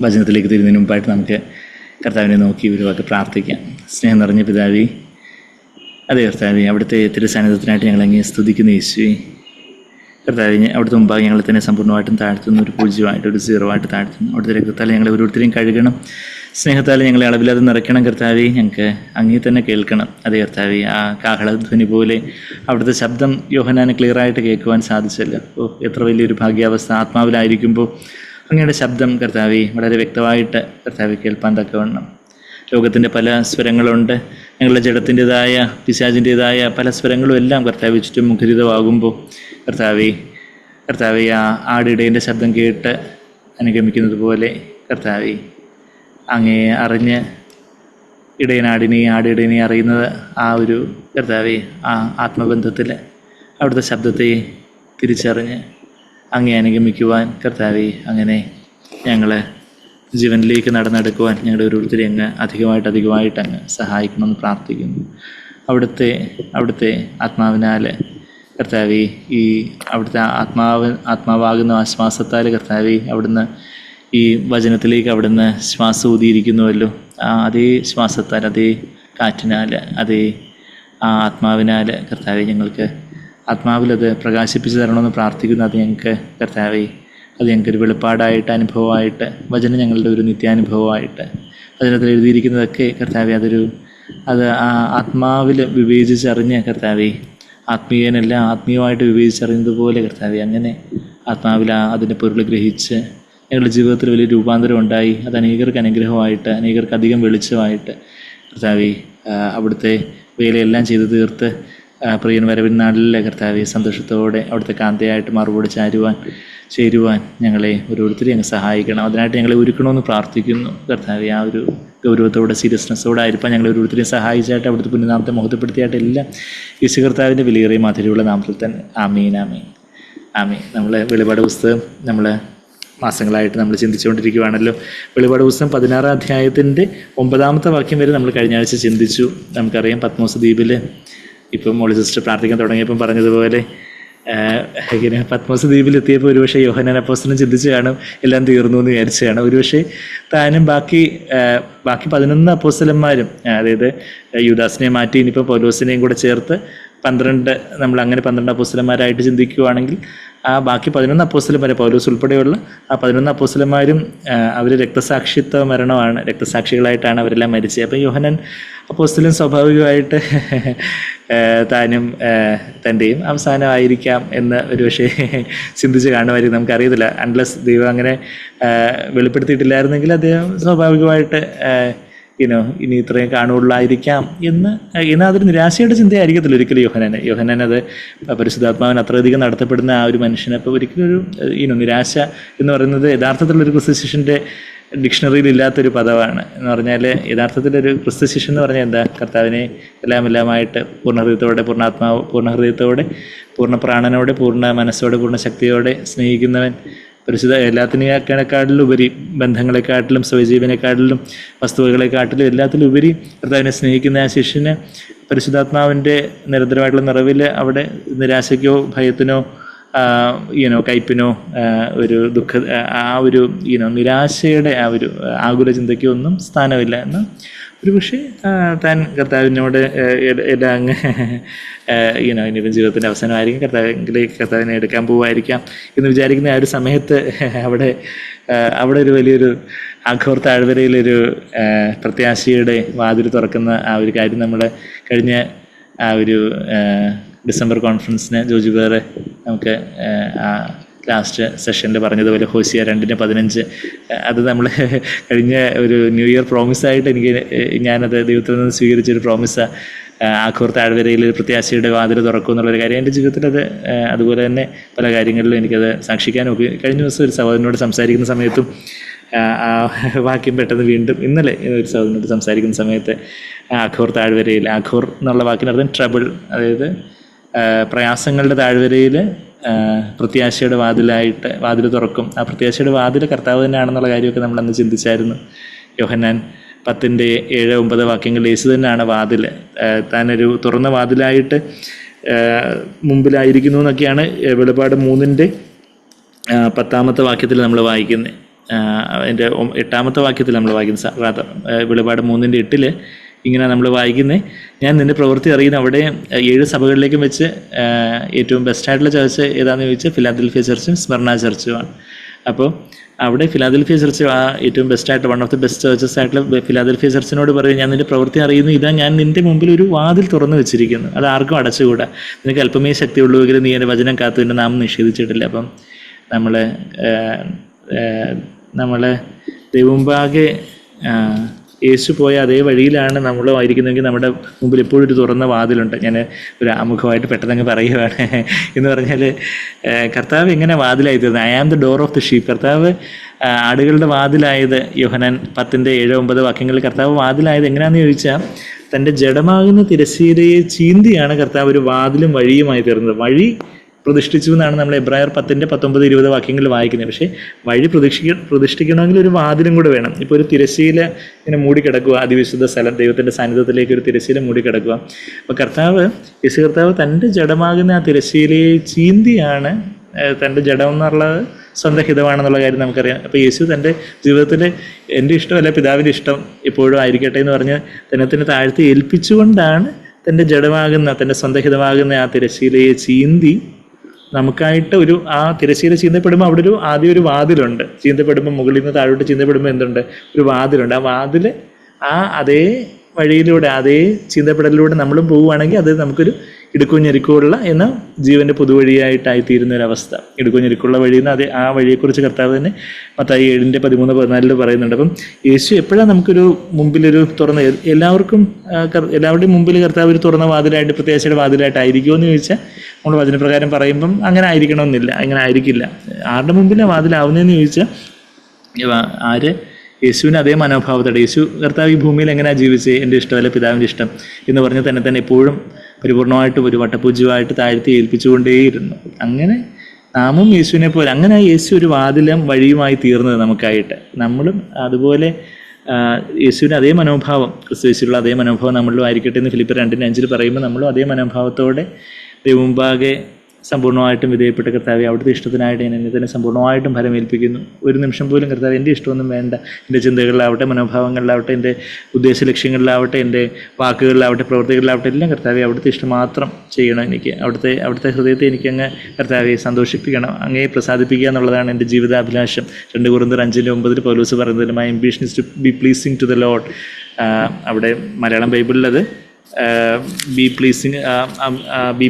വചനത്തിലേക്ക് തിരുന്നതിന് മുമ്പായിട്ട് നമുക്ക് കർത്താവിനെ നോക്കി ഒരു വാക്ക് പ്രാർത്ഥിക്കാം. സ്നേഹം നിറഞ്ഞ പിതാവേ, അതേ കർത്താവേ, അവിടുത്തെ തിരുസാന്നിധ്യത്തിനായിട്ട് ഞങ്ങൾ അങ്ങേ സ്തുതിക്കുന്ന യേശുവേ. കർത്താവേ, അവിടുത്തെ മുമ്പാകെ ഞങ്ങളെ തന്നെ സമ്പൂർണ്ണമായിട്ടും താഴ്ത്തുന്നു, ഒരു പൂജ്യമായിട്ട്, ഒരു സീറോവായിട്ട് താഴ്ത്തുന്നു. അവിടുത്തെ രക്തത്താൽ ഞങ്ങളെ ഓരോരുത്തരെയും കഴുകണം, സ്നേഹത്താൽ ഞങ്ങളെ അളവില്ലാതെ നിറയ്ക്കണം. കർത്താവേ, ഞങ്ങൾക്ക് അങ്ങേ തന്നെ കേൾക്കണം. അതേ കർത്താവേ, ആ കാഹളധ്വനി പോലെ അവിടുത്തെ ശബ്ദം യോഹന്നാന് ക്ലിയറായിട്ട് കേൾക്കുവാൻ സാധിച്ചല്ലോ. എത്ര വലിയൊരു ഭാഗ്യാവസ്ഥ! ആത്മാവിലായിരിക്കുമ്പോൾ അങ്ങയുടെ ശബ്ദം കർത്താവേ വളരെ വ്യക്തമായിട്ട് കർത്താവെ കേൾപ്പാൻ തക്കവണ്ണം. ലോകത്തിൻ്റെ പല സ്വരങ്ങളുണ്ട്, ഞങ്ങളുടെ ജഡത്തിൻ്റെതായ പിശാചിൻ്റെതായ പല സ്വരങ്ങളും എല്ലാം കർത്താവെ ചുറ്റും മുഖരിതമാകുമ്പോൾ കർത്താവെ ആ ആടിടേൻ്റെ ശബ്ദം കേട്ട് അനുഗമിക്കുന്നത് പോലെ കർത്താവെ അങ്ങേ അറിഞ്ഞ് ആടിടേനെ അറിയുന്നത് ആ ഒരു കർത്താവെ ആ ആത്മബന്ധത്തിൽ അവിടുത്തെ ശബ്ദത്തെ തിരിച്ചറിഞ്ഞ് അങ്ങേ അനുഗമിക്കുവാൻ കർത്താവെ അങ്ങനെ ഞങ്ങൾ ജീവനിലേക്ക് നടന്നെടുക്കുവാൻ ഞങ്ങളുടെ ഓരോരുത്തരെ അങ്ങ് അധികമായിട്ട് അങ്ങ് സഹായിക്കണമെന്ന് പ്രാർത്ഥിക്കുന്നു. അവിടുത്തെ ആത്മാവിനാൽ കർത്താവെ ഈ അവിടുത്തെ ആത്മാവാകുന്ന ആശ്വാസത്താൽ കർത്താവെ അവിടുന്ന് ഈ വചനത്തിലേക്ക് അവിടുന്ന് ശ്വാസം ഊതിയിരിക്കുന്നുവല്ലോ. അതേ ശ്വാസത്താൽ, അതേ കാറ്റിനാൽ, അതേ ആ ആത്മാവിനാൽ കർത്താവെ ഞങ്ങൾക്ക് ആത്മാവിലത് പ്രകാശിപ്പിച്ച് തരണമെന്ന് പ്രാർത്ഥിക്കുന്നു. അത് ഞങ്ങൾക്ക് കർത്താവെ അത് ഞങ്ങൾക്കൊരു വെളിപ്പാടായിട്ട്, അനുഭവമായിട്ട്, വചനം ഞങ്ങളുടെ ഒരു നിത്യാനുഭവമായിട്ട്, വചനത്തിൽ എഴുതിയിരിക്കുന്നതൊക്കെ കർത്താവെ അത് ആ ആത്മാവിൽ വിവേചിച്ചറിഞ്ഞ് കർത്താവെ ആത്മീയനല്ല ആത്മീയമായിട്ട് വിവേചിച്ചറിയുന്നതുപോലെ കർത്താവെ അങ്ങനെ ആത്മാവിൽ അതിൻ്റെ പൊരുൾ ഗ്രഹിച്ച് ഞങ്ങളുടെ ജീവിതത്തിൽ വലിയ രൂപാന്തരം ഉണ്ടായി. അത് അനേകർക്ക് അനുഗ്രഹമായിട്ട്, അനേകർക്ക് അധികം വെളിച്ചമായിട്ട് കർത്താവെ അവിടുത്തെ വേലയെല്ലാം ചെയ്തു തീർത്ത് പ്രിയൻ വരവിൻ നാളിൽ കർത്താവെ സന്തോഷത്തോടെ അവിടുത്തെ കാന്തയായിട്ട് മറുപടി ചേരുവാൻ ഞങ്ങളെ ഓരോരുത്തരെയും അങ്ങ് സഹായിക്കണം. അതിനായിട്ട് ഞങ്ങളെ ഒരുക്കണമെന്ന് പ്രാർത്ഥിക്കുന്നു. കർത്താവെ ആ ഒരു ഗൗരവത്തോടെ, സീരിയസ്നെസ്സോടെ ആയിരിക്കാൻ ഞങ്ങളെ ഓരോരുത്തരെയും സഹായിച്ചായിട്ട് അവിടുത്തെ പുണ്യനാമത്തെ മഹത്വപ്പെടുത്തിയായിട്ട് എല്ലാം യേശു കർത്താവിൻ്റെ വിലയേറിയ മാധുര്യമുള്ള നാമത്തിൽ തന്നെ ആമീൻ. നമ്മൾ വെളിപാട് പുസ്തകം നമ്മൾ മാസങ്ങളായിട്ട് നമ്മൾ ചിന്തിച്ചുകൊണ്ടിരിക്കുകയാണല്ലോ. വെളിപാട് പുസ്തകം 16-ാം അധ്യായത്തിൻ്റെ 9-ാമത്തെ വാക്യം വരെ നമ്മൾ കഴിഞ്ഞ ആഴ്ച ചിന്തിച്ചു. നമുക്കറിയാം പത്മോസ് ദ്വീപിൽ ഇപ്പം മോളി സിസ്റ്റർ പ്രാർത്ഥിക്കാൻ തുടങ്ങിയപ്പം പറഞ്ഞതുപോലെ ഇങ്ങനെ പത്മോസ് ദ്വീപിലെത്തിയപ്പോൾ ഒരുപക്ഷെ യോഹന്നാൻ അപ്പോസ്തലൻ ചിന്തിച്ച് കാണും എല്ലാം തീർന്നു എന്ന് വിചാരിച്ച് കാണും. ഒരുപക്ഷെ താനും ബാക്കി 11 അപ്പോസ്തലന്മാരും, അതായത് യൂദാസിനെ മാറ്റി ഇനിയിപ്പോൾ പൗലോസിനെയും കൂടെ ചേർത്ത് 12, നമ്മൾ അങ്ങനെ 12 അപ്പോസ്തലന്മാരായിട്ട് ചിന്തിക്കുകയാണെങ്കിൽ ആ ബാക്കി 11 അപ്പോസ്തലന്മാരെ, പൗലോസ് ഉൾപ്പെടെയുള്ള ആ 11 അപ്പോസ്തലന്മാരും അവർ രക്തസാക്ഷിത്വ മരണമാണ്, രക്തസാക്ഷികളായിട്ടാണ് അവരെല്ലാം മരിച്ചത്. അപ്പം യോഹന്നാൻ അപ്പോസ്തലൻ സ്വാഭാവികമായിട്ട് താനും തൻ്റെയും അവസാനമായിരിക്കാം എന്ന് ഒരുപക്ഷെ ചിന്തിച്ച് കാണുമായിരിക്കും. നമുക്കറിയത്തില്ല. അൺലെസ് ദൈവം അങ്ങനെ വെളിപ്പെടുത്തിയിട്ടില്ലായിരുന്നെങ്കിൽ അദ്ദേഹം സ്വാഭാവികമായിട്ട് ഇനി ഇത്രയും കാണുള്ളായിരിക്കാം എന്ന് അതൊരു നിരാശയുടെ ചിന്തയായിരിക്കത്തില്ല ഒരിക്കലും യോഹന്നാൻ അത് പരിശുദ്ധാത്മാവിന് അത്രയധികം നടത്തപ്പെടുന്ന ആ ഒരു മനുഷ്യന് അപ്പോൾ ഒരിക്കലും ഒരു നിരാശ എന്ന് പറയുന്നത് യഥാർത്ഥത്തിലുള്ളൊരു ക്രിസ്തുശിഷ്യൻ്റെ ഡിക്ഷണറിയിൽ ഇല്ലാത്തൊരു പദമാണ്. എന്ന് പറഞ്ഞാൽ യഥാർത്ഥത്തിലൊരു ക്രിസ്തുശിഷ്യൻ എന്ന് പറഞ്ഞാൽ എന്താ? കർത്താവിനെ എല്ലാമായിട്ട് പൂർണ്ണ ഹൃദയത്തോടെ പൂർണ്ണ പ്രാണനോടെ പൂർണ്ണ മനസ്സോടെ പൂർണ്ണ ശക്തിയോടെ സ്നേഹിക്കുന്നവൻ, പരിശുദ്ധ എല്ലാത്തിനേക്കാട്ടിലും ഉപരി, ബന്ധങ്ങളെക്കാട്ടിലും സ്വജീവനെക്കാട്ടിലും വസ്തുവകളെക്കാട്ടിലും എല്ലാത്തിലും ഉപരി കർത്താവിനെ സ്നേഹിക്കുന്ന ആ ശിഷ്യന് പരിശുദ്ധാത്മാവിൻ്റെ നിരന്തരമായിട്ടുള്ള നിറവിൽ അവിടെ നിരാശയ്ക്കോ ഭയത്തിനോ കയ്പിനോ ഒരു ആ ഒരു നിരാശയുടെ ആ ഒരു ആകുല ചിന്തയ്ക്കോ ഒന്നും സ്ഥാനമില്ല എന്ന് ഒരുപക്ഷെ താൻ കർത്താവിനോട് എല്ലാം അങ്ങ് ഇനിയിപ്പം ജീവിതത്തിൻ്റെ അവസാനമായിരിക്കും, കർത്താവിനെ എടുക്കാൻ പോവുമായിരിക്കാം എന്ന് വിചാരിക്കുന്ന ആ ഒരു സമയത്ത് അവിടെ ഒരു വലിയൊരു ആഘോർ താഴ്വരയിലൊരു പ്രത്യാശയുടെ വാതിൽ തുറക്കുന്ന ആ ഒരു കാര്യം നമ്മൾ കഴിഞ്ഞ ആ ഒരു ഡിസംബർ കോൺഫറൻസിന് ജോജി വേറെ നമുക്ക് ആ ലാസ്റ്റ് സെഷനിൽ പറഞ്ഞതുപോലെ ഹോസിയ 2:15 അത് നമ്മൾ കഴിഞ്ഞ ഒരു ന്യൂ ഇയർ പ്രോമിസായിട്ട് ഞാനത് ദൈവത്തിൽ നിന്ന് സ്വീകരിച്ചൊരു പ്രോമിസാണ്. ആഘോർ താഴ്വരയിൽ പ്രത്യാശയുടെ വാതിൽ തുറക്കും എന്നുള്ളൊരു കാര്യം എൻ്റെ ജീവിതത്തിൽ അതുപോലെ തന്നെ പല കാര്യങ്ങളിലും എനിക്കത് സാക്ഷിക്കാനും ഒക്കെ. കഴിഞ്ഞ ദിവസം ഒരു സഹോദരനോട് സംസാരിക്കുന്ന സമയത്തും ആ വാക്യം പെട്ടെന്ന് വീണ്ടും ഇന്നലെ ഒരു സഹോദരനോട് സംസാരിക്കുന്ന സമയത്ത് ആഘോർ താഴ്വരയിൽ, ആഘോർ എന്നുള്ള വാക്കിനർത്ഥം ട്രബിൾ, അതായത് പ്രയാസങ്ങളുടെ താഴ്വരയിൽ പ്രത്യാശയുടെ വാതിൽ തുറക്കും. ആ പ്രത്യാശയുടെ വാതിൽ കർത്താവ് തന്നെയാണെന്നുള്ള കാര്യമൊക്കെ നമ്മളന്ന് ചിന്തിച്ചായിരുന്നു. യോഹന്നാൻ 10:7-9 വാക്യങ്ങളിൽ യേശു തന്നെയാണ് വാതിൽ, താനൊരു തുറന്ന വാതിലായിട്ട് മുമ്പിലായിരിക്കുന്നു എന്നൊക്കെയാണ് വെളിപാട് 3:10 വാക്യത്തിൽ നമ്മൾ വായിക്കുന്നത്. അതിൻ്റെ 8ാമത്തെ വാക്യത്തിൽ നമ്മൾ വായിക്കുന്ന വെളിപാട് 3:8 ഇങ്ങനെ നമ്മൾ വായിക്കുന്നത്, ഞാൻ നിൻ്റെ പ്രവൃത്തി അറിയുന്ന അവിടെ 7 സഭകളിലേക്കും വെച്ച് ഏറ്റവും ബെസ്റ്റായിട്ടുള്ള ചർച്ച് ഏതാണെന്ന് ചോദിച്ചാൽ ഫിലാദൽഫിയ ചർച്ചും സ്മർണ ചർച്ചുമാണ്. അപ്പോൾ അവിടെ ഫിലാദൽഫിയ ചർച്ച് ഏറ്റവും ബെസ്റ്റായിട്ട് one of the best churches ആയിട്ടുള്ള ഫിലാദൽഫിയ ചർച്ചിനോട് പറയും, ഞാൻ നിൻ്റെ പ്രവൃത്തി അറിയുന്നു, ഇതാ ഞാൻ നിൻ്റെ മുമ്പിൽ ഒരു വാതിൽ തുറന്നു വെച്ചിരിക്കുന്നു, അത് ആർക്കും അടച്ചുകൂടാ, നിനക്ക് അല്പമേ ശക്തിയുള്ളൂവെങ്കിൽ നീ എൻ്റെ വചനം കാത്തു നിൻ്റെ നാമം നിഷേധിച്ചിട്ടില്ല. അപ്പം നമ്മളെ ദൈവമുമ്പാകെ യേശു പോയ അതേ വഴിയിലാണ് നമ്മളും ആയിരിക്കുന്നതെങ്കിൽ നമ്മുടെ മുമ്പിൽ എപ്പോഴും ഒരു തുറന്ന വാതിലുണ്ട്. ഞാൻ ഒരു ആമുഖമായിട്ട് പെട്ടെന്നങ്ങ് പറയുകയാണ് എന്ന് പറഞ്ഞാൽ, കർത്താവ് എങ്ങനെ വാതിലായി തീർന്നത്? I am the door of the sheep. കർത്താവ് ആടുകളുടെ വാതിലായത് യോഹന്നാൻ 10:7-9 വാക്യങ്ങളിൽ കർത്താവ് വാതിലായത് എങ്ങനെയാണെന്ന് ചോദിച്ചാൽ, തൻ്റെ ജഡമാകുന്ന തിരശ്ശീലയെ ചീന്തിയാണ് കർത്താവ് ഒരു വാതിലും വഴിയുമായി തീർന്നത്. വഴി പ്രതിഷ്ഠിച്ചു എന്നാണ് നമ്മൾ എബ്രായർ 10:19-20 വാക്യങ്ങളിൽ വായിക്കുന്നത്. പക്ഷേ വഴി പ്രതിഷ്ഠിക്കണമെങ്കിൽ ഒരു വാതിലും കൂടെ വേണം. ഇപ്പോൾ ഒരു തിരശ്ശീല ഇങ്ങനെ മൂടിക്കിടക്കുക, അതിവിശുദ്ധ സ്ഥലം, ദൈവത്തിൻ്റെ സാന്നിധ്യത്തിലേക്ക് ഒരു തിരശ്ശീല മൂടിക്കിടക്കുക. അപ്പോൾ യേശു കർത്താവ് തൻ്റെ ജഡമാകുന്ന ആ തിരശ്ശീലയെ ചീന്തിയാണ്, തൻ്റെ ജഡം എന്നുള്ളത് സ്വന്തം ഹിതമാണെന്നുള്ള കാര്യം നമുക്കറിയാം. അപ്പോൾ യേശു തൻ്റെ ജീവിതത്തിൽ എൻ്റെ ഇഷ്ടമല്ല പിതാവിൻ്റെ ഇഷ്ടം എപ്പോഴും ആയിരിക്കട്ടെ എന്ന് പറഞ്ഞ് തന്നെ താഴ്ത്തി ഏൽപ്പിച്ചുകൊണ്ടാണ് തൻ്റെ ജഡമാകുന്ന, തൻ്റെ സ്വന്തം ഹിതമാകുന്ന ആ തിരശ്ശീലയെ ചീന്തി നമുക്കായിട്ട് ആ തിരശ്ശീല ചീന്തപ്പെടുമ്പോൾ അവിടെ ആദ്യം ഒരു വാതിലുണ്ട്. ചീന്തപ്പെടുമ്പോൾ മുകളിൽ നിന്ന് താഴോട്ട് ചീന്തപ്പെടുമ്പോൾ എന്തുണ്ട്? ഒരു വാതിലുണ്ട്. ആ വാതിൽ അതേ വഴിയിലൂടെ, അതേ ചീന്തപ്പെടലിലൂടെ നമ്മളും പോവുകയാണെങ്കിൽ അത് നമുക്കൊരു ഇടുക്കുഞ്ഞെരുക്കുള്ള എന്ന ജീവൻ്റെ പുതുവഴിയായിട്ടായി തീരുന്ന ഒരവസ്ഥ. ഇടുക്കുഞ്ഞെരുക്കുള്ള വഴിയിൽ നിന്ന് ആ വഴിയെക്കുറിച്ച് കർത്താവ് തന്നെ മത്തായി 7:13-14 പറയുന്നുണ്ട്. അപ്പം യേശു എപ്പോഴാണ് നമുക്കൊരു മുമ്പിലൊരു തുറന്ന, എല്ലാവരുടെയും മുമ്പിൽ കർത്താവ് ഒരു തുറന്ന വാതിലായിട്ട്, പ്രത്യാശയുടെ വാതിലായിട്ടായിരിക്കുമോ എന്ന് ചോദിച്ചാൽ നമ്മൾ വചനപ്രകാരം പറയുമ്പം അങ്ങനെ ആയിരിക്കണമെന്നില്ല, അങ്ങനെ ആയിരിക്കില്ല. ആരുടെ മുമ്പിലാണ് വാതിലാവുന്നതെന്ന് ചോദിച്ചാൽ യേശുവിന് അതേ മനോഭാവത്തോടെ, യേശു കർത്താവ് ഈ ഭൂമിയിൽ എങ്ങനെയാണ് ജീവിച്ചത്, എൻ്റെ ഇഷ്ടമല്ല പിതാവിൻ്റെ ഇഷ്ടം എന്ന് പറഞ്ഞ് തന്നെ എപ്പോഴും പരിപൂർണമായിട്ട് ഒരു വട്ടപൂജ്യമായിട്ട് താഴ്ത്തി ഏൽപ്പിച്ചുകൊണ്ടേയിരുന്നു. അങ്ങനെ നാമും യേശുവിനെ പോലെ, അങ്ങനെ യേശു ഒരു വാതിലും വഴിയുമായി തീർന്നത് നമുക്കായിട്ട്. നമ്മളും അതുപോലെ യേശുവിൻ്റെ അതേ മനോഭാവം, ക്രിസ്തുയേശുവിലുള്ള അതേ മനോഭാവം നമ്മളിലും ആയിരിക്കട്ടെ എന്ന് ഫിലിപ്പിയർ 2:5 പറയുമ്പോൾ നമ്മളും അതേ മനോഭാവത്തോടെ ദൈവമുമ്പാകെ സമ്പൂർണ്ണമായിട്ടും വിധേയപ്പെട്ട കർത്താവെ, അവിടുത്തെ ഇഷ്ടത്തിനായിട്ട് ഞാൻ എന്നെ തന്നെ സമ്പൂർണ്ണമായിട്ടും ഫലമേൽപ്പിക്കുന്നു. ഒരു നിമിഷം പോലും കർത്താവ് എൻ്റെ ഇഷ്ടമൊന്നും വേണ്ട, എൻ്റെ ചിന്തകളിലാവട്ടെ, മനോഭാവങ്ങളിലാവട്ടെ, എൻ്റെ ഉദ്ദേശ ലക്ഷ്യങ്ങളിലാവട്ടെ, എൻ്റെ വാക്കുകളിലാവട്ടെ, പ്രവൃത്തികളിലാവട്ടെ, എല്ലാം കർത്താവെ അവിടുത്തെ ഇഷ്ടം മാത്രം ചെയ്യണം. എനിക്ക് അവിടുത്തെ ഹൃദയത്തെ എനിക്കങ്ങ് കർത്താവെ സന്തോഷിപ്പിക്കണം, അങ്ങേ പ്രസാദിപ്പിക്കുക എന്നുള്ളതാണ് എൻ്റെ ജീവിതാഭിലാഷം. 2 കൊരിന്ത്യർ 5:9 പൗലോസ് പറയുന്നത്, my ambition is to be pleasing to the lord. അവിടെ മലയാളം ബൈബിളിൽ അത് be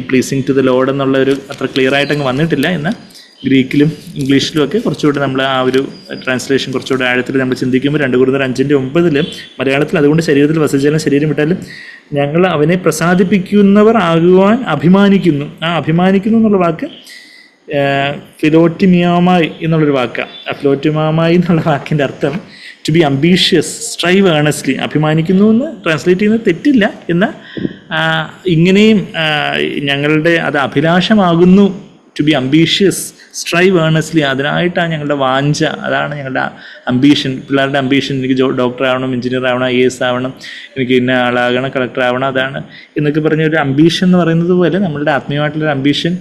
pleasing to the lord എന്നുള്ള ഒരു അത്ര ക്ലിയർ ആയിട്ട് അങ്ങ് വന്നിട്ടില്ല. എന്നാൽ ഗ്രീക്കിലും ഇംഗ്ലീഷിലും ഒക്കെ കുറച്ചുകൂടെ നമ്മൾ ആ ഒരു ട്രാൻസ്ലേഷൻ കുറച്ചുകൂടെ ആഴത്തിൽ നമ്മൾ ചിന്തിക്കുമ്പോൾ 2 കൊരിന്ത്യർ 5:9 മലയാളത്തിൽ, അതുകൊണ്ട് ശരീരത്തിൽ വസിച്ചാലും ശരീരം വിട്ടാലും ഞങ്ങൾ അവനെ പ്രസാദിപ്പിക്കുന്നവർ ആകുവാൻ അഭിമാനിക്കുന്നു. ആ അഭിമാനിക്കുന്നു എന്നുള്ള വാക്ക് ഫിലോറ്റിമിയാമായി എന്നുള്ളൊരു വാക്കാണ്. ആ ഫിലോറ്റിമാമായി എന്നുള്ള വാക്കിൻ്റെ അർത്ഥം to be ambitious, strive earnestly. അഭിമാനിക്കുന്നു എന്ന് ട്രാൻസ്ലേറ്റ് ചെയ്യുന്നത് തെറ്റില്ല, എന്നാൽ ഇങ്ങനെയും ഞങ്ങളുടെ അത് അഭിലാഷമാകുന്നു. To be ambitious, strive earnestly, അതിനായിട്ടാണ് ഞങ്ങളുടെ വാഞ്ച, അതാണ് ഞങ്ങളുടെ അംബീഷൻ. പിള്ളേരുടെ അംബീഷൻ, എനിക്ക് ഡോക്ടർ ആവണം, എഞ്ചിനീയർ ആവണം, IAS ആവണം, എനിക്ക് ഇന്ന ആളാകണം, കളക്ടർ ആവണം, അതാണ് എന്നൊക്കെ പറഞ്ഞ ഒരു അംബീഷൻ എന്ന് പറയുന്നത് പോലെ നമ്മളുടെ ആത്മീയമായിട്ടുള്ളൊരു അംബീഷൻ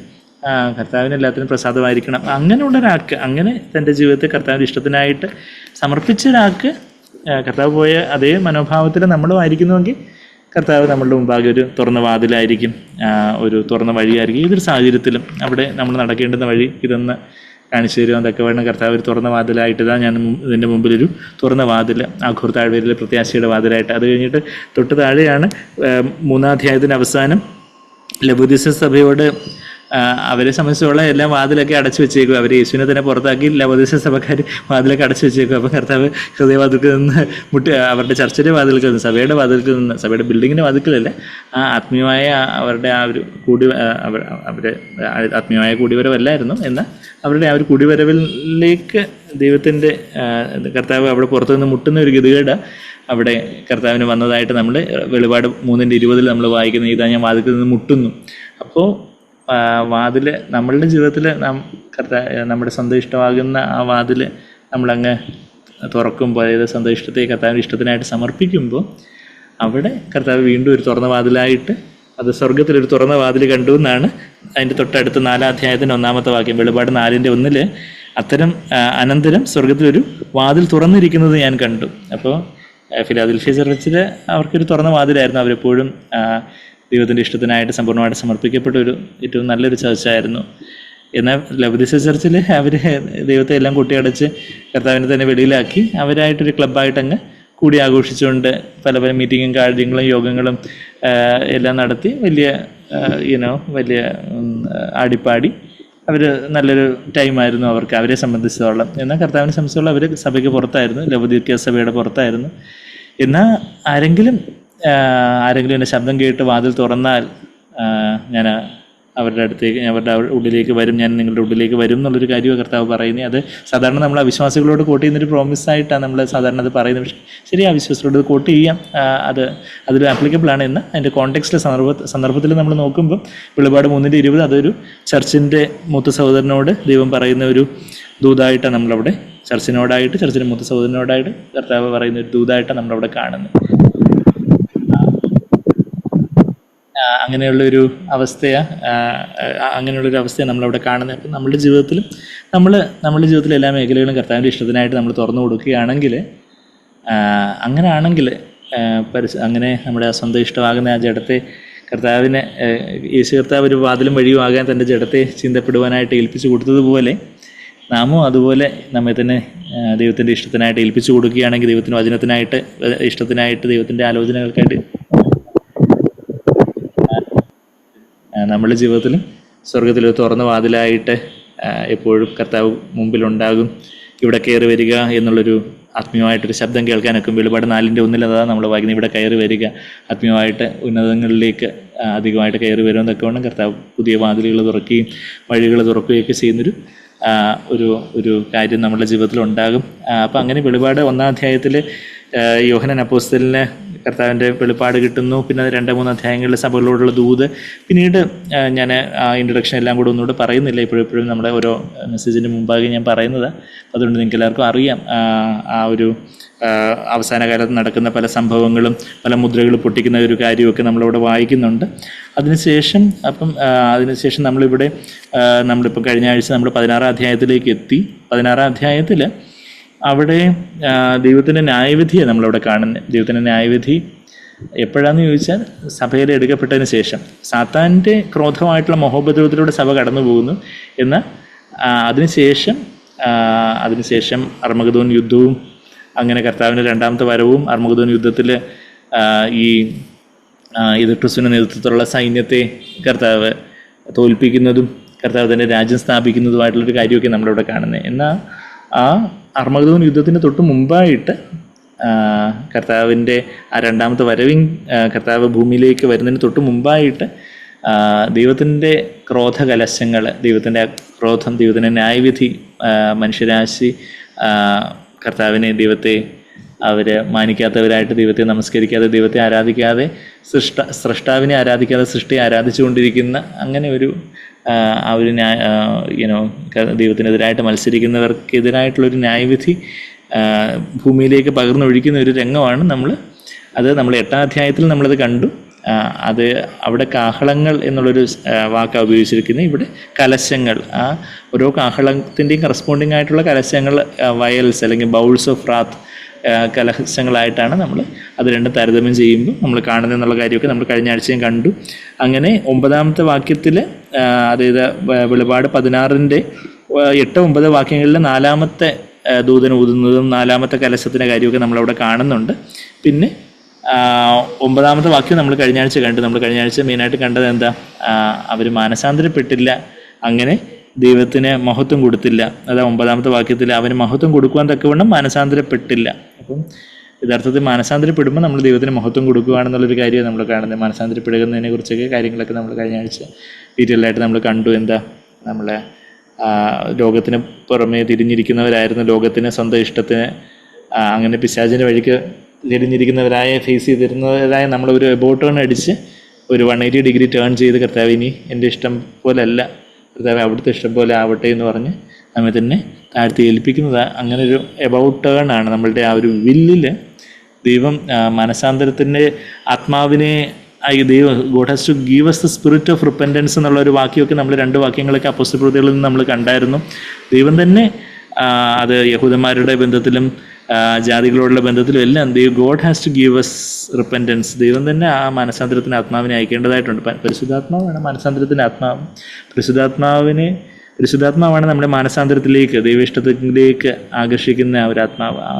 കർത്താവിന് എല്ലാത്തിനും പ്രസാദമായിരിക്കണം. അങ്ങനെയുള്ളൊരാൾക്ക്, അങ്ങനെ തൻ്റെ ജീവിതത്തെ കർത്താവിൻ്റെ ഇഷ്ടത്തിനായിട്ട് സമർപ്പിച്ച ഒരാൾക്ക് കർത്താവ് പോയ അതേ മനോഭാവത്തിൽ നമ്മളും ആയിരിക്കുന്നുവെങ്കിൽ കർത്താവ് നമ്മളുടെ മുമ്പാകെ ഒരു തുറന്ന വാതിലായിരിക്കും, ഒരു തുറന്ന വഴിയായിരിക്കും. ഏതൊരു സാഹചര്യത്തിലും അവിടെ നമ്മൾ നടക്കേണ്ടുന്ന വഴി ഇതെന്ന് കാണിച്ചു തരുവാൻ തക്കവണ്ണം കർത്താവ് ഒരു തുറന്ന വാതിലായിട്ട്, ഇതാ ഞാൻ ഇതിൻ്റെ മുമ്പിലൊരു തുറന്ന വാതിൽ, ആഘോർ താഴ്വരയിലെ പ്രത്യാശയുടെ വാതിലായിട്ട്. അത് കഴിഞ്ഞിട്ട് തൊട്ട് താഴെയാണ് 3-ാം അധ്യായത്തിൻ്റെ അവസാനം ലവോദിസ്യ സഭയോട് അവരെ സംബന്ധിച്ചുള്ള എല്ലാ വാതിലൊക്കെ അടച്ചു വെച്ചേക്കും. അവർ യേശുവിനെ തന്നെ പുറത്താക്കി ലവോദിസ്യ സഭക്കാർ വാതിലൊക്കെ അടച്ചു വെച്ചേക്കും. അപ്പം കർത്താവ് ഹൃദയവാതിൽക്ക് നിന്ന് അവരുടെ ചർച്ചിൻ്റെ വാതിൽക്ക് നിന്ന്, സഭയുടെ വാതിൽക്ക് നിന്ന്, സഭയുടെ ബിൽഡിങ്ങിൻ്റെ വാതിൽക്കലല്ല, ആ ആത്മീയമായ അവരുടെ ആ ഒരു അവരുടെ ആത്മീയമായ കൂടിവരവല്ലായിരുന്നു, എന്നാൽ അവരുടെ ആ ഒരു കൂടിവരവിലേക്ക് ദൈവത്തിൻ്റെ കർത്താവ് അവിടെ പുറത്തു നിന്ന് മുട്ടുന്ന ഒരു ഗതികേട് അവിടെ കർത്താവിന് വന്നതായിട്ട് നമ്മൾ വെളിപാട് 3:20 നമ്മൾ വായിക്കുന്നത്, ഇതാ ഞാൻ വാതിൽക്ക് നിന്ന് മുട്ടുന്നു. അപ്പോൾ വാതിൽ നമ്മളുടെ ജീവിതത്തിൽ നമ്മുടെ സ്വന്തം ഇഷ്ടമാകുന്ന ആ വാതിൽ നമ്മളങ്ങ് തുറക്കുമ്പോൾ, അതായത് സ്വന്തം ഇഷ്ടത്തെ കർത്താവിൻ്റെ ഇഷ്ടത്തിനായിട്ട് സമർപ്പിക്കുമ്പോൾ അവിടെ കർത്താവ് വീണ്ടും ഒരു തുറന്ന വാതിലായിട്ട്, അത് സ്വർഗത്തിലൊരു തുറന്ന വാതിൽ കണ്ടു എന്നാണ് അതിൻ്റെ തൊട്ടടുത്ത് 4-ാം അധ്യായത്തിൻ്റെ 1-ാമത്തെ വാക്യം. വെളിപാട് 4:1 അനന്തരം സ്വർഗത്തിലൊരു വാതിൽ തുറന്നിരിക്കുന്നത് ഞാൻ കണ്ടു. അപ്പോൾ ഫിലാദൽഫിയ ചർച്ചിൽ അവർക്കൊരു തുറന്ന വാതിലായിരുന്നു. അവരെപ്പോഴും ദൈവത്തിൻ്റെ ഇഷ്ടത്തിനായിട്ട് സമ്പൂർണ്ണമായിട്ട് സമർപ്പിക്കപ്പെട്ട ഒരു ഏറ്റവും നല്ലൊരു ചർച്ചായിരുന്നു. എന്നാൽ ലവോദിക്ക ചർച്ചിൽ അവർ ദൈവത്തെ എല്ലാം കൊട്ടിയടച്ച് കർത്താവിനെ തന്നെ വെളിയിലാക്കി അവരായിട്ടൊരു ക്ലബ്ബായിട്ട് അങ്ങ് കൂടി ആഘോഷിച്ചുകൊണ്ട് പല പല മീറ്റിങ്ങും കാര്യങ്ങളും യോഗങ്ങളും എല്ലാം നടത്തി വലിയ ആടിപ്പാടി അവർ നല്ലൊരു ടൈമായിരുന്നു അവർക്ക്, അവരെ സംബന്ധിച്ചിടത്തോളം. എന്നാൽ കർത്താവിനെ സംബന്ധിച്ചോളം അവർ സഭയ്ക്ക് പുറത്തായിരുന്നു, ലവോദിക്ക സഭയുടെ പുറത്തായിരുന്നു. എന്നാൽ ആരെങ്കിലും എൻ്റെ ശബ്ദം കേട്ട് വാതിൽ തുറന്നാൽ ഞാൻ അവരുടെ ഉള്ളിലേക്ക് വരും, ഞാൻ നിങ്ങളുടെ ഉള്ളിലേക്ക് വരും എന്നുള്ളൊരു കാര്യമാണ് കർത്താവ് പറയുന്നത്. അത് സാധാരണ നമ്മൾ അവിശ്വാസികളോട് കോട്ട് ചെയ്യുന്നൊരു പ്രോമിസായിട്ടാണ് നമ്മൾ സാധാരണ അത് പറയുന്നത്. പക്ഷേ ശരി, അവിശ്വാസികളോട് കോട്ട് ചെയ്യാം, അതൊരു ആപ്ലിക്കബിൾ ആണ്. എന്ന് അതിൻ്റെ കോണ്ടെക്സ്റ്റിലെ സന്ദർഭത്തിൽ നമ്മൾ നോക്കുമ്പോൾ വെളിപാട് 3:20 അതൊരു ചർച്ചിൻ്റെ മൂത്ത സഹോദരനോട് ദൈവം പറയുന്ന ഒരു ദൂതായിട്ടാണ് നമ്മളവിടെ, ചർച്ചിൻ്റെ മൂത്ത സഹോദരനോടായിട്ട് കർത്താവ് പറയുന്ന ഒരു ദൂതായിട്ടാണ് നമ്മളവിടെ കാണുന്നത്. അങ്ങനെയുള്ളൊരു അവസ്ഥയാണ് നമ്മളവിടെ കാണുന്നത്. അപ്പം നമ്മളുടെ ജീവിതത്തിൽ എല്ലാ മേഖലകളും കർത്താവിൻ്റെ ഇഷ്ടത്തിനായിട്ട് നമ്മൾ തുറന്നു കൊടുക്കുകയാണെങ്കിൽ, അങ്ങനെ നമ്മുടെ സ്വന്തം ഇഷ്ടമാകുന്ന ആ ജഡത്തെ കർത്താവിനെ യേശു കർത്താവ് ഒരു വാതിലും വഴിയുമാകാൻ തൻ്റെ ജഡത്തെ ചിന്തപ്പെടുവാനായിട്ട് ഏൽപ്പിച്ചു കൊടുത്തതുപോലെ നാമും അതുപോലെ നമ്മെ തന്നെ ദൈവത്തിൻ്റെ ഇഷ്ടത്തിനായിട്ട് ഏൽപ്പിച്ചു കൊടുക്കുകയാണെങ്കിൽ, ദൈവത്തിൻ്റെ വചനത്തിനായിട്ട് ഇഷ്ടത്തിനായിട്ട് ദൈവത്തിൻ്റെ ആലോചനകൾക്കായിട്ട് നമ്മുടെ ജീവിതത്തിലും സ്വർഗത്തിൽ തുറന്ന വാതിലായിട്ട് എപ്പോഴും കർത്താവ് മുമ്പിലുണ്ടാകും. ഇവിടെ കയറി വരിക എന്നുള്ളൊരു ആത്മീയമായിട്ടൊരു ശബ്ദം കേൾക്കാനൊക്കെ വെളിപാട് 4:1 അതാണ് നമ്മൾ വായിക്കുന്നത്. ഇവിടെ കയറി വരിക, ആത്മീയമായിട്ട് ഉന്നതങ്ങളിലേക്ക് അധികമായിട്ട് കയറി വരുമെന്നൊക്കെ വേണം കർത്താവ് പുതിയ വാതിലുകൾ തുറക്കുകയും വഴികൾ തുറക്കുകയൊക്കെ ചെയ്യുന്നൊരു ഒരു കാര്യം നമ്മുടെ ജീവിതത്തിൽ ഉണ്ടാകും. അപ്പം അങ്ങനെ വെളിപാട് 1-ാം അധ്യായത്തിൽ യോഹന്നാൻ അപ്പോസ്തലന് കർത്താവിൻ്റെ വെളിപ്പാട് കിട്ടുന്നു. പിന്നെ 2-3 അധ്യായങ്ങളിൽ സഭകളോടുള്ള ദൂത്. പിന്നീട് ഞാൻ ആ ഇൻട്രൊഡക്ഷൻ എല്ലാം കൂടെ ഒന്നുകൂടെ പറയുന്നില്ല, ഇപ്പോഴും നമ്മുടെ ഓരോ മെസ്സേജിൻ്റെ മുമ്പാകെ ഞാൻ പറയുന്നത്. അതുകൊണ്ട് നിങ്ങൾക്ക് എല്ലാവർക്കും അറിയാം ആ ഒരു അവസാന കാലത്ത് നടക്കുന്ന പല സംഭവങ്ങളും പല മുദ്രകൾ പൊട്ടിക്കുന്ന ഒരു കാര്യമൊക്കെ നമ്മളിവിടെ വായിക്കുന്നുണ്ട്. അതിനുശേഷം നമ്മളിപ്പോൾ കഴിഞ്ഞ ആഴ്ച നമ്മൾ 16-ാം അധ്യായത്തിലേക്ക് എത്തി. 16-ാം അധ്യായത്തിൽ അവിടെ ദൈവത്തിൻ്റെ ന്യായവിധിയെ നമ്മളവിടെ കാണുന്നത്. ദൈവത്തിൻ്റെ ന്യായവിധി എപ്പോഴാണെന്ന് ചോദിച്ചാൽ സഭയിൽ എടുക്കപ്പെട്ടതിന് ശേഷം സാത്താൻ്റെ ക്രോധമായിട്ടുള്ള മഹോപദ്രവത്തിലൂടെ സഭ കടന്നു പോകുന്നു. എന്നാൽ അതിനുശേഷം അർമഗദോൻ യുദ്ധവും അങ്ങനെ കർത്താവിൻ്റെ 2ാമത്തെ വരവും അർമഗദോൻ യുദ്ധത്തിൽ ഈ എതിർക്രിസ്തുവിൻ്റെ നേതൃത്വത്തിലുള്ള സൈന്യത്തെ കർത്താവ് തോൽപ്പിക്കുന്നതും കർത്താവ് തന്നെ രാജ്യം സ്ഥാപിക്കുന്നതുമായിട്ടുള്ളൊരു കാര്യമൊക്കെ നമ്മളിവിടെ കാണുന്നത്. എന്നാൽ ആ അർമഗദോൻ യുദ്ധത്തിന് തൊട്ട് മുമ്പായിട്ട് കർത്താവിൻ്റെ ആ 2ാമത്തെ വരവിൻ കർത്താവ് ഭൂമിയിലേക്ക് വരുന്നതിന് തൊട്ട് മുമ്പായിട്ട് ദൈവത്തിൻ്റെ ക്രോധകലശങ്ങൾ, ദൈവത്തിൻ്റെ ക്രോധം, ദൈവത്തിൻ്റെ ന്യായവിധി, മനുഷ്യരാശി ദൈവത്തെ അവർ മാനിക്കാത്തവരായിട്ട്, ദൈവത്തെ നമസ്കരിക്കാതെ, ദൈവത്തെ ആരാധിക്കാതെ, സ്രഷ്ടാവിനെ ആരാധിക്കാതെ സൃഷ്ടിയെ ആരാധിച്ചുകൊണ്ടിരിക്കുന്ന അങ്ങനെ ഒരു ദൈവത്തിനെതിരായിട്ട് മത്സരിക്കുന്നവർക്കെതിരായിട്ടുള്ളൊരു ന്യായവിധി ഭൂമിയിലേക്ക് പകർന്നൊഴിക്കുന്ന ഒരു രംഗമാണ് നമ്മൾ 8-ാം അധ്യായത്തിൽ നമ്മളത് കണ്ടു. അവിടെ കാഹളങ്ങൾ എന്നുള്ളൊരു വാക്കാണ് ഉപയോഗിച്ചിരിക്കുന്നത്. ഇവിടെ കലശങ്ങൾ, ആ ഓരോ കാഹളത്തിൻ്റെയും കറസ്പോണ്ടിങ് ആയിട്ടുള്ള കലശങ്ങൾ, വയൽസ് അല്ലെങ്കിൽ ബൗൾസ് ഓഫ് റാത്ത് കലശങ്ങളായിട്ടാണ് നമ്മൾ അത് രണ്ടും താരതമ്യം ചെയ്യുമ്പോൾ നമ്മൾ കാണുന്നത് എന്നുള്ള കാര്യമൊക്കെ നമ്മൾ കഴിഞ്ഞ ആഴ്ചയും കണ്ടു. അങ്ങനെ 9-ാമത്തെ വാക്യത്തിൽ, അതായത് വെളിപാട് 16-ന്റെ 8-9 വാക്യങ്ങളിൽ 4-ാമത്തെ ദൂതൻ ഊതുന്നതും 4-ാമത്തെ കലശത്തിൻ്റെ കാര്യമൊക്കെ നമ്മളവിടെ കാണുന്നുണ്ട്. പിന്നെ 9-ാമത്തെ വാക്യം നമ്മൾ കഴിഞ്ഞ ആഴ്ച കണ്ടു. നമ്മൾ കഴിഞ്ഞ ആഴ്ച മെയിനായിട്ട് കണ്ടത് എന്താ? അവർ മാനസാന്തരപ്പെട്ടില്ല, അങ്ങനെ ദൈവത്തിന് മഹത്വം കൊടുത്തില്ല. അതാ 9-ാമത്തെ വാക്യത്തിൽ അവന് മഹത്വം കൊടുക്കുവാൻ തക്കവണ്ണം മാനസാന്തരപ്പെട്ടില്ല. അപ്പം യഥാർത്ഥത്തിൽ മാനസാന്തരപ്പെടുമ്പോൾ നമ്മൾ ദൈവത്തിന് മഹത്വം കൊടുക്കുകയാണെന്നുള്ളൊരു കാര്യമാണ് നമ്മൾ കാണുന്നത്. മാനസാന്തരപ്പെടുന്നതിനെ കുറിച്ചൊക്കെ കാര്യങ്ങളൊക്കെ നമ്മൾ കഴിഞ്ഞ ആഴ്ച ഡീറ്റെയിലായിട്ട് നമ്മൾ കണ്ടു. എന്താ, നമ്മളെ ലോകത്തിന് പുറമേ തിരിഞ്ഞിരിക്കുന്നവരായിരുന്നു, ലോകത്തിന് സ്വന്തം ഇഷ്ടത്തിന് അങ്ങനെ പിശാചിൻ്റെ വഴിക്ക് തിരിഞ്ഞിരിക്കുന്നവരായ, ഫേസ് ചെയ്തിരുന്നവരായ നമ്മളൊരു എബോട്ട് ടേൺ അടിച്ച് ഒരു 180 ഡിഗ്രി ടേൺ ചെയ്ത് കർത്താവ് ഇനി എൻ്റെ ഇഷ്ടം പോലെ അല്ല, കർത്താവ് അവിടുത്തെ ഇഷ്ടം പോലെ ആവട്ടെ എന്ന് പറഞ്ഞ് നമ്മെ തന്നെ താഴ്ത്തി ഏൽപ്പിക്കുന്നത്. അങ്ങനെ ഒരു എബൌട്ട് ടേൺ ആണ് നമ്മളുടെ ആ ഒരു വില്ലിൽ ദൈവം മനസാന്തരത്തിൻ്റെ ആത്മാവിനെ God has to give us the spirit of repentance എന്നുള്ള ഒരു വാക്യമൊക്കെ നമ്മൾ 2 വാക്യങ്ങളൊക്കെ അപ്പോസ്തല പ്രവൃത്തികളിൽ നിന്ന് നമ്മൾ കണ്ടായിരുന്നു. ദൈവം തന്നെ അത് യഹൂദന്മാരുടെ ബന്ധത്തിലും ജാതികളോടുള്ള ബന്ധത്തിലും എല്ലാം God has to give us repentance. ദൈവം തന്നെ ആ മനസാന്തരത്തിന് ആത്മാവിനെ അയക്കേണ്ടതായിട്ടുണ്ട്. പരിശുദ്ധാത്മാവാണ് മനസാന്തരത്തിൻ്റെ ആത്മാവ്. പരിശുദ്ധാത്മാവാണ് നമ്മുടെ മാനസാന്തരത്തിലേക്ക്, ദൈവേഷ്ടത്തിലേക്ക് ആകർഷിക്കുന്ന ഒരു ആത്മാവ്. ആ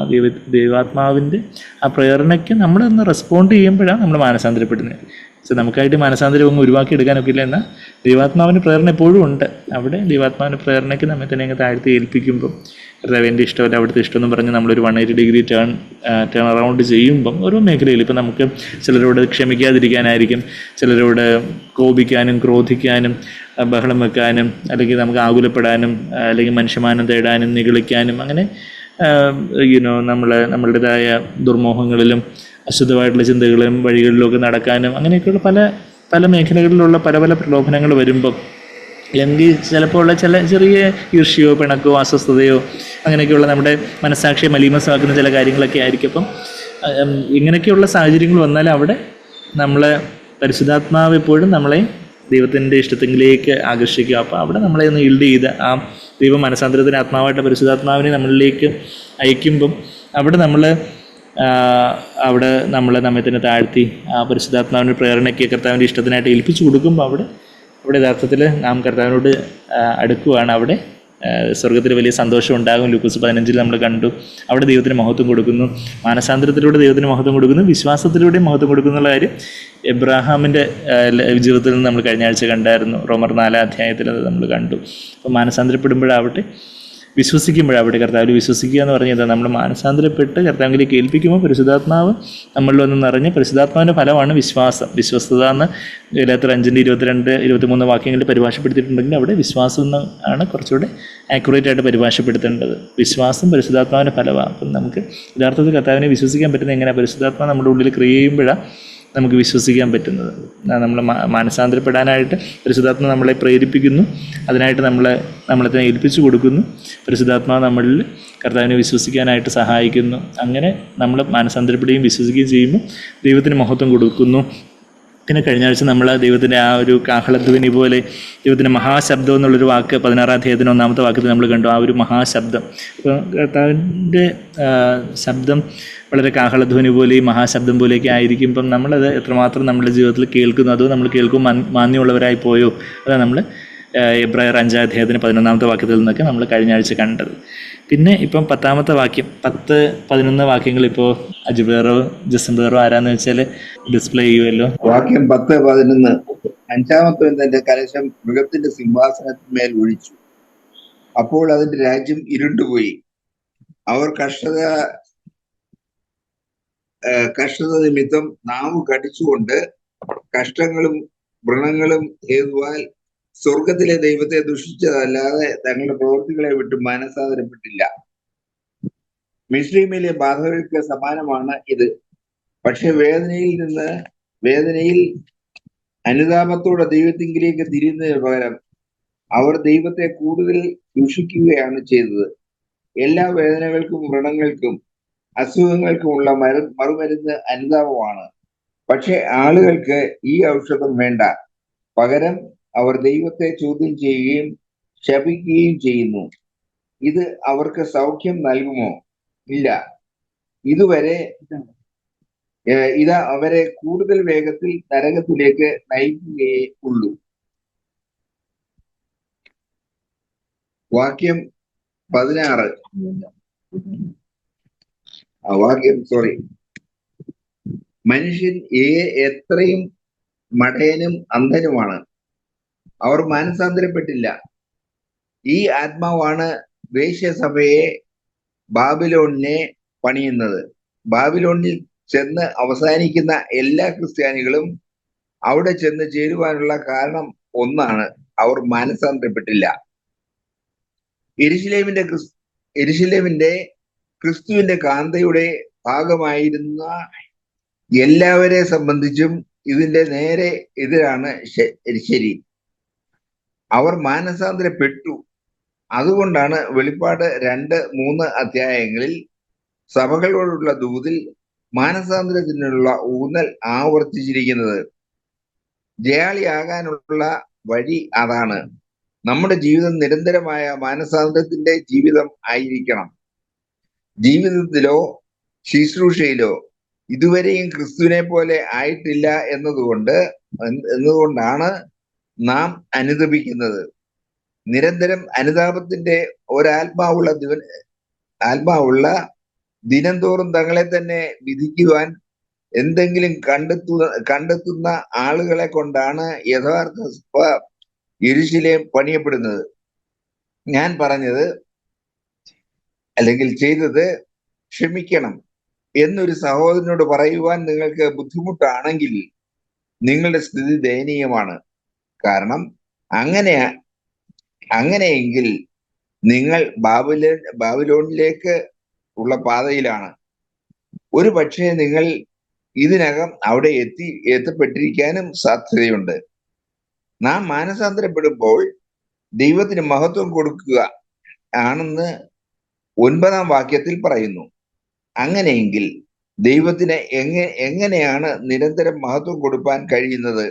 ദൈവാത്മാവിൻ്റെ ആ പ്രേരണയ്ക്ക് നമ്മളൊന്ന് റെസ്പോണ്ട് ചെയ്യുമ്പോഴാണ് നമ്മൾ മാനസാന്തരപ്പെടുന്നത്. നമുക്കായിട്ട് മാനസാന്തരം ഒന്നും ഒഴിവാക്കി എടുക്കാനൊക്കെ ഇല്ല. എന്നാൽ ദൈവാത്മാവിന് പ്രേരണ എപ്പോഴും ഉണ്ട്. അവിടെ ദൈവാത്മാവിന് പ്രേരണയ്ക്ക് നമ്മെ തന്നെ അങ്ങ് താഴ്ത്തി ഏൽപ്പിക്കുമ്പം, എൻ്റെ ഇഷ്ടമല്ല അവിടുത്തെ ഇഷ്ടമെന്ന് പറഞ്ഞ് നമ്മളൊരു 180 ഡിഗ്രി ടേൺ അറൗണ്ട് ചെയ്യുമ്പം ഓരോ മേഖലയിൽ ഇപ്പം നമുക്ക് ചിലരോട് ക്ഷമിക്കാതിരിക്കാനായിരിക്കും, ചിലരോട് കോപിക്കാനും ക്രോധിക്കാനും ബഹളം വെക്കാനും, അല്ലെങ്കിൽ നമുക്ക് ആകുലപ്പെടാനും, അല്ലെങ്കിൽ മനുഷ്യമാനം തേടാനും നിഗളിക്കാനും, അങ്ങനെ നമ്മളുടേതായ ദുർമോഹങ്ങളിലും അശുദ്ധമായിട്ടുള്ള ചിന്തകളും വഴികളിലൊക്കെ നടക്കാനും, അങ്ങനെയൊക്കെയുള്ള പല പല മേഖലകളിലുള്ള പല പല പ്രലോഭനങ്ങൾ വരുമ്പം, അല്ലെങ്കിൽ ചിലപ്പോൾ ഉള്ള ചെറിയ ഈർഷ്യോ പിണക്കോ അസ്വസ്ഥതയോ അങ്ങനെയൊക്കെയുള്ള നമ്മുടെ മനസ്സാക്ഷിയെ മലീമസമാക്കുന്ന ചില കാര്യങ്ങളൊക്കെ ആയിരിക്കും. അപ്പം ഇങ്ങനെയൊക്കെയുള്ള സാഹചര്യങ്ങൾ വന്നാൽ അവിടെ നമ്മൾ പരിശുദ്ധാത്മാവ് എപ്പോഴും നമ്മളെ ദൈവത്തിൻ്റെ ഇഷ്ടത്തിലേക്ക് ആകർഷിക്കുക. അപ്പോൾ അവിടെ നമ്മളെ ഒന്ന് ഈൽഡ് ചെയ്ത് ആ ദൈവ മനസാന്തരത്തിന് ആത്മാവായിട്ട് പരിശുദ്ധാത്മാവിനെ നമ്മളിലേക്ക് അയക്കുമ്പം അവിടെ നമ്മൾ നമ്മെ തന്നെ താഴ്ത്തി ആ പരിശുദ്ധാത്മാവിൻ്റെ പ്രേരണയ്ക്ക് കർത്താവിൻ്റെ ഇഷ്ടത്തിനായിട്ട് ഏൽപ്പിച്ചു കൊടുക്കുമ്പോൾ അവിടെ യഥാർത്ഥത്തിൽ നാം കർത്താവിനോട് അടുക്കുവാണ്. അവിടെ സ്വർഗത്തിൽ വലിയ സന്തോഷം ഉണ്ടാകും. ലൂക്കോസ് 15 നമ്മൾ കണ്ടു. അവിടെ ദൈവത്തിന് മഹത്വം കൊടുക്കുന്നു. മാനസാന്തരത്തിലൂടെ ദൈവത്തിന് മഹത്വം കൊടുക്കുന്നു, വിശ്വാസത്തിലൂടെ മഹത്വം കൊടുക്കുന്നു എന്നുള്ള കാര്യം എബ്രാഹാമിൻ്റെ ജീവിതത്തിൽ നിന്ന് നമ്മൾ കഴിഞ്ഞ ആഴ്ച കണ്ടായിരുന്നു. റോമർ 4 അധ്യായത്തിൽ അത് നമ്മൾ കണ്ടു. അപ്പോൾ മാനസാന്തരപ്പെടുമ്പോഴാവട്ടെ, വിശ്വസിക്കുമ്പോഴാവട്ടെ, കർത്താവിൽ വിശ്വസിക്കുക എന്ന് പറഞ്ഞാൽ നമ്മൾ മാനസാന്തരപ്പെട്ട് കർത്താവിലേക്ക് ഏൽപ്പിക്കുമ്പോൾ പരിശുദ്ധാത്മാവ് നമ്മളിൽ ഒന്ന് നിറഞ്ഞ്, പരിശുദ്ധാത്മാവിൻ്റെ ഫലമാണ് വിശ്വസ്തത എന്ന് ഗലാത്യർ 5:22-23 വാക്യങ്ങളിൽ പരിഭാഷപ്പെടുത്തിയിട്ടുണ്ടെങ്കിൽ അവിടെ വിശ്വാസം എന്നാണ് കുറച്ചുകൂടെ ആക്യുറേറ്റ് ആയിട്ട് പരിഭാഷപ്പെടുത്തേണ്ടത്. വിശ്വാസം പരിശുദ്ധാത്മാവിൻ്റെ ഫലമാണ്. അപ്പം നമുക്ക് യഥാർത്ഥത്തിൽ കർത്താവിനെ വിശ്വസിക്കാൻ പറ്റുന്നത് എങ്ങനെയാണ്? പരിശുദ്ധാത്മാവ് നമ്മുടെ ഉള്ളിൽ ക്രിയ ചെയ്യുമ്പോഴാണ് നമുക്ക് വിശ്വസിക്കാൻ പറ്റുന്നത്. നമ്മൾ മാനസാന്തരപ്പെടാനായിട്ട് പരിശുദ്ധാത്മാവ് നമ്മളെ പ്രേരിപ്പിക്കുന്നു, അതിനായിട്ട് നമ്മളെ തന്നെ ഏൽപ്പിച്ചു കൊടുക്കുന്നു. പരിശുദ്ധാത്മാവ് നമ്മളിൽ കർത്താവിനെ വിശ്വസിക്കാനായിട്ട് സഹായിക്കുന്നു. അങ്ങനെ നമ്മൾ മാനസാന്തരപ്പെടുകയും വിശ്വസിക്കുകയും ചെയ്യുമ്പോൾ ദൈവത്തിന് മഹത്വം കൊടുക്കുന്നു. പിന്നെ കഴിഞ്ഞ ആഴ്ച നമ്മൾ ദൈവത്തിൻ്റെ ആ ഒരു കാഹളധ്വനി പോലെ ദൈവത്തിൻ്റെ മഹാശബ്ദം എന്നുള്ളൊരു വാക്ക് 16 അധ്യായത്തിന് 1-ാമത്തെ വാക്യത്തിൽ നമ്മൾ കണ്ടു. ആ ഒരു മഹാശബ്ദം, ഇപ്പോൾ കർത്താവിൻ്റെ ശബ്ദം വളരെ കാഹളധ്വനി പോലെയും മഹാശബ്ദം പോലെയൊക്കെ ആയിരിക്കുമ്പം നമ്മളത് എത്രമാത്രം നമ്മുടെ ജീവിതത്തിൽ കേൾക്കുന്നു, അതോ നമ്മൾ കേൾക്കുമ്പോൾ മാന്യമുള്ളവരായി പോയോ? അതാണ് നമ്മൾ എബ്രായർ 5-ാം അധ്യായത്തിന് 11-ാമത്തെ വാക്യത്തിൽ നിന്നൊക്കെ നമ്മൾ കഴിഞ്ഞ ആഴ്ച കണ്ടത്. പിന്നെ ഇപ്പം 10-ാമത്തെ വാക്യം, 10-11 വാക്യങ്ങൾ ഇപ്പോൾ അജുബേറോ ജസംബേറോ ആരാന്ന് വെച്ചാൽ ഡിസ്പ്ലേ ചെയ്യുമല്ലോ. വാക്യം 10-11. 5-ാമത്തെ തന്റെ കലശം മൃഗത്തിന്റെ സിംഹാസനത്തിന്മേൽ ഒഴിച്ചു. അപ്പോൾ അതിന്റെ രാജ്യം ഇരുണ്ടുപോയി. അവർ കഷ്ടത നിമിത്തം നാവ് കടിച്ചുകൊണ്ട് കഷ്ടങ്ങളും വ്രണങ്ങളും ഹേതുവാൽ സ്വർഗത്തിലെ ദൈവത്തെ ദുഷിച്ചതല്ലാതെ തങ്ങളുടെ പ്രവൃത്തികളെ വിട്ട് മാനസാന്തരപ്പെട്ടില്ല. മിസ്രയീമിലെ ബാധകൾക്ക് സമാനമാണ് ഇത്. പക്ഷെ വേദനയിൽ അനുതാപത്തോടെ ദൈവത്തിങ്കിലേക്ക് തിരിയുന്നതിന് പകരം അവർ ദൈവത്തെ കൂടുതൽ ദുഷിക്കുകയാണ് ചെയ്തത്. എല്ലാ വേദനകൾക്കും വ്രണങ്ങൾക്കും അസുഖങ്ങൾക്കുമുള്ള മറുമരുന്ന് അനുതാപമാണ്. പക്ഷെ ആളുകൾക്ക് ഈ ഔഷധം വേണ്ട. പകരം അവർ ദൈവത്തെ ചോദ്യം ചെയ്യുകയും ശപിക്കുകയും ചെയ്യുന്നു. ഇത് അവർക്ക് സൗഖ്യം നൽകുമോ? ഇല്ല. ഇത് അവരെ കൂടുതൽ വേഗത്തിൽ നരകത്തിലേക്ക് നയിക്കുകയേ ഉള്ളൂ. വാക്യം 16. മനുഷ്യൻ എത്രയും മടയനും അന്ധനുമാണ്. അവർ മാനസാന്തരപ്പെട്ടില്ല. ഈ ആത്മാവാണ് വേശ്യസഭയെ ബാബിലോണിനെ പണിയുന്നത്. ബാബിലോണിൽ ചെന്ന് അവസാനിക്കുന്ന എല്ലാ ക്രിസ്ത്യാനികളും അവിടെ ചെന്ന് ചേരുവാനുള്ള കാരണം ഒന്നാണ്: അവർ മാനസാന്തരപ്പെട്ടില്ല. യെരുശലേമിന്റെ ക്രിസ്തുവിന്റെ കാന്തയുടെ ഭാഗമായിരുന്ന എല്ലാവരെ സംബന്ധിച്ചും ഇതിന്റെ നേരെ എതിരാണ് ശരി. അവർ മാനസാന്തരപ്പെട്ടു. അതുകൊണ്ടാണ് വെളിപ്പാട് 2-3 അധ്യായങ്ങളിൽ സഭകളോടുള്ള ദൂതിൽ മാനസാന്തരത്തിനുള്ള ഊന്നൽ ആവർത്തിച്ചിരിക്കുന്നത്. ജയാളിയാകാനുള്ള വഴി അതാണ്. നമ്മുടെ ജീവിതം നിരന്തരമായ മാനസാന്തരത്തിന്റെ ജീവിതം ആയിരിക്കണം. ജീവിതത്തിലോ ശുശ്രൂഷയിലോ ഇതുവരെയും ക്രിസ്തുവിനെ പോലെ ആയിട്ടില്ല എന്നതുകൊണ്ടാണ് നാം അനുതപിക്കുന്നത്. നിരന്തരം അനുതാപത്തിന്റെ ആത്മാവുള്ള ദിനം തോറും തങ്ങളെ തന്നെ വിധിക്കുവാൻ എന്തെങ്കിലും കണ്ടെത്തുന്ന ആളുകളെ കൊണ്ടാണ് യഥാർത്ഥ സഭ യെരൂശലേം പണിയപ്പെടുന്നത്. ഞാൻ പറഞ്ഞത് അല്ലെങ്കിൽ ചെയ്തത് ക്ഷമിക്കണം എന്നൊരു സഹോദരനോട് പറയുവാൻ നിങ്ങൾക്ക് ബുദ്ധിമുട്ടാണെങ്കിൽ നിങ്ങളുടെ സ്ഥിതി ദയനീയമാണ്. കാരണം അങ്ങനെയെങ്കിൽ നിങ്ങൾ ബാബിലോണിലേക്ക് ഉള്ള പാതയിലാണ്. ഒരു പക്ഷേ നിങ്ങൾ ഇതിനകം അവിടെ എത്തപ്പെട്ടിരിക്കാനും സാധ്യതയുണ്ട്. നാം മാനസാന്തരപ്പെടുമ്പോൾ ദൈവത്തിന് മഹത്വം കൊടുക്കുക ആണെന്ന് 9-ാം വാക്യത്തിൽ പറയുന്നു. അങ്ങനെയെങ്കിൽ ദൈവത്തിന് എങ്ങനെയാണ് നിരന്തരം മഹത്വം കൊടുക്കാൻ കഴിയുന്നത്?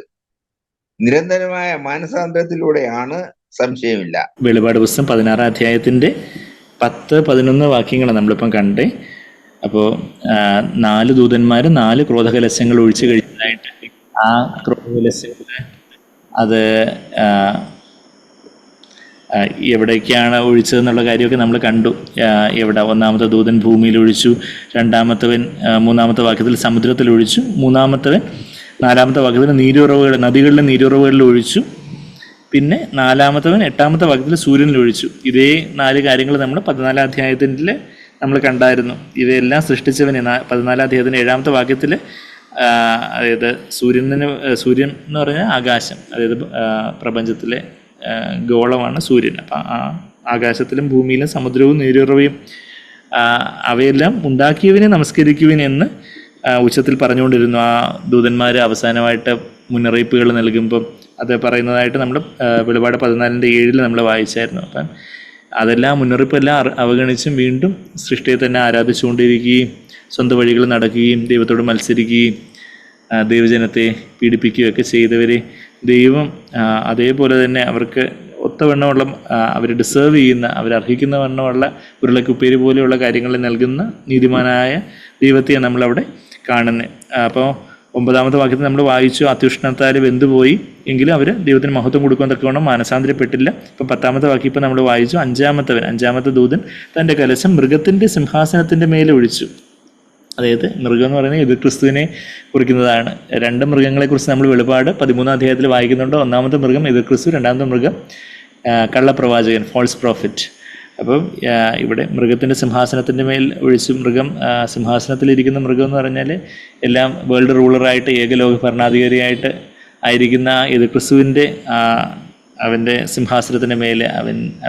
നിരന്തരമായ മാനസാന്തരത്തിലൂടെയാണ്, സംശയമില്ല. വെളിപാട് പുസ്തകം 16-ാം അധ്യായത്തിൻ്റെ 10-11 വാക്യങ്ങൾ നമ്മളിപ്പം കണ്ടേ. അപ്പോൾ 4 ദൂതന്മാർ 4 ക്രോധകലശങ്ങൾ ഒഴിച്ചു കഴിഞ്ഞതായിട്ട്, ആ ക്രോധകലശങ്ങൾ അത് എവിടേക്കാണ് ഒഴിച്ചതെന്നുള്ള കാര്യമൊക്കെ നമ്മൾ കണ്ടു. എവിടെ? ഒന്നാമത്തെ ദൂതൻ ഭൂമിയിൽ ഒഴിച്ചു, മൂന്നാമത്തെ വാക്യത്തിൽ സമുദ്രത്തിൽ ഒഴിച്ചു, നാലാമത്തെ വാക്യത്തിൽ നദികളിലെ നീരുറവുകളിൽ ഒഴിച്ചു, പിന്നെ 8-ാമത്തെ വാക്യത്തിൽ സൂര്യനിൽ ഒഴിച്ചു. ഇതേ 4 കാര്യങ്ങൾ നമ്മൾ 14-ാം അധ്യായത്തിൽ നമ്മൾ കണ്ടായിരുന്നു. ഇവയെല്ലാം സൃഷ്ടിച്ചവനെ 14-ാം അധ്യായത്തിൻ്റെ 7-ാമത്തെ വാക്യത്തിൽ, അതായത് സൂര്യൻ എന്ന് പറഞ്ഞാൽ ആകാശം, അതായത് പ്രപഞ്ചത്തിലെ ഗോളമാണ് സൂര്യൻ. അപ്പം ആ ആകാശത്തിലും ഭൂമിയിലും സമുദ്രവും നീരുറവയും അവയെല്ലാം ഉണ്ടാക്കിയവനെ നമസ്കരിക്കുവിൻ എന്ന് ഉച്ചത്തിൽ പറഞ്ഞുകൊണ്ടിരുന്നു. ആ ദൂതന്മാർ അവസാനമായിട്ട് മുന്നറിയിപ്പുകൾ നൽകുമ്പം അത് പറയുന്നതായിട്ട് നമ്മൾ വെളിപാട് 14:7 നമ്മൾ വായിച്ചായിരുന്നു. അപ്പം അതെല്ലാം മുന്നറിയിപ്പെല്ലാം അവഗണിച്ചും വീണ്ടും സൃഷ്ടിയെ തന്നെ ആരാധിച്ചുകൊണ്ടിരിക്കുകയും സ്വന്തം വഴികൾ നടക്കുകയും ദൈവത്തോട് മത്സരിക്കുകയും ദൈവജനത്തെ പീഡിപ്പിക്കുകയൊക്കെ ചെയ്തവരെ ദൈവം അതേപോലെ തന്നെ അവർക്ക് ഒത്തവണ്ണമുള്ള, അവർ ഡിസേർവ് ചെയ്യുന്ന, അവരർഹിക്കുന്ന വണ്ണമുള്ള ഉരുളക്കുപ്പേരി പോലെയുള്ള കാര്യങ്ങൾ നൽകുന്ന നീതിമാനായ ദൈവത്തെയാണ് നമ്മളവിടെ കാണുന്നത്. അപ്പോൾ 9-ാമത്തെ വാക്യത്തിൽ നമ്മൾ വായിച്ചു, അത്യുഷ്ണത്താൽ വെന്തുപോയി എങ്കിലും അവർ ദൈവത്തിന് മഹത്വം കൊടുക്കാൻ തക്കവണ്ണം മാനസാന്തരപ്പെട്ടില്ല. ഇപ്പം 10-ാമത്തെ വാക്യം ഇപ്പം നമ്മൾ വായിച്ചു, അഞ്ചാമത്തെ ദൂതൻ തൻ്റെ കലശം മൃഗത്തിൻ്റെ സിംഹാസനത്തിൻ്റെ മേലെ ഒഴിച്ചു. അതായത് മൃഗം എന്ന് പറയുന്നത് എതിർ ക്രിസ്തുവിനെ കുറിക്കുന്നതാണ്. 2 മൃഗങ്ങളെക്കുറിച്ച് നമ്മൾ വെളിപാട് 13-ാം അധ്യായത്തിൽ വായിക്കുന്നുണ്ട്. 1-ാമത്തെ മൃഗം എതിർ ക്രിസ്തു, 2-ാമത്തെ മൃഗം കള്ളപ്രവാചകൻ, ഫോൾസ് പ്രോഫിറ്റ്. അപ്പം ഇവിടെ മൃഗത്തിൻ്റെ സിംഹാസനത്തിൻ്റെ മേൽ ഒഴിച്ചു. സിംഹാസനത്തിലിരിക്കുന്ന മൃഗം എന്ന് പറഞ്ഞാൽ എല്ലാം വേൾഡ് റൂളറായിട്ട്, ഏകലോക ഭരണാധികാരിയായിട്ട് ആയിരിക്കുന്ന എതിർ ക്രിസ്തുവിൻ്റെ അവൻ്റെ സിംഹാസനത്തിൻ്റെ മേലെ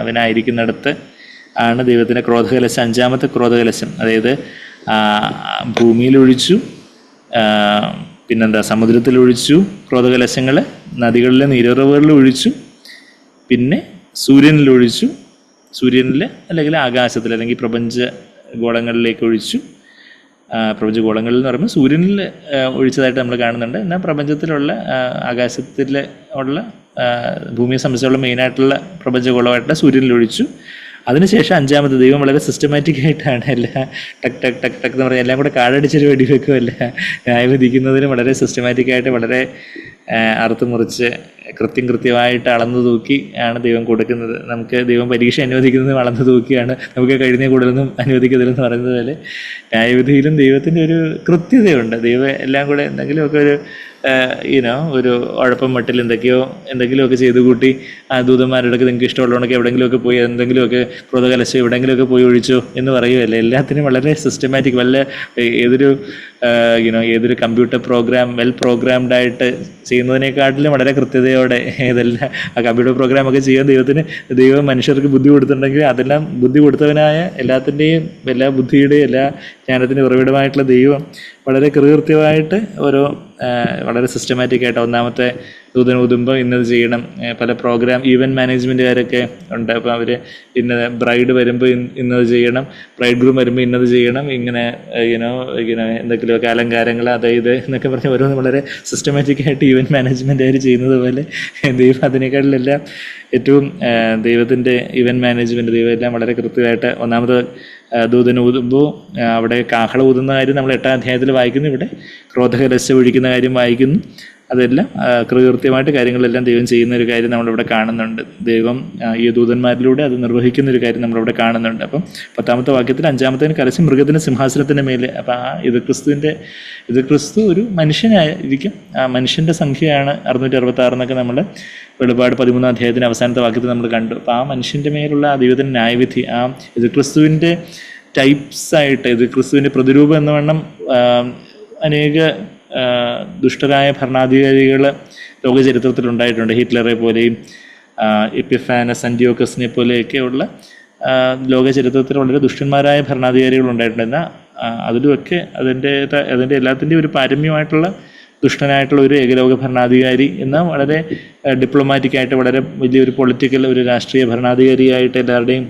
അവനായിരിക്കുന്നിടത്ത് ആണ് ദൈവത്തിൻ്റെ ക്രോധകലശം, 5-ാമത്തെ ക്രോധകലശം. അതായത് ഭൂമിയിലൊഴിച്ചു, പിന്നെന്താ സമുദ്രത്തിലൊഴിച്ചു ക്രോധകലശങ്ങൾ, നദികളിലെ നീരുറവുകളിൽ ഒഴിച്ചു, പിന്നെ സൂര്യനിലൊഴിച്ചു, സൂര്യനിൽ അല്ലെങ്കിൽ ആകാശത്തിൽ അല്ലെങ്കിൽ പ്രപഞ്ചഗോളങ്ങളിലേക്ക് ഒഴിച്ചു. പ്രപഞ്ചഗോളങ്ങളിൽ എന്ന് പറയുമ്പോൾ സൂര്യനിൽ ഒഴിച്ചതായിട്ട് നമ്മൾ കാണുന്നുണ്ട്. എന്നാൽ പ്രപഞ്ചത്തിലുള്ള ആകാശത്തിൽ ഉള്ള ഭൂമിയെ സംബന്ധിച്ചുള്ള മെയിനായിട്ടുള്ള പ്രപഞ്ചഗോളമായിട്ടുള്ള സൂര്യനിൽ ഒഴിച്ചു. അതിനുശേഷം 5-ാമത്തെ ദൈവം വളരെ സിസ്റ്റമാറ്റിക് ആയിട്ടാണ് എല്ലാം ടക്ക് ടക്ക് ടക്ക് ടക്ക് എന്ന് പറഞ്ഞാൽ എല്ലാം കൂടെ കാടടിച്ചൊരു വെടിവെക്കുമല്ല, ന്യായവിധിക്കുന്നതിന് വളരെ സിസ്റ്റമാറ്റിക്കായിട്ട് വളരെ അറുത്ത് മുറിച്ച് കൃത്യമായിട്ട് അളന്നു തൂക്കി ആണ് ദൈവം കൊടുക്കുന്നത്. നമുക്ക് ദൈവം പരീക്ഷ അനുവദിക്കുന്നതും അളന്നു തൂക്കിയാണ്, നമുക്ക് കഴിഞ്ഞ കൂടുതലൊന്നും അനുവദിക്കരുതെന്ന് പറയുന്നത് പോലെ ന്യായവിധിയിലും ദൈവത്തിൻ്റെ ഒരു കൃത്യതയുണ്ട്. ദൈവം എല്ലാം കൂടെ എന്തെങ്കിലുമൊക്കെ ഒരു ഉഴപ്പം മട്ടിൽ എന്തെങ്കിലുമൊക്കെ ചെയ്തു കൂട്ടി ദൂതന്മാരുടെ നിങ്ങൾക്ക് ഇഷ്ടമുള്ളവണൊക്കെ എവിടെയെങ്കിലുമൊക്കെ പോയി എന്തെങ്കിലുമൊക്കെ ക്രോധകലശം എവിടെയെങ്കിലുമൊക്കെ പോയി ഒഴിച്ചോ എന്ന് പറയുമല്ലേ. എല്ലാത്തിനും വളരെ സിസ്റ്റമാറ്റിക്, ഏതൊരു കമ്പ്യൂട്ടർ പ്രോഗ്രാം വെൽ പ്രോഗ്രാംഡ് ആയിട്ട് ചെയ്യുന്നതിനേക്കാട്ടിലും വളരെ കൃത്യതയോടെ ഇതെല്ലാം ആ കമ്പ്യൂട്ടർ പ്രോഗ്രാമൊക്കെ ചെയ്യാൻ ദൈവം മനുഷ്യർക്ക് ബുദ്ധി കൊടുത്തിട്ടുണ്ടെങ്കിൽ അതെല്ലാം ബുദ്ധി കൊടുത്തവനായ എല്ലാ ബുദ്ധിയുടെയും എല്ലാ ജ്ഞാനത്തിൻ്റെ ഉറവിടമായിട്ടുള്ള ദൈവം വളരെ കൃത്യമായിട്ട് ഓരോ വളരെ സിസ്റ്റമാറ്റിക് ആയിട്ട് ഒന്നാമത്തെ ദൂതൻ ഊതുമ്പോൾ ഇന്നത് ചെയ്യണം. പല പ്രോഗ്രാം ഈവൻറ്റ് മാനേജ്മെൻറ്റുകാരൊക്കെ ഉണ്ട്. അപ്പോൾ അവർ ഇന്നത് ബ്രൈഡ് വരുമ്പോൾ ഇന്നത് ചെയ്യണം, ബ്രൈഡ് ഗ്രൂം വരുമ്പോൾ ഇന്നത് ചെയ്യണം, ഇങ്ങനെ ഇങ്ങനെ എന്തെങ്കിലുമൊക്കെ അലങ്കാരങ്ങൾ അതായത് എന്നൊക്കെ പറഞ്ഞ് ഓരോന്ന് വളരെ സിസ്റ്റമാറ്റിക്കായിട്ട് ഈവൻറ്റ് മാനേജ്മെൻറ്റുകാർ ചെയ്യുന്നത് പോലെ ദൈവം അതിനേക്കാളിലെല്ലാം ഏറ്റവും ദൈവത്തിൻ്റെ ഈവൻറ്റ് മാനേജ്മെൻറ്റ് ദൈവം എല്ലാം വളരെ കൃത്യമായിട്ട് ഒന്നാമത് ദൂതൻ ഊതുമ്പോൾ അവിടെ കാഹളം ഊതുന്ന കാര്യം നമ്മൾ 8-ാം അധ്യായത്തിൽ വായിക്കുന്നു. ഇവിടെ ക്രോധകലശ ഒഴിക്കുന്ന കാര്യം വായിക്കുന്നു. അതെല്ലാം കൃത്യമായിട്ട് കാര്യങ്ങളെല്ലാം ദൈവം ചെയ്യുന്ന ഒരു കാര്യം നമ്മളിവിടെ കാണുന്നുണ്ട്. ദൈവം ഈ ദൂതന്മാരിലൂടെ അത് നിർവഹിക്കുന്ന ഒരു കാര്യം നമ്മളിവിടെ കാണുന്നുണ്ട്. അപ്പം 10-ാമത്തെ വാക്യത്തിൽ 5-ാമത്തേന് കലശം മൃഗത്തിൻ്റെ സിംഹാസനത്തിൻ്റെ മേലെ. അപ്പം ഇത് ക്രിസ്തു ഒരു മനുഷ്യനായിരിക്കും. ആ മനുഷ്യൻ്റെ സംഖ്യയാണ് 666 എന്നൊക്കെ നമ്മൾ വെളിപാട് 13-ാം അധ്യായത്തിൻ്റെ അവസാനത്തെ വാക്യത്തിൽ നമ്മൾ കണ്ടു. അപ്പോൾ ആ മനുഷ്യൻ്റെ മേലുള്ള ആ ദൈവത്തിൻ്റെ ന്യായവിധി, ആ ഇത് ക്രിസ്തുവിൻ്റെ ടൈപ്സായിട്ട് ഇത് ക്രിസ്തുവിൻ്റെ പ്രതിരൂപം എന്ന വണ്ണം അനേക ദുഷ്ടരായ ഭരണാധികാരികൾ ലോകചരിത്രത്തിലുണ്ടായിട്ടുണ്ട്. ഹിറ്റ്ലറെ പോലെയും എപ്പിഫാനസ്, അന്റിയോക്കസിനെ പോലെയൊക്കെയുള്ള ലോകചരിത്രത്തിൽ വളരെ ദുഷ്ടന്മാരായ ഭരണാധികാരികൾ ഉണ്ടായിട്ടുണ്ട്. എന്നാൽ അതിലുമൊക്കെ അതിൻ്റെ എല്ലാത്തിൻ്റെയും ഒരു പാരമ്യമായിട്ടുള്ള ദുഷ്ടനായിട്ടുള്ള ഒരു ഏകലോക ഭരണാധികാരി എന്നാൽ വളരെ ഡിപ്ലോമാറ്റിക്കായിട്ട് വളരെ വലിയൊരു പൊളിറ്റിക്കൽ ഒരു രാഷ്ട്രീയ ഭരണാധികാരിയായിട്ട് എല്ലാവരുടെയും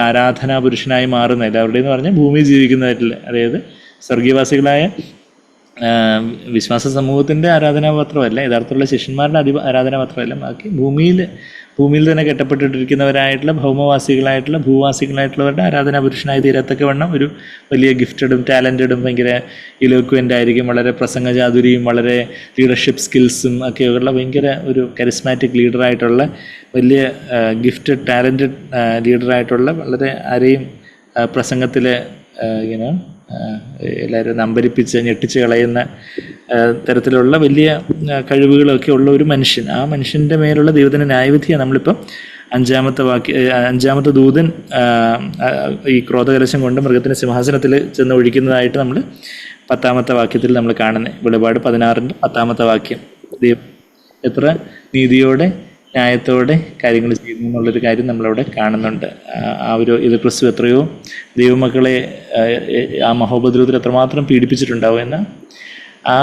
ആരാധനാ പുരുഷനായി മാറുന്ന, എല്ലാവരുടെയും എന്ന് പറഞ്ഞാൽ ഭൂമിയിൽ ജീവിക്കുന്നതായിട്ടില്ല, അതായത് സ്വർഗീയവാസികളായ വിശ്വാസ സമൂഹത്തിൻ്റെ ആരാധനാപാത്രമല്ല, യഥാർത്ഥമുള്ള ശിഷ്യന്മാരുടെ ആരാധനാപാത്രമല്ല, ബാക്കി ഭൂമിയിൽ തന്നെ കെട്ടപ്പെട്ടിട്ടിരിക്കുന്നവരായിട്ടുള്ള ഭൂവാസികളായിട്ടുള്ളവരുടെ ആരാധനാ പുരുഷനായി തീരത്തൊക്കെ വണ്ണം ഒരു വലിയ ഗിഫ്റ്റഡും ടാലൻറ്റഡും ഭയങ്കര ഇലോക്വൻ്റ് ആയിരിക്കും, വളരെ പ്രസംഗചാതുരിയും വളരെ ലീഡർഷിപ്പ് സ്കിൽസും ഒക്കെയുള്ള ഭയങ്കര ഒരു കരിസ്മാറ്റിക് ലീഡറായിട്ടുള്ള വലിയ ഗിഫ്റ്റഡ് ടാലൻറ്റഡ് ലീഡറായിട്ടുള്ള വളരെ ആരെയും പ്രസംഗത്തിൽ ഇങ്ങനെ എല്ലാവരും നമ്പരിപ്പിച്ച് ഞെട്ടിച്ച് കളയുന്ന തരത്തിലുള്ള വലിയ കഴിവുകളൊക്കെ ഉള്ള ഒരു മനുഷ്യൻ, ആ മനുഷ്യൻ്റെ മേലുള്ള ദൈവത്തിൻ്റെ ന്യായവിധിയാണ് നമ്മളിപ്പം 5-ാമത്തെ ദൂതൻ ഈ ക്രോധകലശം കൊണ്ട് മൃഗത്തിൻ്റെ സിംഹാസനത്തിൽ ചെന്ന് ഒഴിക്കുന്നതായിട്ട് നമ്മൾ 10-ാമത്തെ വാക്യത്തിൽ നമ്മൾ കാണുന്നത്. വെളിപാട് 16-ന്റെ 10-ാമത്തെ വാക്യം. ദൈവം എത്ര നീതിയോടെ ന്യായത്തോടെ കാര്യങ്ങൾ ചെയ്യുന്നു എന്നുള്ളൊരു കാര്യം നമ്മളവിടെ കാണുന്നുണ്ട്. ഇത് ക്രിസ്തു എത്രയോ ദൈവമക്കളെ ആ മഹോപദ്രവത്തിൽ എത്രമാത്രം പീഡിപ്പിച്ചിട്ടുണ്ടാവും എന്നാൽ ആ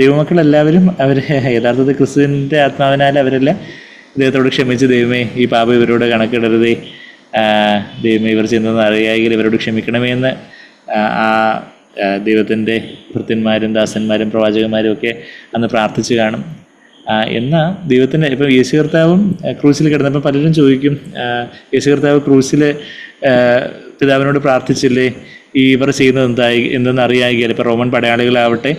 ദൈവമക്കളെല്ലാവരും യഥാർത്ഥത്തിൽ ക്രിസ്തുവിൻ്റെ ആത്മാവിനാൽ അവരെല്ലാം ദൈവത്തോട് ക്ഷമിച്ച്, ദൈവമേ ഈ പാപം ഇവരോട് കണക്കിടരുതേ, ദൈവമേ ഇവർ ചെന്നെന്ന് അറിയാമെങ്കിൽ ഇവരോട് ക്ഷമിക്കണമേ എന്ന് ആ ദൈവത്തിൻ്റെ ഭൃത്യന്മാരും ദാസന്മാരും പ്രവാചകന്മാരും ഒക്കെ അന്ന് പ്രാർത്ഥിച്ച് കാണും. എന്നാൽ ദൈവത്തിൻ്റെ ഇപ്പം യേശു കർത്താവും ക്രൂസിൽ കിടന്നപ്പോൾ പലരും ചോദിക്കും, യേശു കർത്താവ് ക്രൂസിൽ പിതാവിനോട് പ്രാർത്ഥിച്ചില്ലേ ഇവർ ചെയ്യുന്നത് എന്തെന്ന് അറിയാമെങ്കിൽ, ഇപ്പം റോമൻ പടയാളികളാവട്ടെ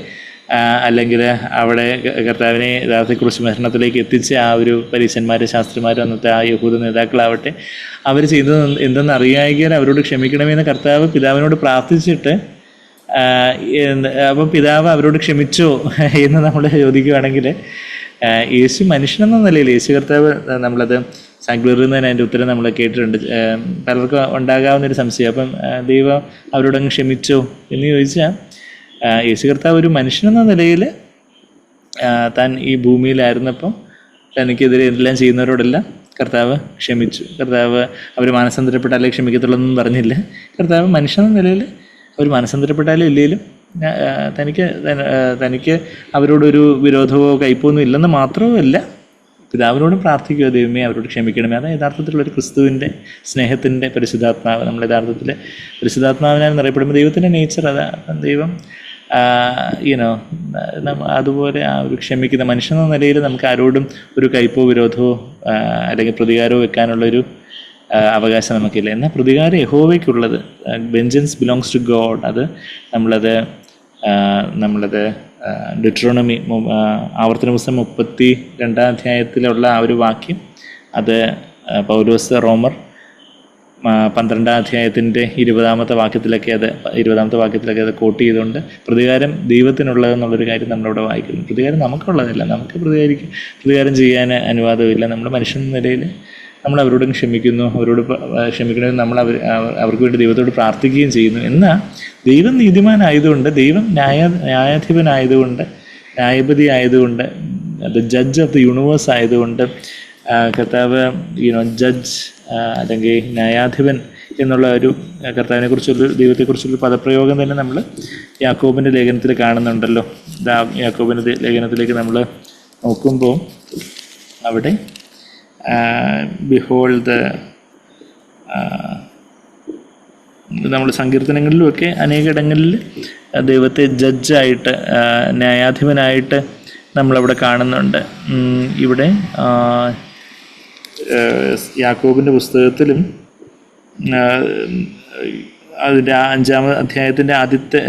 അല്ലെങ്കിൽ അവിടെ കർത്താവിനെ യഥാർത്ഥ ക്രൂശ് മരണത്തിലേക്ക് എത്തിച്ച ആ ഒരു പരീശന്മാരും ശാസ്ത്രിമാരും അന്നത്തെ ആ യഹൂദ നേതാക്കളാവട്ടെ അവർ ചെയ്യുന്നത് എന്തെന്ന് അറിയാമെങ്കിൽ അവരോട് ക്ഷമിക്കണമെന്ന് കർത്താവ് പിതാവിനോട് പ്രാർത്ഥിച്ചിട്ട് അപ്പം പിതാവ് അവരോട് ക്ഷമിച്ചോ എന്ന് നമ്മൾ ചോദിക്കുകയാണെങ്കിൽ യേശു മനുഷ്യനെന്ന നിലയിൽ യേശു കർത്താവ് നമ്മളത് സാങ്ക്ലറിൽ നിന്ന് തന്നെ അതിൻ്റെ ഉത്തരം നമ്മൾ കേട്ടിട്ടുണ്ട്. പലർക്കും ഉണ്ടാകാവുന്നൊരു സംശയം, അപ്പം ദൈവം അവരോടങ്ങ് ക്ഷമിച്ചോ എന്ന് ചോദിച്ചാൽ യേശു കർത്താവ് ഒരു മനുഷ്യനെന്ന നിലയിൽ താൻ ഈ ഭൂമിയിലായിരുന്നപ്പം തനിക്കെതിരെ എല്ലാം ചെയ്യുന്നവരോടെല്ലാം കർത്താവ് ക്ഷമിച്ചു. കർത്താവ് അവർ മാനസാന്തരപ്പെട്ടാലേ ക്ഷമിക്കത്തുള്ളൂ പറഞ്ഞില്ല. കർത്താവ് മനുഷ്യനെന്ന നിലയിൽ അവർ മാനസാന്തരപ്പെട്ടാലും ഇല്ലെങ്കിലും തനിക്ക് അവരോടൊരു വിരോധമോ കയ്പൊന്നും ഇല്ലെന്ന് മാത്രവുമല്ല പിതാവിനോടും പ്രാർത്ഥിക്കുക, ദൈവമേ അവരോട് ക്ഷമിക്കണമേ. അത് യഥാർത്ഥത്തിലുള്ളൊരു ക്രിസ്തുവിൻ്റെ സ്നേഹത്തിൻ്റെ പരിശുദ്ധാത്മാവ്, നമ്മൾ യഥാർത്ഥത്തിൽ പരിശുദ്ധാത്മാവിനാൽ നിറയപ്പെടുമ്പോൾ ദൈവത്തിൻ്റെ നേച്ചർ അതാ. ദൈവം അതുപോലെ ആ ഒരു ക്ഷമിക്കുന്ന മനുഷ്യനെന്ന നിലയിൽ നമുക്ക് ആരോടും ഒരു കയ്പോ വിരോധമോ അല്ലെങ്കിൽ പ്രതികാരമോ വെക്കാനുള്ളൊരു അവകാശം നമുക്കില്ല. എന്നാൽ പ്രതികാരം യഹോവയ്ക്കുള്ളത്. Vengeance belongs to God. അത് നമ്മളത് ഡിട്രോണമി ആവർത്തന പുസ്തകം 32-ാം അധ്യായത്തിലുള്ള ആ ഒരു വാക്യം, അത് പൗലോസ് റോമർ 12-ാം അധ്യായത്തിൻ്റെ 20-ാമത്തെ വാക്യത്തിലൊക്കെ അത് കോട്ട് ചെയ്തുകൊണ്ട് പ്രതികാരം ദൈവത്തിനുള്ളതെന്നുള്ളൊരു കാര്യം നമ്മളവിടെ വായിക്കുന്നു. പ്രതികാരം നമുക്കുള്ളതല്ല, നമുക്ക് പ്രതികാരം ചെയ്യാൻ അനുവാദമില്ല. നമ്മൾ മനുഷ്യൻ നിലയിൽ നമ്മൾ അവരോടും ക്ഷമിക്കുന്നു, അവരോട് ക്ഷമിക്കണമെന്ന് നമ്മൾ അവർക്ക് വേണ്ടി ദൈവത്തോട് പ്രാർത്ഥിക്കുകയും ചെയ്യുന്നു. എന്നാൽ ദൈവം നീതിമാനായതുകൊണ്ട്, ദൈവം ന്യായാധിപനായതുകൊണ്ട്, ന്യായപതി ആയതുകൊണ്ട്, the judge of the universe ആയതുകൊണ്ട്, കർത്താവ് ജഡ്ജ് അല്ലെങ്കിൽ ന്യായാധിപൻ എന്നുള്ള ഒരു കർത്താവിനെ കുറിച്ചുള്ള ദൈവത്തെക്കുറിച്ചുള്ള പദപ്രയോഗം തന്നെ നമ്മൾ യാക്കോബിൻ്റെ ലേഖനത്തിൽ കാണുന്നുണ്ടല്ലോ. യാക്കോബിൻ്റെ ലേഖനത്തിലേക്ക് നമ്മൾ നോക്കുമ്പോൾ അവിടെ ബിഹോൾഡ് നമ്മൾ സങ്കീർത്തനങ്ങളിലുമൊക്കെ അനേകയിടങ്ങളിൽ ദൈവത്തെ ജഡ്ജായിട്ട്, ന്യായാധിപനായിട്ട് നമ്മളവിടെ കാണുന്നുണ്ട്. ഇവിടെ യാക്കോബിൻ്റെ പുസ്തകത്തിലും അതിൻ്റെ 5-ാം അധ്യായത്തിൻ്റെ ആദ്യത്തെ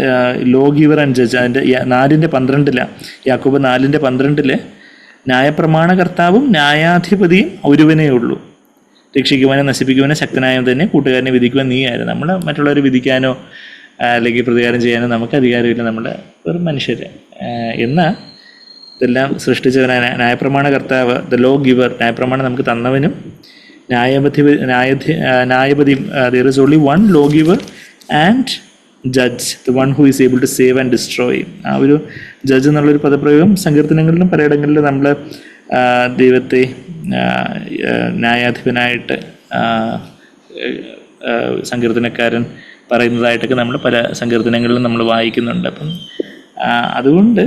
ലോ ഗിവർ ആൻഡ് ജഡ്ജ്, അതിൻ്റെ 4:12 യാക്കോബ് 4:12 ന്യായപ്രമാണ കർത്താവും ന്യായാധിപതിയും ഒരുവനേ ഉള്ളൂ, രക്ഷിക്കുവാനും നശിപ്പിക്കുവാനും ശക്തനായവൻ തന്നെ, കൂട്ടുകാരനെ വിധിക്കുവാൻ നീയായിരുന്നു. നമ്മൾ മറ്റുള്ളവരെ വിധിക്കാനോ അല്ലെങ്കിൽ പ്രതികാരം ചെയ്യാനോ നമുക്ക് അധികാരമില്ല, നമ്മൾ വെറും മനുഷ്യർ. എന്നാൽ ഇതെല്ലാം സൃഷ്ടിച്ചവനായ ന്യായപ്രമാണ കർത്താവ്, ദ ലോ ഗിവർ, ന്യായപ്രമാണം നമുക്ക് തന്നവനും ന്യായപതിയും, there is only one law giver and judge, the one who is able to save and destroy. ആ ഒരു ജഡ്ജ് എന്നുള്ളൊരു പദപ്രയോഗം സങ്കീർത്തനങ്ങളിലും പലയിടങ്ങളിലും നമ്മൾ ദൈവത്തെ ന്യായാധിപനായിട്ട് സങ്കീർത്തനക്കാരൻ പറയുന്നതായിട്ടൊക്കെ നമ്മൾ പല സങ്കീർത്തനങ്ങളിലും നമ്മൾ വായിക്കുന്നുണ്ട്. അപ്പം അതുകൊണ്ട്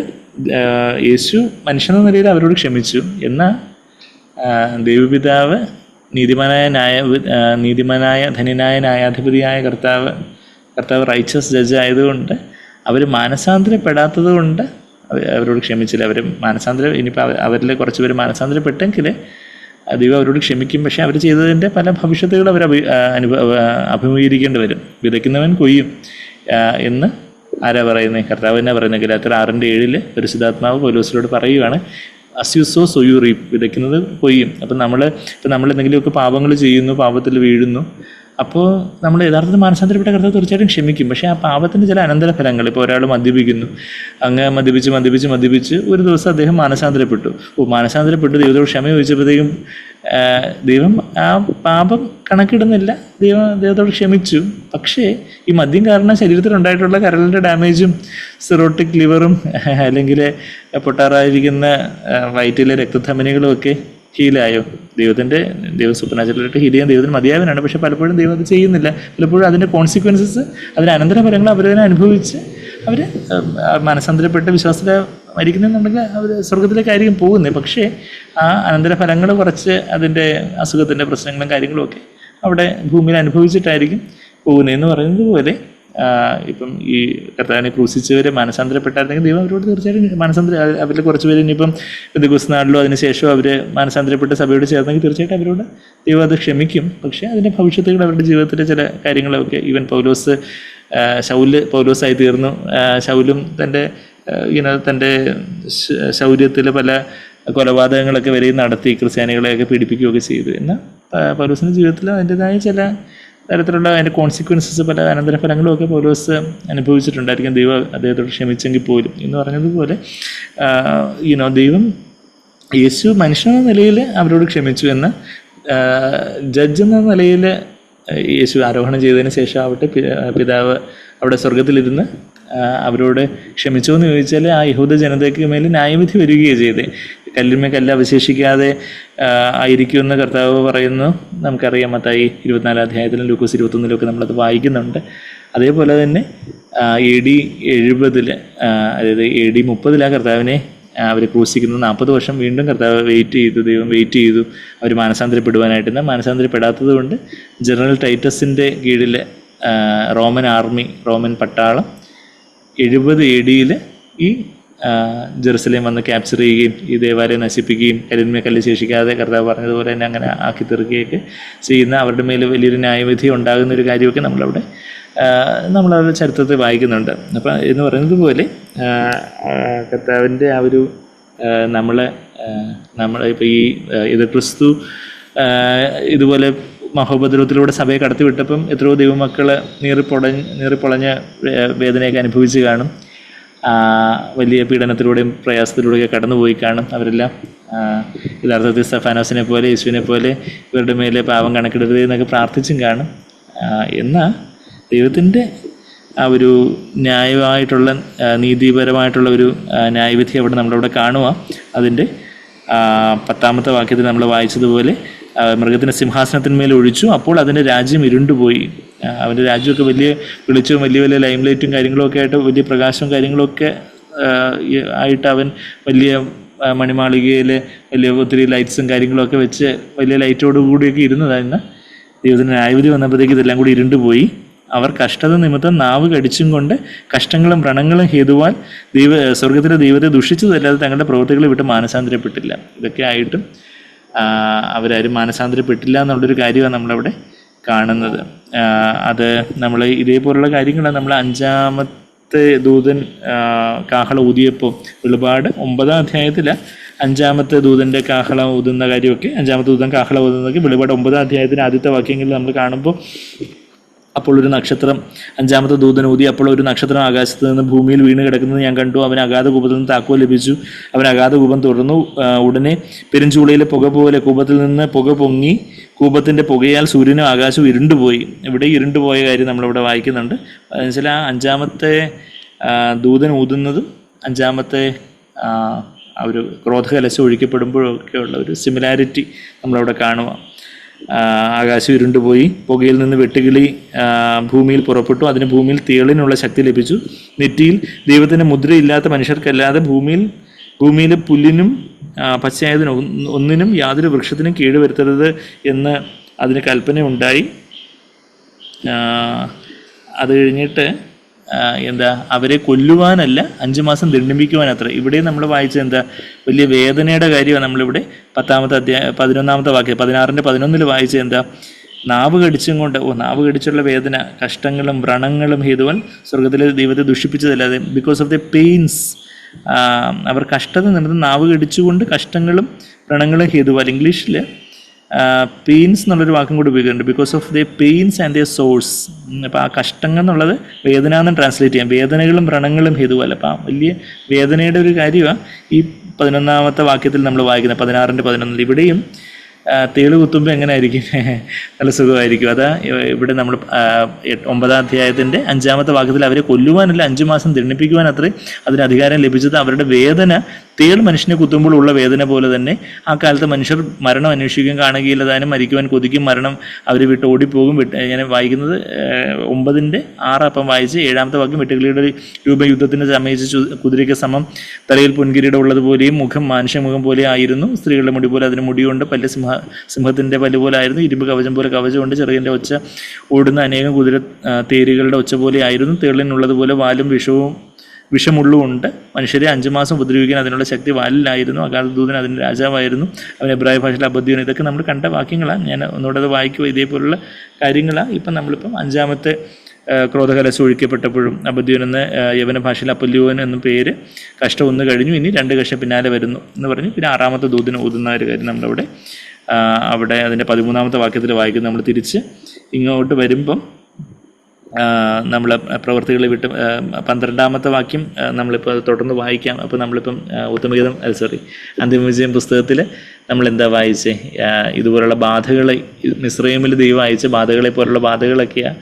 യേശു മനുഷ്യനെന്ന നിലയിൽ അവരോട് ക്ഷമിച്ചു. എന്നാൽ ദൈവപിതാവ് നീതിമാനായ ധന്യനായ ന്യായാധിപതിയായ കർത്താവ് റൈച്ചസ് ജഡ്ജ് ആയതുകൊണ്ട് അവർ മാനസാന്തരപ്പെടാത്തത് കൊണ്ട് അവരോട് ക്ഷമിച്ചില്ല. അവർ ഇനിയിപ്പോൾ അവരിൽ കുറച്ച് പേര് മാനസാന്തരപ്പെട്ടെങ്കിൽ ദൈവം അവരോട് ക്ഷമിക്കും. പക്ഷേ അവർ ചെയ്തതിൻ്റെ പല ഭവിഷ്യത്തുകൾ അവർ അഭിമുഖീകരിക്കേണ്ടി വരും. വിതയ്ക്കുന്നവൻ കൊയ്യും എന്ന് ആരാ പറയുന്നത്? കർത്താവ് തന്നെ പറയുന്നത്. ഗലാത്യർ 6:7 പരിശുദ്ധാത്മാവ് പൗലോസിനോട് പറയുകയാണ്, as you sow, so you reap. വിതയ്ക്കുന്നത് കൊയ്യും. അപ്പം നമ്മൾ എന്തെങ്കിലുമൊക്കെ പാപങ്ങൾ ചെയ്യുന്നു, പാപത്തിൽ വീഴുന്നു, അപ്പോൾ നമ്മൾ യഥാർത്ഥത്തിൽ മാനസാന്തരപ്പെട്ട കർത്താവ് തീർച്ചയായിട്ടും ക്ഷമിക്കും. പക്ഷേ ആ പാപത്തിൻ്റെ ചില അനന്തരഫലങ്ങൾ, ഇപ്പോൾ ഒരാൾ മദ്യപിക്കുന്നു, അങ്ങ് മദ്യപിച്ച് ഒരു ദിവസം അദ്ദേഹം മാനസാന്തരപ്പെട്ടു. മാനസാന്തരപ്പെട്ട് ദൈവത്തോട് ക്ഷമ ചോദിച്ചപ്പോഴത്തേക്കും ദൈവം ആ പാപം കണക്കിടുന്നില്ല, ദൈവത്തോട് ക്ഷമിച്ചു. പക്ഷേ ഈ മദ്യം കാരണം ശരീരത്തിലുണ്ടായിട്ടുള്ള കരളിൻ്റെ ഡാമേജും സിറോട്ടിക് ലിവറും അല്ലെങ്കിൽ പൊട്ടാറായിരിക്കുന്ന വയറ്റിലെ രക്തധമനികളും ഒക്കെ ഹീലായോ? ദൈവം സൂപ്പർനാച്ചുറലായിട്ട് ഹീൽ ചെയ്യാൻ ദൈവത്തിന് മതിയായവനാണ്. പക്ഷെ പലപ്പോഴും ദൈവം അത് ചെയ്യുന്നില്ല. പലപ്പോഴും അതിൻ്റെ കോൺസിക്വൻസസ്, അതിൻ്റെ അനന്തരഫലങ്ങൾ അവർ തന്നെ അനുഭവിച്ച് അവർ മനസ്സാന്തരപ്പെട്ട് വിശ്വാസത്തിൽ മരിക്കുന്നുണ്ടെങ്കിൽ അവർ സ്വർഗത്തിലേക്കായിരിക്കും പോകുന്നത്. പക്ഷേ ആ അനന്തരഫലങ്ങൾ കുറച്ച് അതിൻ്റെ അസുഖത്തിൻ്റെ പ്രശ്നങ്ങളും കാര്യങ്ങളും ഒക്കെ അവിടെ ഭൂമിയിൽ അനുഭവിച്ചിട്ടായിരിക്കും പോകുന്നത്. എന്ന് പറയുന്നത് പോലെ ഇപ്പം ഈ കർത്താവിനെ ക്രൂശിച്ചവർ മാനസാന്തരപ്പെട്ടായിരുന്നെങ്കിൽ ദൈവം അവരോട് തീർച്ചയായിട്ടും അവരിൽ കുറച്ച് പേര് ഇനിയിപ്പം പെന്തക്കോസ്ത് നാളിലോ അതിനുശേഷം അവർ മാനസാന്തരപ്പെട്ട് സഭയോട് ചേർന്നെങ്കിൽ തീർച്ചയായിട്ടും അവരോട് ദൈവം അത് ക്ഷമിക്കും. പക്ഷേ അതിൻ്റെ ഭവിഷ്യത്തുകൾ അവരുടെ ജീവിതത്തിലെ ചില കാര്യങ്ങളൊക്കെ, ഈവൻ പൗലോസായി തീർന്നു. ശൗലും തൻ്റെ ശൗര്യത്തിൽ പല കൊലപാതകങ്ങളൊക്കെ വരെ നടത്തി ക്രിസ്ത്യാനികളെയൊക്കെ പീഡിപ്പിക്കുകയൊക്കെ ചെയ്തു. എന്നാൽ പൗലോസിൻ്റെ ജീവിതത്തിൽ അതിൻ്റെതായ ചില തരത്തിലുള്ള അതിൻ്റെ കോൺസിക്വൻസസ്, പല അനന്തരഫലങ്ങളും ഒക്കെ പൗലോസ് അനുഭവിച്ചിട്ടുണ്ടായിരിക്കും, ദൈവം അദ്ദേഹത്തോട് ക്ഷമിച്ചെങ്കിൽ പോലും. എന്ന് പറഞ്ഞതുപോലെ ദൈവം യേശു മനുഷ്യനെന്ന നിലയിൽ അവരോട് ക്ഷമിച്ചു എന്ന് ജഡ്ജ് എന്ന നിലയിൽ യേശു ആരോഹണം ചെയ്തതിന് ശേഷം ആവട്ടെ പിതാവ് അവിടെ സ്വർഗത്തിലിരുന്ന് അവരോട് ക്ഷമിച്ചോ എന്ന് ചോദിച്ചാൽ ആ യഹൂദ ജനതയ്ക്ക് മേൽ ന്യായവിധി വരികയാണ് ചെയ്തത്. കല്ലിന്മേൽ കല്ല് അവശേഷിക്കാതെ ആയിരിക്കുമെന്ന് കർത്താവ് പറയുന്നു. നമുക്കറിയാം, മത്തായി 24 അധ്യായത്തിലും ലൂക്കോസ് 21 നമ്മളത് വായിക്കുന്നുണ്ട്. അതേപോലെ തന്നെ AD 70 അതായത് AD 30 കർത്താവിനെ അവർ ക്രൂശിക്കുന്നത്. 40 വർഷം വീണ്ടും കർത്താവ് ദൈവം വെയിറ്റ് ചെയ്തു അവർ മാനസാന്തരപ്പെടുവാനായിട്ട്. മാനസാന്തരപ്പെടാത്തത് കൊണ്ട് ജനറൽ ടൈറ്റസിൻ്റെ കീഴിൽ റോമൻ പട്ടാളം 70 AD ഈ ജെറുസലേം വന്ന് ക്യാപ്ചർ ചെയ്യുകയും ഈ ദേവാലയം നശിപ്പിക്കുകയും കല്ലിന്മേൽ കല്ല് ശേഷിക്കാതെ കർത്താവ് പറഞ്ഞതുപോലെ തന്നെ അങ്ങനെ ആക്കി തീർക്കുകയൊക്കെ ചെയ്യുന്ന അവരുടെ മേൽ വലിയൊരു ന്യായവിധി ഉണ്ടാകുന്ന ഒരു കാര്യമൊക്കെ നമ്മളവിടെ ചരിത്രത്തിൽ വായിക്കുന്നുണ്ട്. അപ്പം എന്ന് പറയുന്നത് പോലെ കർത്താവിൻ്റെ ആ ഒരു ഇപ്പോൾ ഈ ക്രിസ്തു ഇതുപോലെ മഹോപദ്രവത്തിലൂടെ സഭയെ കടത്തിവിട്ടപ്പം എത്രയോ ദൈവമക്കൾ നീറിപ്പൊളഞ്ഞ വേദനയൊക്കെ അനുഭവിച്ച് കാണും. വലിയ പീഡനത്തിലൂടെയും പ്രയാസത്തിലൂടെയൊക്കെ കടന്നുപോയി കാണും. അവരെല്ലാം യഥാർത്ഥത്തിൽ സ്തെഫാനോസിനെ പോലെ യേശുവിനെ പോലെ ഇവരുടെ മേലെ പാവം കണക്കിടരുത് എന്നൊക്കെ പ്രാർത്ഥിച്ചും കാണും. എന്നാൽ ദൈവത്തിൻ്റെ ആ ഒരു ന്യായമായിട്ടുള്ള നീതിപരമായിട്ടുള്ള ഒരു ന്യായവിധി അവിടെ നമ്മളവിടെ കാണുക. അതിൻ്റെ 10ാമത്തെ വാക്യത്തിൽ നമ്മൾ വായിച്ചതുപോലെ മൃഗത്തിൻ്റെ സിംഹാസനത്തിന്മേൽ ഒഴിച്ചു, അപ്പോൾ അതിൻ്റെ രാജ്യം ഇരുണ്ടുപോയി. അവൻ്റെ രാജ്യമൊക്കെ വലിയ വെളിച്ചവും വലിയ വലിയ ലൈം ലൈറ്റും കാര്യങ്ങളൊക്കെ ആയിട്ട് വലിയ പ്രകാശവും കാര്യങ്ങളൊക്കെ ആയിട്ട് അവൻ വലിയ മണിമാളികയിൽ വലിയ ഒത്തിരി ലൈറ്റ്സും കാര്യങ്ങളൊക്കെ വെച്ച് വലിയ ലൈറ്റോട് കൂടിയൊക്കെ ഇരുന്നതായിരുന്നു. ദൈവത്തിന് ന്യായവിധി വന്നപ്പോഴത്തേക്ക് ഇതെല്ലാം കൂടി ഇരുണ്ടുപോയി. അവർ കഷ്ടത നിമിത്തം നാവ് കടിച്ചും കൊണ്ട് കഷ്ടങ്ങളും വ്രണങ്ങളും ഹേതുവാൽ സ്വർഗത്തിലെ ദൈവത്തെ ദുഷിച്ചതല്ലാതെ തങ്ങളുടെ പ്രവൃത്തികളെ വിട്ട് മാനസാന്തരപ്പെട്ടില്ല. ഇതൊക്കെ ആയിട്ടും അവരാരും മാനസാന്തരപ്പെട്ടില്ല എന്നുള്ളൊരു കാര്യമാണ് നമ്മളവിടെ കാണുന്നത്. അത് നമ്മൾ ഇതേപോലുള്ള കാര്യങ്ങളാണ് നമ്മൾ 5-ാമത്തെ ദൂതൻ കാഹളം ഊതിയപ്പോൾ വെളിപാട് 9-ാം അധ്യായത്തിൽ 5-ാമത്തെ ദൂതൻ്റെ കാഹളം ഊതുന്ന കാര്യമൊക്കെ 5-ാമത്തെ ദൂതൻ കാഹളം ഊതുന്നതൊക്കെ വെളിപാട് 9-ാം അധ്യായത്തിന് ആദ്യത്തെ വാക്യങ്ങളിൽ നമ്മൾ കാണുമ്പോൾ അപ്പോൾ ഒരു നക്ഷത്രം 5-ാമത്തെ ദൂതൻ ഊതി. അപ്പോൾ ഒരു നക്ഷത്രം ആകാശത്ത് നിന്ന് ഭൂമിയിൽ വീണ് കിടക്കുന്നത് ഞാൻ കണ്ടു. അവൻ അഗാധകൂപത്തിൽ നിന്ന് താക്കോൽ ലഭിച്ചു. അവൻ അഗാധകൂപം തുറന്നു. ഉടനെ പെരുഞ്ചൂളയിലെ പുക പോലെ കൂപത്തിൽ നിന്ന് പുക പൊങ്ങി. കൂപത്തിൻ്റെ പുകയാൽ സൂര്യനും ആകാശവും ഇരുണ്ടുപോയി. ഇവിടെ ഇരുണ്ടുപോയ കാര്യം നമ്മളിവിടെ വായിക്കുന്നുണ്ട്. എന്നുവെച്ചാൽ ആ 5-ാമത്തെ ദൂതൻ ഊതുന്നതും 5-ാമത്തെ ഒരു ക്രോധകലശം ഒഴിക്കപ്പെടുമ്പോഴൊക്കെയുള്ള ഒരു സിമിലാരിറ്റി നമ്മളവിടെ കാണുക. ആകാശം ഇരുണ്ടുപോയി. പുകയിൽ നിന്ന് വെട്ടുകിളി ഭൂമിയിൽ പുറപ്പെട്ടു. അതിന് ഭൂമിയിൽ തേളിനുള്ള ശക്തി ലഭിച്ചു. നെറ്റിയിൽ ദൈവത്തിൻ്റെ മുദ്രയില്ലാത്ത മനുഷ്യർക്കല്ലാതെ ഭൂമിയിലെ പുല്ലിനും പച്ചയായതിനും ഒന്നിനും യാതൊരു വൃക്ഷത്തിനും കേടുവരുത്തരുത് എന്ന് അതിന് കൽപ്പനയുണ്ടായി. അത് കഴിഞ്ഞിട്ട് അവരെ കൊല്ലുവാനല്ല 5 മാസം ദണ്ഡിപ്പിക്കുവാൻ അത്ര. ഇവിടെ നമ്മൾ വായിച്ചത് വലിയ വേദനയുടെ കാര്യമാണ്. നമ്മളിവിടെ 10-ാമത്തെ അധ്യായം 11-ാമത്തെ വാക്യം 16-11 വായിച്ചത് നാവ് കടിച്ചും കൊണ്ട് നാവ് കടിച്ചുള്ള വേദന കഷ്ടങ്ങളും വ്രണങ്ങളും ഹേതുവാൽ സ്വർഗത്തിലെ ദൈവത്തെ ദുഷിപ്പിച്ചതല്ലാതെ ബിക്കോസ് ഓഫ് ദ പെയിൻസ് അവർ കഷ്ടത നിമിത്തം നാവ് കടിച്ചുകൊണ്ട് കഷ്ടങ്ങളും വ്രണങ്ങളും ഹേതുവാൽ. ഇംഗ്ലീഷിൽ പെയിൻസ് എന്നുള്ളൊരു വാക്കും കൂടി ഉപയോഗിക്കുന്നുണ്ട്. Because of the pains and the sorrows. അപ്പോൾ ആ കഷ്ടങ്ങൾ എന്നുള്ളത് വേദന എന്ന് ട്രാൻസ്ലേറ്റ് ചെയ്യാം. വേദനകളും വ്രണങ്ങളും ഹേതുവല്ല. അപ്പോൾ ആ വലിയ വേദനയുടെ ഒരു കാര്യമാണ് ഈ 11-ാമത്തെ വാക്യത്തിൽ നമ്മൾ വായിക്കുന്നത്. 16-11 ഇവിടെയും തേള് കുത്തുമ്പോൾ എങ്ങനെ ആയിരിക്കും? നല്ല സുഖമായിരിക്കും. അതാ ഇവിടെ നമ്മൾ 9-ാം അധ്യായത്തിൻ്റെ 5-ാമത്തെ വാക്യത്തിൽ അവരെ കൊല്ലുവാനല്ല 5 മാസം ദണ്ഡിപ്പിക്കുവാൻ അത്രേ അതിന് അധികാരം ലഭിച്ചത്. അവരുടെ വേദന തേൾ മനുഷ്യനെ കുത്തുമ്പോൾ ഉള്ള വേദന പോലെ തന്നെ ആ കാലത്ത് മനുഷ്യർ മരണം അന്വേഷിക്കും, കാണുകയില്ലതാനും മരിക്കുവാൻ കൊതിക്കും, മരണം അവർ വിട്ട് ഓടിപ്പോകും. ഞാൻ വായിക്കുന്നത് 9-6 അപ്പം വായിച്ച് 7-ാമത്തെ വാക്യം വെട്ടുകിളിയുടെ രൂപ യുദ്ധത്തിന് സമയിച്ച് കുതിരയ്ക്ക് സമം, തലയിൽ പൊൻകിരീടം ഉള്ളതുപോലെയും മുഖം മനുഷ്യമുഖം പോലെ ആയിരുന്നു. സ്ത്രീകളുടെ മുടി പോലെ അതിന് മുടിയുണ്ട്. പല്ല് സിംഹത്തിൻ്റെ പല്ല് പോലെ ആയിരുന്നു. ഇരുമ്പ് കവചം പോലെ കവചമുണ്ട്. ചെറുകിൻ്റെ ഒച്ച ഓടുന്ന അനേകം കുതിര തേരുകളുടെ ഒച്ച പോലെ ആയിരുന്നു. തേളിനുള്ളതുപോലെ വാലും വിഷമുള്ളുമുണ്ട്. മനുഷ്യരെ 5 മാസം ഉപദ്രവിക്കാൻ അതിനുള്ള ശക്തി വാലിലായിരുന്നു. അഗാധദൂതൻ അതിൻ്റെ രാജാവായിരുന്നു. അവൻ എബ്രായ ഭാഷയിൽ അബദ്ധ്യൻ. ഇതൊക്കെ നമ്മൾ കണ്ട വാക്യങ്ങളാണ്. ഞാൻ ഒന്നുകൂടെ അത് വായിക്കുക. ഇതേപോലുള്ള കാര്യങ്ങളാണ്. നമ്മളിപ്പം 5-ാമത്തെ ക്രോധകലശം ഒഴിക്കപ്പെട്ടപ്പോഴും അബദ്ധ്യൻ എന്ന യവന ഭാഷയിൽ അപ്പല്യോൻ എന്ന പേര് കഷ്ടം 1 കഴിഞ്ഞു. ഇനി 2 കഷ്ടം പിന്നാലെ വരുന്നു എന്ന് പറഞ്ഞു. പിന്നെ 6-ാമത്തെ ദൂതന് ഊതുന്ന ഒരു കാര്യം നമ്മളവിടെ അതിൻ്റെ 13-ാമത്തെ വാക്യത്തിൽ വായിക്കുന്നു. നമ്മൾ തിരിച്ച് ഇങ്ങോട്ട് വരുമ്പം നമ്മൾ പ്രവർത്തികളെ വിട്ട് 12-ാമത്തെ വാക്യം നമ്മളിപ്പോൾ തുടർന്ന് വായിക്കാം. അപ്പോൾ നമ്മളിപ്പം ഉത്തമഗീതം അന്തിമവിജയം പുസ്തകത്തിൽ നമ്മളെന്താ വായിച്ചേ? ഇതുപോലുള്ള ബാധകളെ മിസ്രൈമിൽ ദൈവം അയച്ച ബാധകളെ പോലുള്ള ബാധകളൊക്കെയാണ്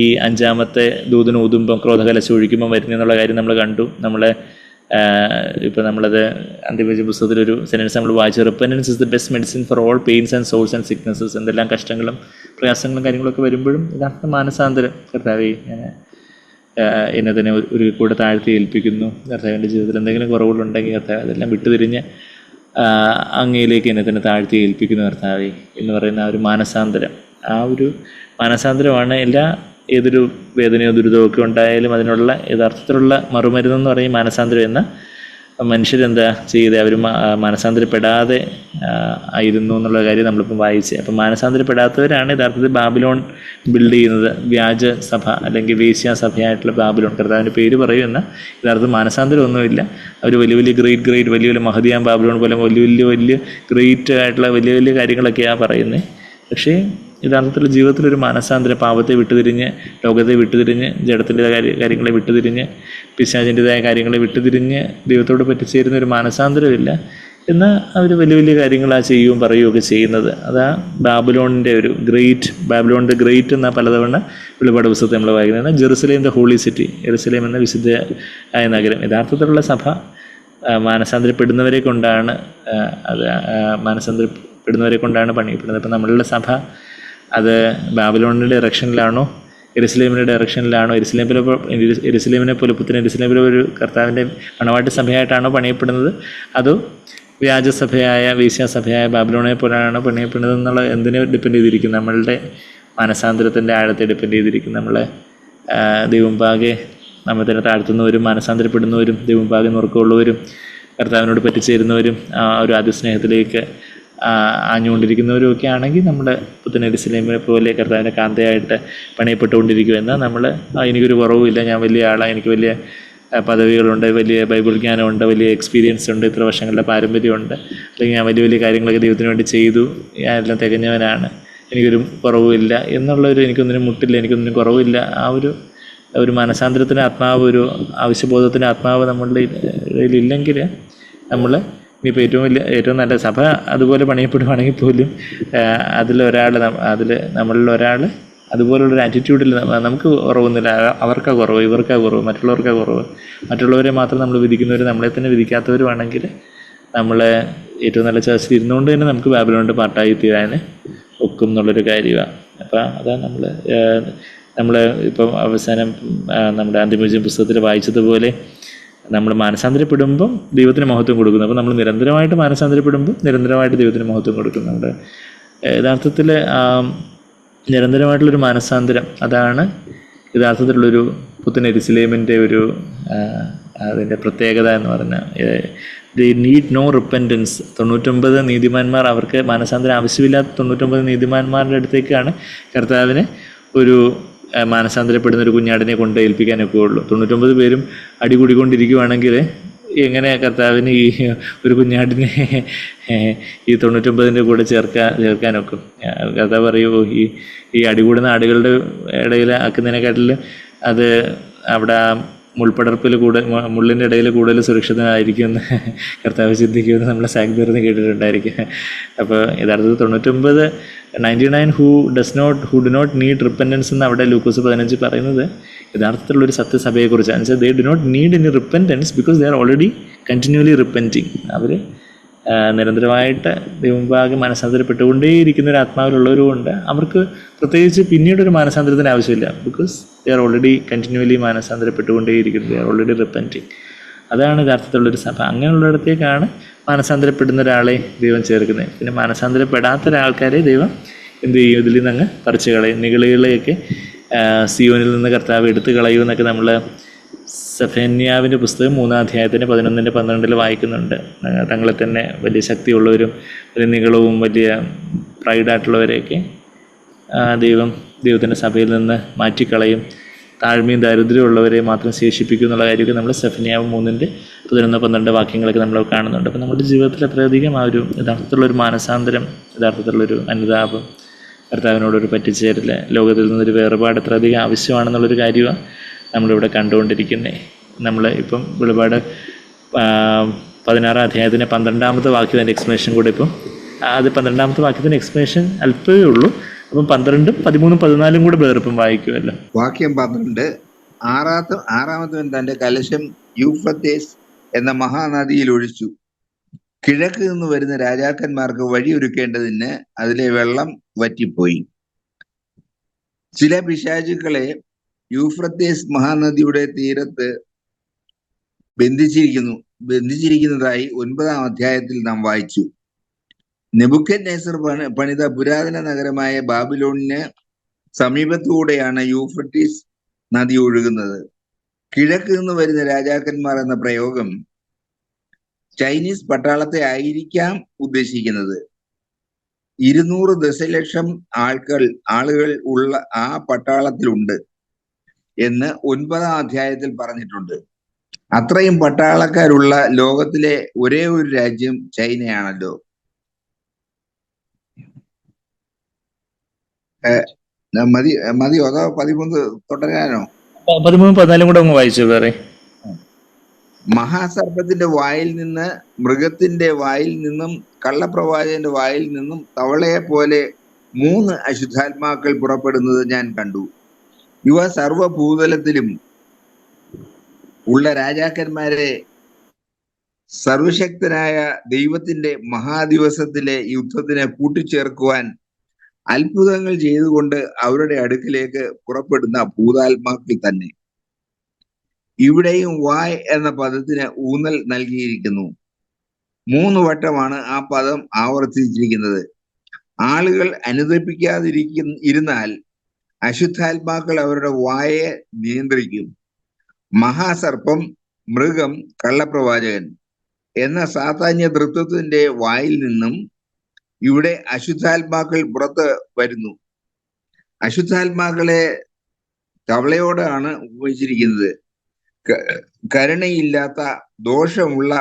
ഈ 5-ാമത്തെ ദൂതന് ഊതുമ്പം ക്രോധകലശം ഒഴിക്കുമ്പം വരുന്നെന്നുള്ള കാര്യം നമ്മൾ കണ്ടു. ഇപ്പോൾ നമ്മളത് അന്തിമവിജയം പുസ്തകത്തിലൊരു സെൻറ്റൻസ് നമ്മൾ വായിച്ചു. Repentance is the best medicine for all pains and sorrows and sicknesses. എന്തെല്ലാം കഷ്ടങ്ങളും പ്രയാസങ്ങളും കാര്യങ്ങളൊക്കെ വരുമ്പോഴും യഥാർത്ഥ മാനസാന്തരം കർത്താവേ എന്നെ തന്നെ ഒരു കൂടെ താഴ്ത്തി ഏൽപ്പിക്കുന്നു. കർത്താവിൻ്റെ ജീവിതത്തിൽ എന്തെങ്കിലും കുറവുകളുണ്ടെങ്കിൽ കർത്താവ് അതെല്ലാം വിട്ടുതിരിഞ്ഞ് അങ്ങയിലേക്ക് എന്നെ തന്നെ താഴ്ത്തി ഏൽപ്പിക്കുന്നു കർത്താവേ എന്ന് പറയുന്ന ആ ഒരു മാനസാന്തരം. ആ ഒരു മാനസാന്തരമാണ് ഏതൊരു വേദനയോ ദുരിതമോ ഒക്കെ ഉണ്ടായാലും അതിനുള്ള യഥാർത്ഥത്തിലുള്ള മറുമരുന്നെന്ന് പറയും മാനസാന്തരം. എന്ന മനുഷ്യരെന്താ ചെയ്ത് അവർ മാനസാന്തരപ്പെടാതെ ആയിരുന്നു എന്നുള്ള കാര്യം നമ്മളിപ്പം വായിച്ച്. അപ്പം മാനസാന്തരപ്പെടാത്തവരാണ് യഥാർത്ഥത്തിൽ ബാബിലോൺ ബിൽഡ് ചെയ്യുന്നത്. വ്യാജ സഭ അല്ലെങ്കിൽ വേശ്യാസഭയായിട്ടുള്ള ബാബിലോൺ. കർത്താവിൻ്റെ പേര് പറയുമെന്ന യഥാർത്ഥത്തിൽ മാനസാന്തരമൊന്നുമില്ല. അവർ വലിയ വലിയ ഗ്രേറ്റ് വലിയ മഹതിയാം ബാബിലോൺ പോലെ വലിയ ഗ്രേറ്റ് ആയിട്ടുള്ള വലിയ കാര്യങ്ങളൊക്കെയാണ് പറയുന്നത്. പക്ഷേ യഥാർത്ഥത്തിൽ ജീവിതത്തിലൊരു മാനസാന്തരം, പാപത്തെ വിട്ടുതിരിഞ്ഞ് ലോകത്തെ വിട്ടുതിരിഞ്ഞ് ജഡത്തിൻ്റെ കാര്യങ്ങളെ വിട്ടുതിരിഞ്ഞ് പിശാചിൻ്റെതായ കാര്യങ്ങളെ വിട്ടുതിരിഞ്ഞ് ദൈവത്തോട് പറ്റിച്ചേരുന്ന ഒരു മാനസാന്തരമില്ല. എന്നാൽ അവർ വലിയ കാര്യങ്ങളാണ് ചെയ്യുകയും പറയുകയൊക്കെ ചെയ്യുന്നത്. അതാ ബാബിലോണിൻ്റെ ഒരു ബാബിലോൺ ദ ഗ്രേറ്റ് എന്ന പലതവണ വെളിപാട് പുസ്തകത്തെ നമ്മൾ വായിക്കുന്നത്. Jerusalem the holy city, Jerusalem എന്ന വിശുദ്ധമായ നഗരം. യഥാർത്ഥത്തിലുള്ള സഭ മാനസാന്തരപ്പെടുന്നവരെ കൊണ്ടാണ് പണിയപ്പെടുന്നത്. ഇപ്പം നമ്മളുടെ സഭ അത് ബാബിലോണിൻ്റെ ഡയറക്ഷനിലാണോ യെരുസലേമിൻ്റെ ഡയറക്ഷനിലാണോ, യെരുസലേമിനെ പോലെ പുത്തൻ യെരുസലേമിലെ ഒരു കർത്താവിൻ്റെ മണവാട്ടി സഭയായിട്ടാണോ പണിയപ്പെടുന്നത്, അതോ വ്യാജസഭയായ വേശ്യാസഭയായ ബാബിലോണിനെ പോലെയാണോ പണിയപ്പെടുന്നത് എന്നുള്ള എന്തിനെ ഡിപ്പെൻഡ് ചെയ്തിരിക്കും? നമ്മളുടെ മാനസാന്തരത്തിൻ്റെ ആഴത്തെ ഡിപ്പെൻഡ് ചെയ്തിരിക്കും. നമ്മളെ ദൈവമുമ്പാകെ നമ്മൾ തന്നെ താഴ്ത്തുന്നവരും മാനസാന്തരപ്പെടുന്നവരും ദൈവമുമ്പാകെ നുറുക്കമുള്ളവരും കർത്താവിനോട് പറ്റിച്ചേരുന്നവരും ഒരു ആദ്യ സ്നേഹത്തിലേക്ക് ആഞ്ഞുകൊണ്ടിരിക്കുന്നവരും ഒക്കെ ആണെങ്കിൽ നമ്മുടെ പുത്തൻ യെരുസലേമിനെ പോലെ കർത്താവിൻ്റെ കാന്തയായിട്ട് പണിയപ്പെട്ടുകൊണ്ടിരിക്കും. എന്നാൽ നമ്മൾ എനിക്കൊരു കുറവുമില്ല, ഞാൻ വലിയ ആളാണ്, എനിക്ക് വലിയ പദവികളുണ്ട്, വലിയ ബൈബിൾ ജ്ഞാനമുണ്ട്, വലിയ എക്സ്പീരിയൻസ് ഉണ്ട്, ഇത്ര വർഷങ്ങളുടെ പാരമ്പര്യമുണ്ട്, അല്ലെങ്കിൽ ഞാൻ വലിയ വലിയ കാര്യങ്ങളൊക്കെ ദൈവത്തിന് വേണ്ടി ചെയ്തു, ഞാൻ എല്ലാം തികഞ്ഞവനാണ്, എനിക്കൊരു കുറവുമില്ല എന്നുള്ളൊരു, എനിക്കൊന്നിനും മുട്ടില്ല, എനിക്കൊന്നിനും കുറവില്ല, ആ ഒരു മനസാന്തരത്തിൻ്റെ ആത്മാവ്, ഒരു ആവശ്യബോധത്തിൻ്റെ ആത്മാവ് നമ്മളുടെ ഇടയിലില്ലെങ്കിൽ നമ്മൾ ഇനിയിപ്പോൾ ഏറ്റവും നല്ല സഭ അതുപോലെ പണിയപ്പെടുവാണെങ്കിൽ പോലും നമ്മളിൽ ഒരാൾ അതുപോലുള്ളൊരു ആറ്റിറ്റ്യൂഡിൽ നമുക്ക് കുറവൊന്നുമില്ല, അവർക്കാ കുറവ്, ഇവർക്കാ കുറവ്, മറ്റുള്ളവർക്കാ കുറവ്, മറ്റുള്ളവരെ മാത്രം നമ്മൾ വിധിക്കുന്നവർ നമ്മളെ തന്നെ വിധിക്കാത്തവരുമാണെങ്കിൽ നമ്മൾ ഏറ്റവും നല്ല ചർച്ചയിൽ ഇരുന്നുകൊണ്ട് തന്നെ നമുക്ക് ബാബിലോണിൻ്റെ പാർട്ടായി തീരാൻ ഒക്കും എന്നുള്ളൊരു കാര്യമാണ്. അപ്പോൾ അതാണ് നമ്മൾ ഇപ്പം അവസാനം നമ്മുടെ അന്തിമോചന പുസ്തകത്തിൽ വായിച്ചതുപോലെ നമ്മൾ മാനസാന്തരപ്പെടുമ്പം ദൈവത്തിന് മഹത്വം കൊടുക്കുന്നു. അപ്പോൾ നമ്മൾ നിരന്തരമായിട്ട് മാനസാന്തരപ്പെടുമ്പോൾ നിരന്തരമായിട്ട് ദൈവത്തിന് മഹത്വം കൊടുക്കും. നമ്മുടെ യഥാർത്ഥത്തിൽ നിരന്തരമായിട്ടുള്ളൊരു മാനസാന്തരം, അതാണ് യഥാർത്ഥത്തിലുള്ളൊരു പുത്തൻ യെരുസലേമിൻ്റെ അതിൻ്റെ പ്രത്യേകത എന്ന് പറഞ്ഞാൽ ദേ നീഡ് നോ റിപ്പൻറ്റൻസ്. 99 നീതിമാന്മാർ, അവർക്ക് മാനസാന്തരം ആവശ്യമില്ലാത്ത 99 നീതിമാന്മാരുടെ അടുത്തേക്കാണ് കർത്താവിന് ഒരു മാനസാന്തരപ്പെടുന്ന ഒരു കുഞ്ഞാടിനെ കൊണ്ട് ഏൽപ്പിക്കാനൊക്കെ ഉള്ളൂ. 99 പേരും അടികൂടിക്കൊണ്ടിരിക്കുവാണെങ്കിൽ എങ്ങനെ കർത്താവിന് ഈ ഒരു കുഞ്ഞാടിനെ ഈ 99ൻ്റെ കൂടെ ചേർക്കാനൊക്കും? കർത്താവ് പറയുമോ, ഈ അടികൂടുന്ന ആടുകളുടെ ഇടയിൽ ആക്കുന്നതിനെക്കാട്ടിൽ അത് അവിടെ മുൾപ്പടർപ്പിൽ മുള്ളിൻ്റെ ഇടയിൽ കൂടുതൽ സുരക്ഷിതമായിരിക്കുമെന്ന് കർത്താവ് ചിന്തിക്കുമെന്ന് നമ്മൾ സാഗ്ദർന്ന് കേട്ടിട്ടുണ്ടായിരിക്കും. അപ്പോൾ യഥാർത്ഥത്തിൽ 99 who do not need repentance എന്ന് അവിടെ ലൂക്കോസ് 15 പറയുന്നത് യഥാർത്ഥത്തിലുള്ളൊരു സത്യസഭയെക്കുറിച്ചാണ്. എന്ന് വെച്ചാൽ they do not need any repentance because they are already continually repenting. അവർ നിരന്തരമായിട്ട് ദൈവമുമ്പാകെ മാനസാന്തരപ്പെട്ടുകൊണ്ടേയിരിക്കുന്ന ഒരു ആത്മാവിലുള്ളവരുമുണ്ട്. അവർക്ക് പ്രത്യേകിച്ച് പിന്നീടൊരു മാനസാന്തരത്തിന് ആവശ്യമില്ല, because they are already continually മാനസാന്തരപ്പെട്ടുകൊണ്ടേയിരിക്കുന്നത്, ദേ ആർ ഓൾറെഡി റിപ്പൻറ്റിങ്. അതാണ് യഥാർത്ഥത്തിലുള്ളൊരു സഭ. അങ്ങനെയുള്ളിടത്തേക്കാണ് മാനസാന്തരപ്പെടുന്ന ഒരാളെ ദൈവം ചേർക്കുന്നത്. പിന്നെ മാനസാന്തരപ്പെടാത്ത ഒരാൾക്കാരെ ദൈവം എന്ത് ചെയ്യും? ഇതിൽ നിന്ന് അങ്ങ് പറിച്ചു കളയും. നിഗളികളെയൊക്കെ സിയോനിൽ നിന്ന് കർത്താവ് എടുത്തു കളയുമെന്നൊക്കെ നമ്മൾ സെഫന്യാവിൻ്റെ പുസ്തകം 3-ാം അധ്യായത്തിൻ്റെ 11-12 വായിക്കുന്നുണ്ട്. തങ്ങളെ തന്നെ വലിയ ശക്തിയുള്ളവരും വലിയ നികളവും വലിയ പ്രൈഡായിട്ടുള്ളവരെയൊക്കെ ദൈവത്തിൻ്റെ സഭയിൽ നിന്ന് മാറ്റിക്കളയും, താഴ്മയും ദാരിദ്ര്യമുള്ളവരെ മാത്രം ശേഷിപ്പിക്കും എന്നുള്ള കാര്യമൊക്കെ നമ്മൾ സെഫന്യാവ് 3-11-12 വാക്യങ്ങളൊക്കെ നമ്മൾ കാണുന്നുണ്ട്. അപ്പോൾ നമ്മുടെ ജീവിതത്തിൽ അത്രയധികം ആ ഒരു യഥാർത്ഥത്തിലുള്ളൊരു മാനസാന്തരം, യഥാർത്ഥത്തിലുള്ളൊരു അനുതാപം, കർത്താവിനോടൊരു പറ്റിച്ചേരൽ, ലോകത്തിൽ നിന്നൊരു വേർപാട് എത്രയധികം ആവശ്യമാണെന്നുള്ളൊരു കാര്യമാണ് നമ്മളിവിടെ കണ്ടുകൊണ്ടിരിക്കുന്നത്. നമ്മൾ ഇപ്പം വെളിപാട് 16-ാം അധ്യായത്തിൻ്റെ 12-ാമത്തെ വാക്യം അതിൻ്റെ എക്സ്പ്ലനേഷൻ കൂടെ ഇപ്പം അത് 12-ാമത്തെ വാക്യത്തിൻ്റെ എക്സ്പ്ലനേഷൻ അല്പമേ ഉള്ളൂ. അപ്പം 12, 13, 14 കൂടെ വേർപ്പം വായിക്കുമല്ലോ. വാക്യം 12, ആറാമത്തവൻ തന്റെ കലശം യൂഫ്രട്ടീസ് എന്ന മഹാനദിയിൽ ഒഴിച്ചു. കിഴക്ക് നിന്ന് വരുന്ന രാജാക്കന്മാർക്ക് വഴിയൊരുക്കേണ്ടതിന് അതിലെ വെള്ളം വറ്റിപ്പോയി. ചില പിശാചുക്കളെ യൂഫ്രട്ടീസ് മഹാനദിയുടെ തീരത്ത് ബന്ധിച്ചിരിക്കുന്നതായി 9-ാം അധ്യായത്തിൽ നാം വായിച്ചു. നെബൂഖദ്നേസർ പണിത പുരാതന നഗരമായ ബാബിലോണിന് സമീപത്തൂടെയാണ് യൂഫ്രട്ടീസ് നദി ഒഴുകുന്നത്. കിഴക്ക് നിന്ന് വരുന്ന രാജാക്കന്മാർ എന്ന പ്രയോഗം ചൈനീസ് പട്ടാളത്തെ ആയിരിക്കാം ഉദ്ദേശിക്കുന്നത്. 200 ദശലക്ഷം ആളുകൾ ഉള്ള ആ പട്ടാളത്തിലുണ്ട് എന്ന് 9-ാം അധ്യായത്തിൽ പറഞ്ഞിട്ടുണ്ട്. അത്രയും പട്ടാളക്കാരുള്ള ലോകത്തിലെ ഒരേ ഒരു രാജ്യം ചൈനയാണല്ലോ. മതിയോ അതോ 13 തുടരാനോ? 13, 14 കൂടെ ഒന്ന് വായിച്ചു വേറെ. മഹാസർപ്പത്തിന്റെ വായിൽ നിന്ന്, മൃഗത്തിന്റെ വായിൽ നിന്നും, കള്ളപ്രവാചകന്റെ വായിൽ നിന്നും തവളയെ പോലെ 3 അശുദ്ധാത്മാക്കൾ പുറപ്പെടുന്നത് ഞാൻ കണ്ടു. ഇവ സർവഭൂതലത്തിലും ഉള്ള രാജാക്കന്മാരെ സർവശക്തനായ ദൈവത്തിന്റെ മഹാദിവസത്തിലെ യുദ്ധത്തിന് കൂട്ടിച്ചേർക്കുവാൻ അത്ഭുതങ്ങൾ ചെയ്തുകൊണ്ട് അവരുടെ അടുക്കിലേക്ക് പുറപ്പെടുന്ന ഭൂതാത്മാക്കൾ തന്നെ. ഇവിടെയും വായ് എന്ന പദത്തിന് ഊന്നൽ നൽകിയിരിക്കുന്നു. 3 വട്ടമാണ് ആ പദം ആവർത്തിച്ചിരിക്കുന്നത്. ആളുകൾ ഇരുന്നാൽ അശുദ്ധാത്മാക്കൾ അവരുടെ വായെ നിയന്ത്രിക്കും. മഹാസർപ്പം, മൃഗം, കള്ളപ്രവാചകൻ എന്ന സാത്താന്യ തൃത്വത്തിന്റെ വായിൽ നിന്നും ഇവിടെ അശുദ്ധാത്മാക്കൾ പുറത്ത് വരുന്നു. അശുദ്ധാത്മാക്കളെ തവളയോടാണ് ഉപയോഗിച്ചിരിക്കുന്നത്. കരുണയില്ലാത്ത, ദോഷമുള്ള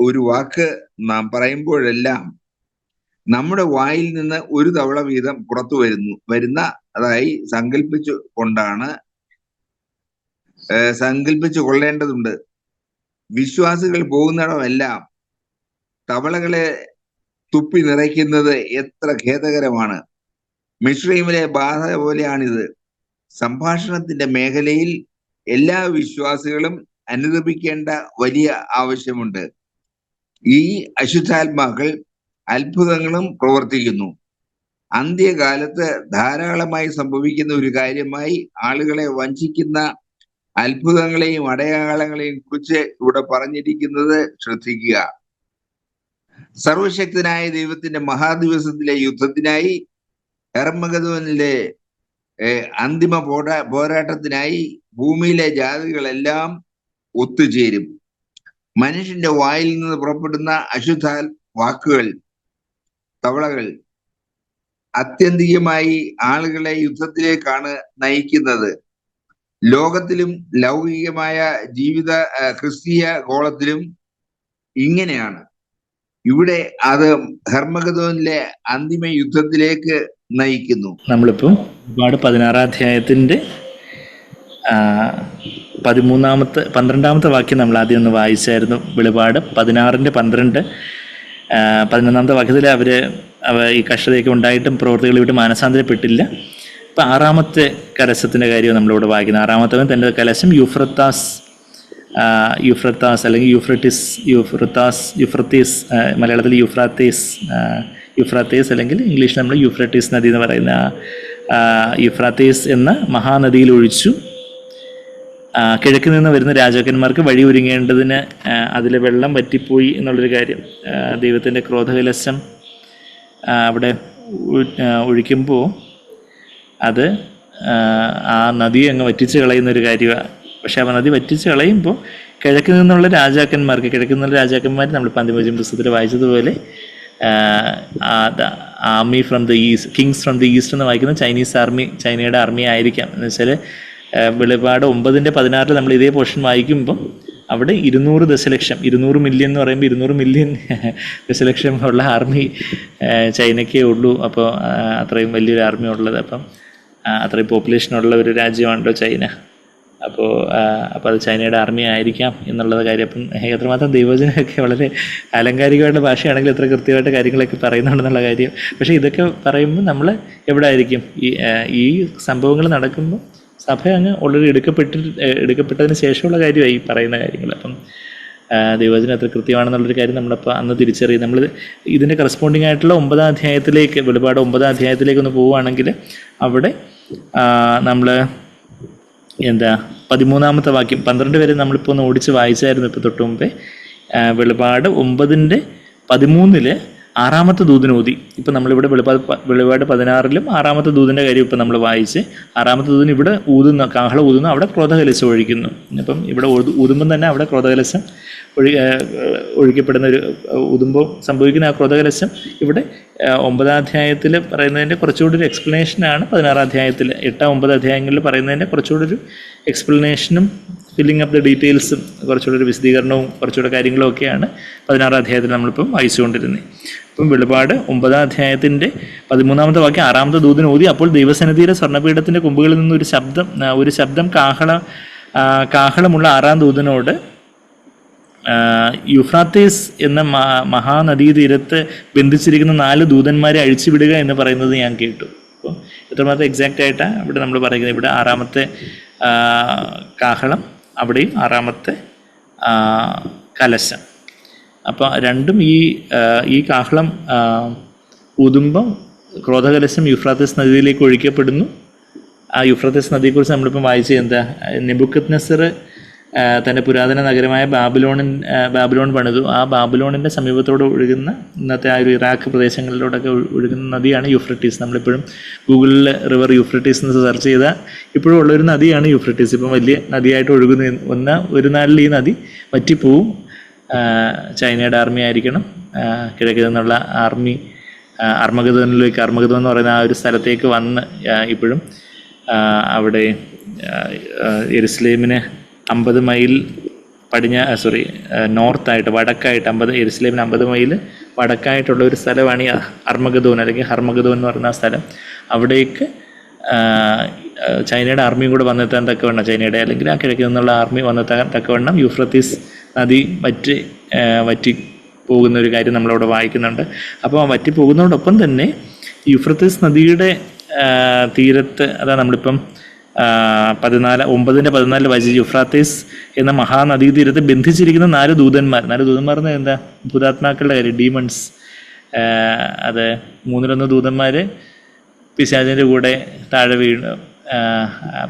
ഒരു വാക്ക് നാം പറയുമ്പോഴെല്ലാം നമ്മുടെ വായിൽ നിന്ന് ഒരു തവള വീതം പുറത്തു വരുന്നതായി സങ്കല്പിച്ചു കൊള്ളേണ്ടതുണ്ട്. വിശ്വാസികൾ പോകുന്നിടമെല്ലാം തവളകളെ തുപ്പി നിറയ്ക്കുന്നത് എത്ര ഖേദകരമാണ്. മിസ്രൈമിലെ ബാധ പോലെയാണിത്. സംഭാഷണത്തിന്റെ മേഖലയിൽ എല്ലാ വിശ്വാസികളും അനുദപിക്കേണ്ട വലിയ ആവശ്യമുണ്ട്. ഈ അശുദ്ധാത്മാക്കൾ അത്ഭുതങ്ങളും പ്രവർത്തിക്കുന്നു. അന്ത്യകാലത്ത് ധാരാളമായി സംഭവിക്കുന്ന ഒരു കാര്യമായി ആളുകളെ വഞ്ചിക്കുന്ന അത്ഭുതങ്ങളെയും അടയാളങ്ങളെയും കുറിച്ച് ഇവിടെ പറഞ്ഞിരിക്കുന്നത് ശ്രദ്ധിക്കുക. സർവശക്തനായ ദൈവത്തിന്റെ മഹാദിവസത്തിലെ യുദ്ധത്തിനായി, ഹെർമഗദോനിലെ അന്തിമ പോരാട്ടത്തിനായി ഭൂമിയിലെ ജാതികളെല്ലാം ഒത്തുചേരും. മനുഷ്യന്റെ വായിൽ നിന്ന് പുറപ്പെടുന്ന അശുദ്ധ വാക്കുകൾ, തവളകൾ, ആത്യന്തികമായി ആളുകളെ യുദ്ധത്തിലേക്കാണ് നയിക്കുന്നത്. ലോകത്തിലും ലൗകികമായ ക്രിസ്തീയ ഗോളത്തിലും ഇങ്ങനെയാണ്. ഇവിടെ അത് ഹെർമഗദോനിലെ അന്തിമ യുദ്ധത്തിലേക്ക് നയിക്കുന്നു. നമ്മളിപ്പോൾ ഒരുപാട് 16-ാം അധ്യായത്തിൻ്റെ 12-ാമത്തെ വാക്യം നമ്മൾ ആദ്യം ഒന്ന് വായിച്ചായിരുന്നു. വെളിപാട് 16:12. 11-ാമത്തെ വാക്യത്തിൽ ഈ കഷ്ടതയൊക്കെ ഉണ്ടായിട്ടും പ്രവൃത്തികൾ വിട്ട് മാനസാന്തരപ്പെട്ടില്ല. ഇപ്പം 6-ാമത്തെ കലശത്തിൻ്റെ കാര്യമാണ് നമ്മളിവിടെ വായിക്കുന്നത്. 6-ാമത്തവൻ തൻ്റെ കലശം യൂഫ്രത്താസ് അല്ലെങ്കിൽ യൂഫ്രത്തീസ്, മലയാളത്തിൽ യൂഫ്രാത്തേസ് അല്ലെങ്കിൽ ഇംഗ്ലീഷിൽ നമ്മൾ യൂഫ്രട്ടീസ് നദി എന്ന് പറയുന്ന യൂഫ്രാത്തേസ് എന്ന മഹാനദിയിൽ ഒഴിച്ചു. കിഴക്ക് നിന്ന് വരുന്ന രാജാക്കന്മാർക്ക് വഴി ഒരുങ്ങേണ്ടതിന് അതിലെ വെള്ളം വറ്റിപ്പോയി എന്നുള്ളൊരു കാര്യം. ദൈവത്തിൻ്റെ ക്രോധകലശം അവിടെ ഒഴിക്കുമ്പോൾ അത് ആ നദിയെ അങ്ങ് വറ്റിച്ച് കളയുന്നൊരു കാര്യമാണ്. പക്ഷെ ആ നദി വറ്റിച്ച് കളയുമ്പോൾ കിഴക്ക് നിന്നുള്ള രാജാക്കന്മാർ നമ്മൾ പന്തിമോചന പുസ്തകത്തിൽ വായിച്ചതുപോലെ army from the east, kings from the east എന്ന് വായിക്കുന്ന ചൈനയുടെ ആർമി ആയിരിക്കാം. എന്ന് വെച്ചാൽ വെളിപാട് 9:16 നമ്മൾ ഇതേ പോർഷൻ വായിക്കുമ്പോൾ അവിടെ 200 ദശലക്ഷം, 200 മില്യൺ എന്ന് പറയുമ്പോൾ 200 മില്യൺ ദശലക്ഷം ഉള്ള ആർമി ചൈനയ്ക്കേ ഉള്ളൂ. അപ്പോൾ അത്രയും വലിയൊരു ആർമി ഉള്ളത്, അപ്പം അത്രയും പോപ്പുലേഷനുള്ള ഒരു രാജ്യമാണല്ലോ ചൈന. അപ്പോൾ അത് ചൈനയുടെ ആർമി ആയിരിക്കാം എന്നുള്ളത് കാര്യം. അപ്പം എത്രമാത്രം ദൈവവചനമൊക്കെ വളരെ ആലങ്കാരികമായിട്ടുള്ള ഭാഷയാണെങ്കിൽ എത്ര കൃത്യമായിട്ട് കാര്യങ്ങളൊക്കെ പറയുന്നുണ്ടെന്നുള്ള കാര്യം. പക്ഷേ ഇതൊക്കെ പറയുമ്പോൾ നമ്മൾ എവിടെ ആയിരിക്കും? ഈ സംഭവങ്ങൾ നടക്കുമ്പോൾ സഭ അങ്ങ് ഓൾറെഡി എടുക്കപ്പെട്ടതിന് ശേഷമുള്ള കാര്യമായി ഈ പറയുന്ന കാര്യങ്ങൾ. അപ്പം ദൈവവചനം എത്ര കൃത്യമാണെന്നുള്ളൊരു കാര്യം നമ്മളപ്പോൾ അന്ന് തിരിച്ചറിയും. നമ്മൾ ഇതിൻ്റെ കറസ്പോണ്ടിങ് ആയിട്ടുള്ള 9-ാം അധ്യായത്തിലേക്ക്, വെളിപാട് 9-ാം അധ്യായത്തിലേക്ക് ഒന്ന് പോവുകയാണെങ്കിൽ അവിടെ നമ്മൾ 13-ാമത്തെ വാക്യം 12 വരെ നമ്മളിപ്പോൾ ഒന്ന് ഓടിച്ച് വായിച്ചായിരുന്നു ഇപ്പോൾ തൊട്ട് മുമ്പേ. വെളിപാട് 9:13 6-ാമത്തെ ദൂതനൂതി. ഇപ്പം നമ്മളിവിടെ വെളിപാട് 16-ലും 6-ാമത്തെ ദൂതിൻ്റെ കാര്യം ഇപ്പം നമ്മൾ വായിച്ച്, 6-ാമത്തെ ദൂതൻ ഇവിടെ കാഹളം ഊതുന്നു, അവിടെ ക്രോധകലശം ഒഴിക്കുന്നു. അപ്പം ഇവിടെ ഊതുമ്പം തന്നെ അവിടെ ക്രോധകലശം ഒഴിക്കപ്പെടുന്ന ഊതുമ്പോൾ സംഭവിക്കുന്ന ആ ക്രോധകലശം ഇവിടെ 9-ാം അധ്യായത്തിൽ പറയുന്നതിൻ്റെ കുറച്ചുകൂടി ഒരു എക്സ്പ്ലനേഷനാണ് 16-ാം അധ്യായത്തിൽ. 8-9 അധ്യായങ്ങളിൽ പറയുന്നതിൻ്റെ കുറച്ചുകൂടി ഒരു എക്സ്പ്ലനേഷനും ഫില്ലിങ് അപ്പ് ദ ഡീറ്റെയിൽസും കുറച്ചുകൂടി ഒരു വിശദീകരണവും കുറച്ചുകൂടെ കാര്യങ്ങളും ഒക്കെയാണ് 16-ാം അധ്യായത്തിൽ നമ്മളിപ്പം വായിച്ചുകൊണ്ടിരുന്നത്. ഇപ്പം വെളിപാട് 9-ാം അധ്യായത്തിൻ്റെ 13-ാമത്തെ വാക്യം 6-ാമത്തെ ദൂതൻ ഊതി, അപ്പോൾ ദൈവസന്നിധിയിലെ സ്വർണ്ണപീഠത്തിൻ്റെ കൊമ്പുകളിൽ നിന്ന് ഒരു ശബ്ദം കാഹളമുള്ള 6-ാം ദൂതനോട് യൂഫ്രാത്തേസ് എന്ന മഹാനദീ തീരത്ത് ബന്ധിച്ചിരിക്കുന്ന 4 ദൂതന്മാരെ അഴിച്ചുവിടുക എന്ന് പറയുന്നത് ഞാൻ കേട്ടു. അപ്പോൾ എത്രമാത്രം എക്സാക്റ്റ് ആയിട്ടാണ് ഇവിടെ നമ്മൾ പറയുന്നത്. ഇവിടെ 6-ാമത്തെ കാഹളം, അവിടെയും 6-ാമത്തെ കലശം. അപ്പോൾ രണ്ടും ഈ കാഹളം ഊതുമ്പം ക്രോധകലശം യൂഫ്രാത്തീസ് നദിയിലേക്ക് ഒഴിക്കപ്പെടുന്നു. ആ യൂഫ്രാത്തീസ് നദിയെക്കുറിച്ച് നമ്മളിപ്പം വായിച്ചത് എന്താ? നെബൂഖദ്നേസർ തൻ്റെ പുരാതന നഗരമായ ബാബിലോൺ പണിതു. ആ ബാബിലോണിൻ്റെ സമീപത്തോടെ ഒഴുകുന്ന ഇന്നത്തെ ആ ഒരു ഇറാഖ് പ്രദേശങ്ങളിലൂടെയൊക്കെ ഒഴുകുന്ന നദിയാണ് യൂഫ്രട്ടീസ്. നമ്മളിപ്പോഴും ഗൂഗിളിൽ റിവർ യൂഫ്രട്ടീസ് എന്ന് സെർച്ച് ചെയ്താൽ ഇപ്പോഴും ഉള്ളൊരു നദിയാണ് യൂഫ്രട്ടീസ്. ഇപ്പം വലിയ നദിയായിട്ട് ഒഴുകുന്ന ഒരു നാളിൽ ഈ നദി വറ്റിപ്പോവും. ചൈനയുടെ ആർമി ആയിരിക്കണം, കിഴക്കിൽ നിന്നുള്ള ആർമി അർമഗദോനിലേക്ക്, അർമഗദോൻ എന്ന് പറയുന്ന ആ ഒരു സ്ഥലത്തേക്ക് വന്ന് ഇപ്പോഴും അവിടെ യെരുസലേമിന് 50 മൈൽ നോർത്തായിട്ട് വടക്കായിട്ട് യെരുസലേമിന് 50 മൈൽ വടക്കായിട്ടുള്ള ഒരു സ്ഥലമാണ് ഈ അർമഗദോൻ അല്ലെങ്കിൽ ഹർമഗദോൻ എന്ന് പറയുന്ന ആ സ്ഥലം. അവിടേക്ക് ചൈനയുടെ ആർമിയും കൂടെ വന്നെത്താൻ തക്കവണ്ണം, ചൈനയുടെ അല്ലെങ്കിൽ ആ കിഴക്കിൽ നിന്നുള്ള ആർമി വന്നെത്താൻ തക്കവണ്ണം യൂഫ്രട്ടീസ് നദി വറ്റി പോകുന്ന ഒരു കാര്യം നമ്മളവിടെ വായിക്കുന്നുണ്ട്. അപ്പോൾ ആ വറ്റി പോകുന്നതോടൊപ്പം തന്നെ യൂഫ്രട്ടീസ് നദിയുടെ തീരത്ത്, അതാണ് നമ്മളിപ്പം 9:14 വായിച്ചു, യൂഫ്രാത്തീസ് എന്ന മഹാനദീ തീരത്ത് ബന്ധിച്ചിരിക്കുന്ന 4 ദൂതന്മാർ എന്ന് എന്താ? ഭൂതാത്മാക്കളുടെ കാര്യം, ഡീമൺസ്. അത് 1/3 ദൂതന്മാർ പിശാചിൻ്റെ കൂടെ താഴെ വീണ്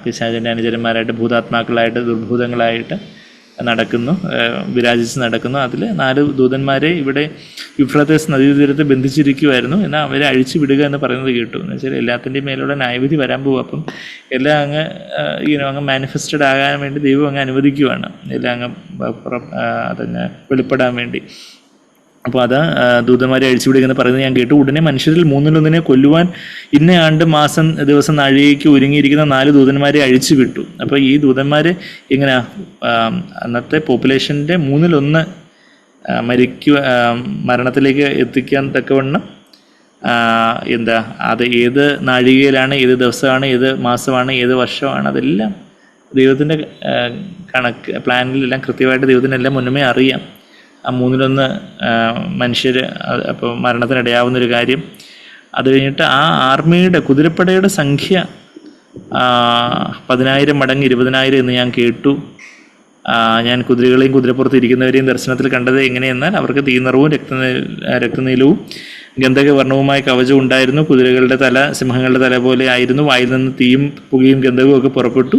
പിശാചിൻ്റെ അനുചരന്മാരായിട്ട് ഭൂതാത്മാക്കളായിട്ട് ദുർഭൂതങ്ങളായിട്ട് വിരാജിച്ച് നടക്കുന്നു. അതിൽ 4 ദൂതന്മാരെ ഇവിടെ യൂഫ്രട്ടീസ് നദീതീരത്ത് ബന്ധിച്ചിരിക്കുമായിരുന്നു. എന്നാൽ അവരെ അഴിച്ചു വിടുക എന്ന് പറയുന്നത് കേട്ടു. എന്ന് വെച്ചാൽ എല്ലാത്തിൻ്റെയും മേലുള്ള ന്യായവിധി വരാൻ പോകും. അപ്പം എല്ലാം അങ്ങ് മാനിഫെസ്റ്റഡ് ആകാൻ വേണ്ടി ദൈവം അങ്ങ് അനുവദിക്കുവാണ്, എല്ലാം അതങ്ങ് വെളിപ്പെടാൻ വേണ്ടി. അപ്പോൾ അത് ദൂതന്മാരെ അഴിച്ചുവിടുകയെന്ന് പറയുന്നത് ഞാൻ കേട്ടു. ഉടനെ മനുഷ്യരിൽ 1/3 കൊല്ലുവാൻ ഇന്ന ആണ്ട് മാസം ദിവസം നാഴികയ്ക്ക് ഒരുങ്ങിയിരിക്കുന്ന 4 ദൂതന്മാരെ അഴിച്ചു വിട്ടു. അപ്പോൾ ഈ ദൂതന്മാർ എങ്ങനെയാ അന്നത്തെ പോപ്പുലേഷൻ്റെ 1/3 മരണത്തിലേക്ക് എത്തിക്കാൻ തക്കവണ്ണം അത് ഏത് നാഴികയിലാണ്, ഏത് ദിവസമാണ്, ഏത് മാസമാണ്, ഏത് വർഷമാണ്, അതെല്ലാം ദൈവത്തിൻ്റെ പ്ലാനിലെല്ലാം കൃത്യമായിട്ട് ദൈവത്തിനെല്ലാം മുന്നമേ അറിയാം. ആ 1/3 മനുഷ്യർ അപ്പോൾ മരണത്തിനിടയാവുന്നൊരു കാര്യം. അത് കഴിഞ്ഞിട്ട് ആ ആർമിയുടെ കുതിരപ്പടയുടെ സംഖ്യ 10,000 മടങ്ങ് 20,000 എന്ന് ഞാൻ കേട്ടു. ഞാൻ കുതിരകളെയും കുതിരപ്പുറത്ത് ഇരിക്കുന്നവരെയും ദർശനത്തിൽ കണ്ടത് എങ്ങനെയെന്നാൽ അവർക്ക് തീനിറവും രക്തനീലവും ഗന്ധകവർണ്ണവുമായ കവചം ഉണ്ടായിരുന്നു. കുതിരകളുടെ തല സിംഹങ്ങളുടെ തല പോലെ ആയിരുന്നു. വായിൽ നിന്ന് തീയും പുകയും ഗന്ധകവും ഒക്കെ പുറപ്പെട്ടു.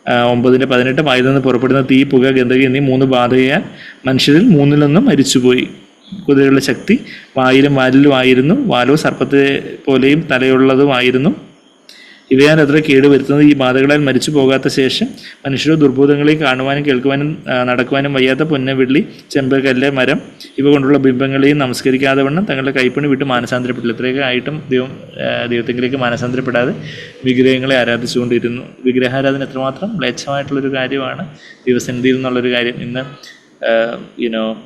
9:18 വായിൽ നിന്ന് പുറപ്പെടുന്ന തീ, പുക, ഗന്ധകം എന്നീ 3 ബാധയാൽ മനുഷ്യരിൽ 1/3 മരിച്ചുപോയി. കുതിരകളുടെ ശക്തി വായിലും വാലിലും ആയിരുന്നു. വാലോ സർപ്പത്തെ പോലെയും തലയുള്ളതുമായിരുന്നു. ഇവയാൽ അത്ര കേടുവരുത്തുന്നത് ഈ ബാധകളാൽ മരിച്ചു പോകാത്ത ശേഷം മനുഷ്യരോ ദുർഭൂതങ്ങളെ കാണുവാനും കേൾക്കുവാനും നടക്കുവാനും വയ്യാത്ത പൊന്ന്, വെള്ളി, ചെമ്പ്, കല്ല്, മരം ഇവ കൊണ്ടുള്ള ബിംബങ്ങളെയും നമസ്കരിക്കാതെ വണ്ണം തങ്ങളുടെ കൈപ്പണി വിട്ട് മാനസാന്തരപ്പെട്ടില്ല. ഇത്രയൊക്കെ ആയിട്ടും ദൈവത്തിലേക്ക് മാനസാന്തരപ്പെടാതെ വിഗ്രഹങ്ങളെ ആരാധിച്ചുകൊണ്ടിരുന്നു. വിഗ്രഹാരാധന എത്രമാത്രം മ്ലേച്ഛമായിട്ടുള്ളൊരു കാര്യമാണ് ദൈവസന്നിധിയിൽ നിന്നുള്ളൊരു കാര്യം. ഇന്ന്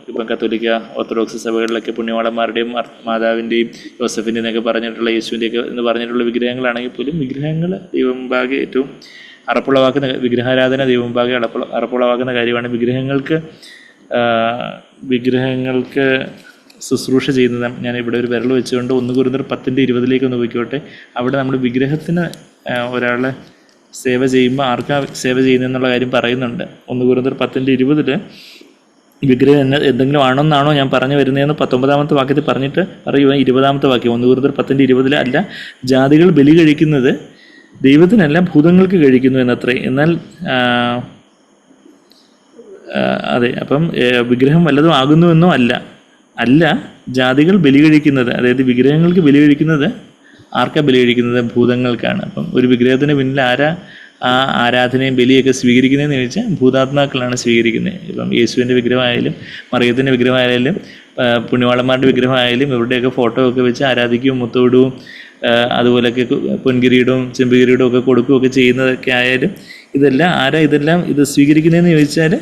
ഇപ്പം കത്തോലിക്ക ഓർത്തഡോക്സ് സഭകളിലൊക്കെ പുണ്യവാളന്മാരുടെയും മാതാവിൻ്റെയും യോസഫിൻ്റെയും എന്നൊക്കെ പറഞ്ഞിട്ടുള്ള യേശുവിൻ്റെയൊക്കെ എന്ന് പറഞ്ഞിട്ടുള്ള വിഗ്രഹങ്ങളാണെങ്കിൽ പോലും വിഗ്രഹങ്ങൾ ദൈവമുമ്പാകെ ഏറ്റവും അറപ്പുളവാക്കുന്ന, വിഗ്രഹാരാധന ദൈവമുമ്പാകെ അറപ്പുളവാക്കുന്ന കാര്യമാണ്. വിഗ്രഹങ്ങൾക്ക് ശുശ്രൂഷ ചെയ്യുന്നത്, ഞാൻ ഇവിടെ ഒരു വിരൽ വെച്ചുകൊണ്ട് 1 Corinthians 10:20 ഒന്ന് പോയിക്കോട്ടെ. അവിടെ നമ്മൾ വിഗ്രഹത്തിന് ഒരാളെ സേവ ചെയ്യുമ്പോൾ ആർക്കാ സേവ ചെയ്യുന്നതെന്നുള്ള കാര്യം പറയുന്നുണ്ട്. 1 Corinthians 10:20 വിഗ്രഹം എന്തെങ്കിലും ആണോന്നാണോ ഞാൻ പറഞ്ഞു വരുന്നതെന്ന് 19-ാമത്തെ വാക്യത്തിൽ പറഞ്ഞിട്ട് പറയുക. 20-ാമത്തെ വാക്യം 1 Corinthians 10:20 അല്ല, ജാതികൾ ബലി കഴിക്കുന്നത് ദൈവത്തിനല്ല ഭൂതങ്ങൾക്ക് കഴിക്കുന്നു എന്നത്രേ. എന്നാൽ അതെ, അപ്പം വിഗ്രഹം വല്ലതും ആകുന്നുവെന്നോ അല്ല ജാതികൾ ബലി കഴിക്കുന്നത്, അതായത് വിഗ്രഹങ്ങൾക്ക് ബലി കഴിക്കുന്നത് ആർക്കാ ബലി കഴിക്കുന്നത്? ഭൂതങ്ങൾക്കാണ്. അപ്പം ഒരു വിഗ്രഹത്തിന് പിന്നിൽ ആരാ ആ ആരാധനയും ബലിയൊക്കെ സ്വീകരിക്കുന്നതെന്ന് ചോദിച്ചാൽ ഭൂതാത്മാക്കളാണ് സ്വീകരിക്കുന്നത്. ഇപ്പം യേശുവിൻ്റെ വിഗ്രഹമായാലും മറിയത്തിൻ്റെ വിഗ്രഹമായാലും പുണ്യവാളന്മാരുടെ വിഗ്രഹമായാലും ഇവരുടെയൊക്കെ ഫോട്ടോ ഒക്കെ വെച്ച് ആരാധിക്കുകയും മുത്തോടുവും അതുപോലെയൊക്കെ പൊൻകിരീടവും ചെമ്പുകിരീടവും ഒക്കെ കൊടുക്കുകയൊക്കെ ചെയ്യുന്നതൊക്കെ ആയാലും ഇതെല്ലാം ഇത് സ്വീകരിക്കുന്നതെന്ന് ചോദിച്ചാൽ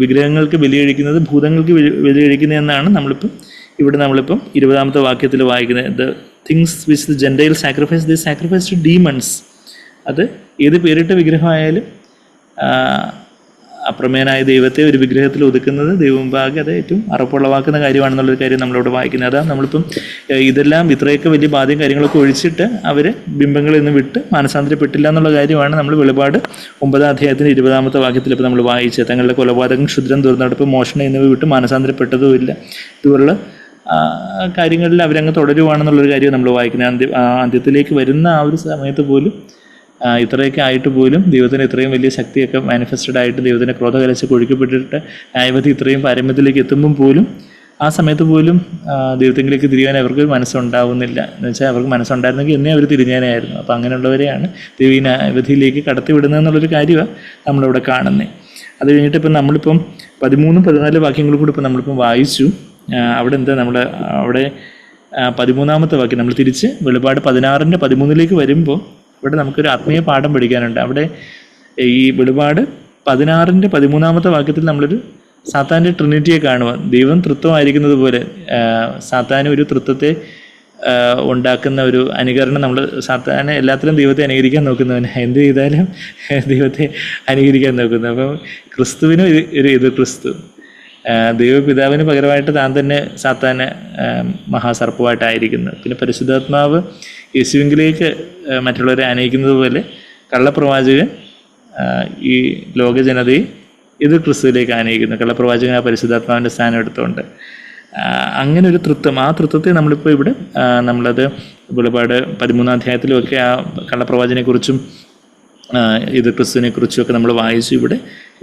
വിഗ്രഹങ്ങൾക്ക് ബലി കഴിക്കുന്നത് ഭൂതങ്ങൾക്ക് ബലി കഴിക്കുന്നതെന്നാണ് നമ്മളിപ്പം 20-ാമത്തെ വാക്യത്തിൽ വായിക്കുന്നത്. The things which the gentile sacrifice the sacrifice to demons. അത് ഏത് പേരിട്ട വിഗ്രഹമായാലും അപ്രമേയനായ ദൈവത്തെ ഒരു വിഗ്രഹത്തിൽ ഒതുക്കുന്നത് ദൈവമുമ്പാകെ അത് ഏറ്റവും അറപ്പുളവാക്കുന്ന കാര്യമാണെന്നുള്ളൊരു കാര്യം നമ്മളിവിടെ വായിക്കുന്നത്. അതാണ് നമ്മളിപ്പം ഇത്രയൊക്കെ വലിയ ബാധ്യം കാര്യങ്ങളൊക്കെ ഒഴിച്ചിട്ട് അവർ ബിംബങ്ങളിൽ നിന്ന് വിട്ട് മാനസാന്തരപ്പെട്ടില്ല എന്നുള്ള കാര്യമാണ് നമ്മൾ വെളിപാട് 9-ാം അധ്യായത്തിന് 20-ാമത്തെ വാക്യത്തിൽ ഇപ്പോൾ നമ്മൾ വായിച്ചത്. തങ്ങളുടെ കൊലപാതകം, ക്ഷുദ്രം, ദുർനടപ്പ്, മോഷണം എന്നിവ വിട്ട് മാനസാന്തരപ്പെട്ടതുമില്ല. ഇതുപോലുള്ള കാര്യങ്ങളിൽ അവരങ്ങ് തുടരുവാണെന്നുള്ളൊരു കാര്യം നമ്മൾ വായിക്കുന്നത്. അന്ത്യത്തിലേക്ക് വരുന്ന ആ ഒരു സമയത്ത് പോലും ഇത്രയൊക്കെ ആയിട്ട് പോലും ദൈവത്തിന് ഇത്രയും വലിയ ശക്തിയൊക്കെ മാനിഫെസ്റ്റഡ് ആയിട്ട് ദൈവത്തിൻ്റെ ക്രോധ കലശ കൊഴിക്കപ്പെട്ടിട്ട് ന്യായവിധി ഇത്രയും പാരമ്യത്തിലേക്ക് എത്തുമ്പം പോലും ആ സമയത്ത് പോലും ദൈവത്തിലേക്ക് തിരിയാൻ അവർക്ക് മനസ്സുണ്ടാവുന്നില്ല. എന്ന് വെച്ചാൽ അവർക്ക് മനസ്സുണ്ടായിരുന്നെങ്കിൽ എന്നേ അവർ തിരിഞ്ഞാനായിരുന്നു. അപ്പോൾ അങ്ങനെയുള്ളവരെയാണ് ദൈവ ന്യായവിധിയിലേക്ക് കടത്തിവിടുന്നതെന്നുള്ളൊരു കാര്യമാണ് നമ്മളിവിടെ കാണുന്നത്. അത് കഴിഞ്ഞിട്ട് ഇപ്പം നമ്മളിപ്പം 13-14 വാക്യങ്ങൾ കൂടി ഇപ്പം നമ്മളിപ്പം വായിച്ചു. അവിടെ എന്താ അവിടെ 13-ാമത്തെ വാക്യം നമ്മൾ തിരിച്ച് വെളിപാട് 16-13 വരുമ്പോൾ ഇവിടെ നമുക്കൊരു ആത്മീയ പാഠം പഠിക്കാനുണ്ട്. അവിടെ ഈ വെളിപാട് 16-13 വാക്യത്തിൽ നമ്മളൊരു സാത്താൻ്റെ ട്രിനിറ്റിയെ കാണുക. ദൈവം തൃത്വമായിരിക്കുന്നത് പോലെ സാത്താൻ ഒരു തൃത്വത്തെ ഉണ്ടാക്കുന്ന ഒരു അനുകരണം. നമ്മൾ സാത്താനെ എല്ലാത്തിലും ദൈവത്തെ അനുകരിക്കാൻ നോക്കുന്നവന് എന്ത് ചെയ്താലും ദൈവത്തെ അനുകരിക്കാൻ നോക്കുന്നു. അപ്പം ക്രിസ്തുവിനും ഇത് ക്രിസ്തു ദൈവപിതാവിന് പകരമായിട്ട് താൻ തന്നെ സാത്താന് മഹാസർപ്പമായിട്ടായിരിക്കുന്നു. പിന്നെ പരിശുദ്ധാത്മാവ് യേശുവിലേക്ക് മറ്റുള്ളവരെ അനയിക്കുന്നത് പോലെ കള്ളപ്രവാചകൻ ഈ ലോക ജനതയെ ഇത് ക്രിസ്തുവിലേക്ക് ആനയിക്കുന്നു. കള്ളപ്രവാചകൻ ആ പരിശുദ്ധാത്മാവിൻ്റെ സ്ഥാനം എടുത്തുകൊണ്ട് അങ്ങനെ ഒരു തൃത്വം, ആ തൃത്വത്തെ നമ്മളിപ്പോൾ ഇവിടെ നമ്മളത് വെളിപാട് 13-ാം അധ്യായത്തിലുമൊക്കെ ആ കള്ളപ്രവാചനെക്കുറിച്ചും ഇത് ക്രിസ്തുവിനെ കുറിച്ചുമൊക്കെ നമ്മൾ വായിച്ചു. ഇവിടെ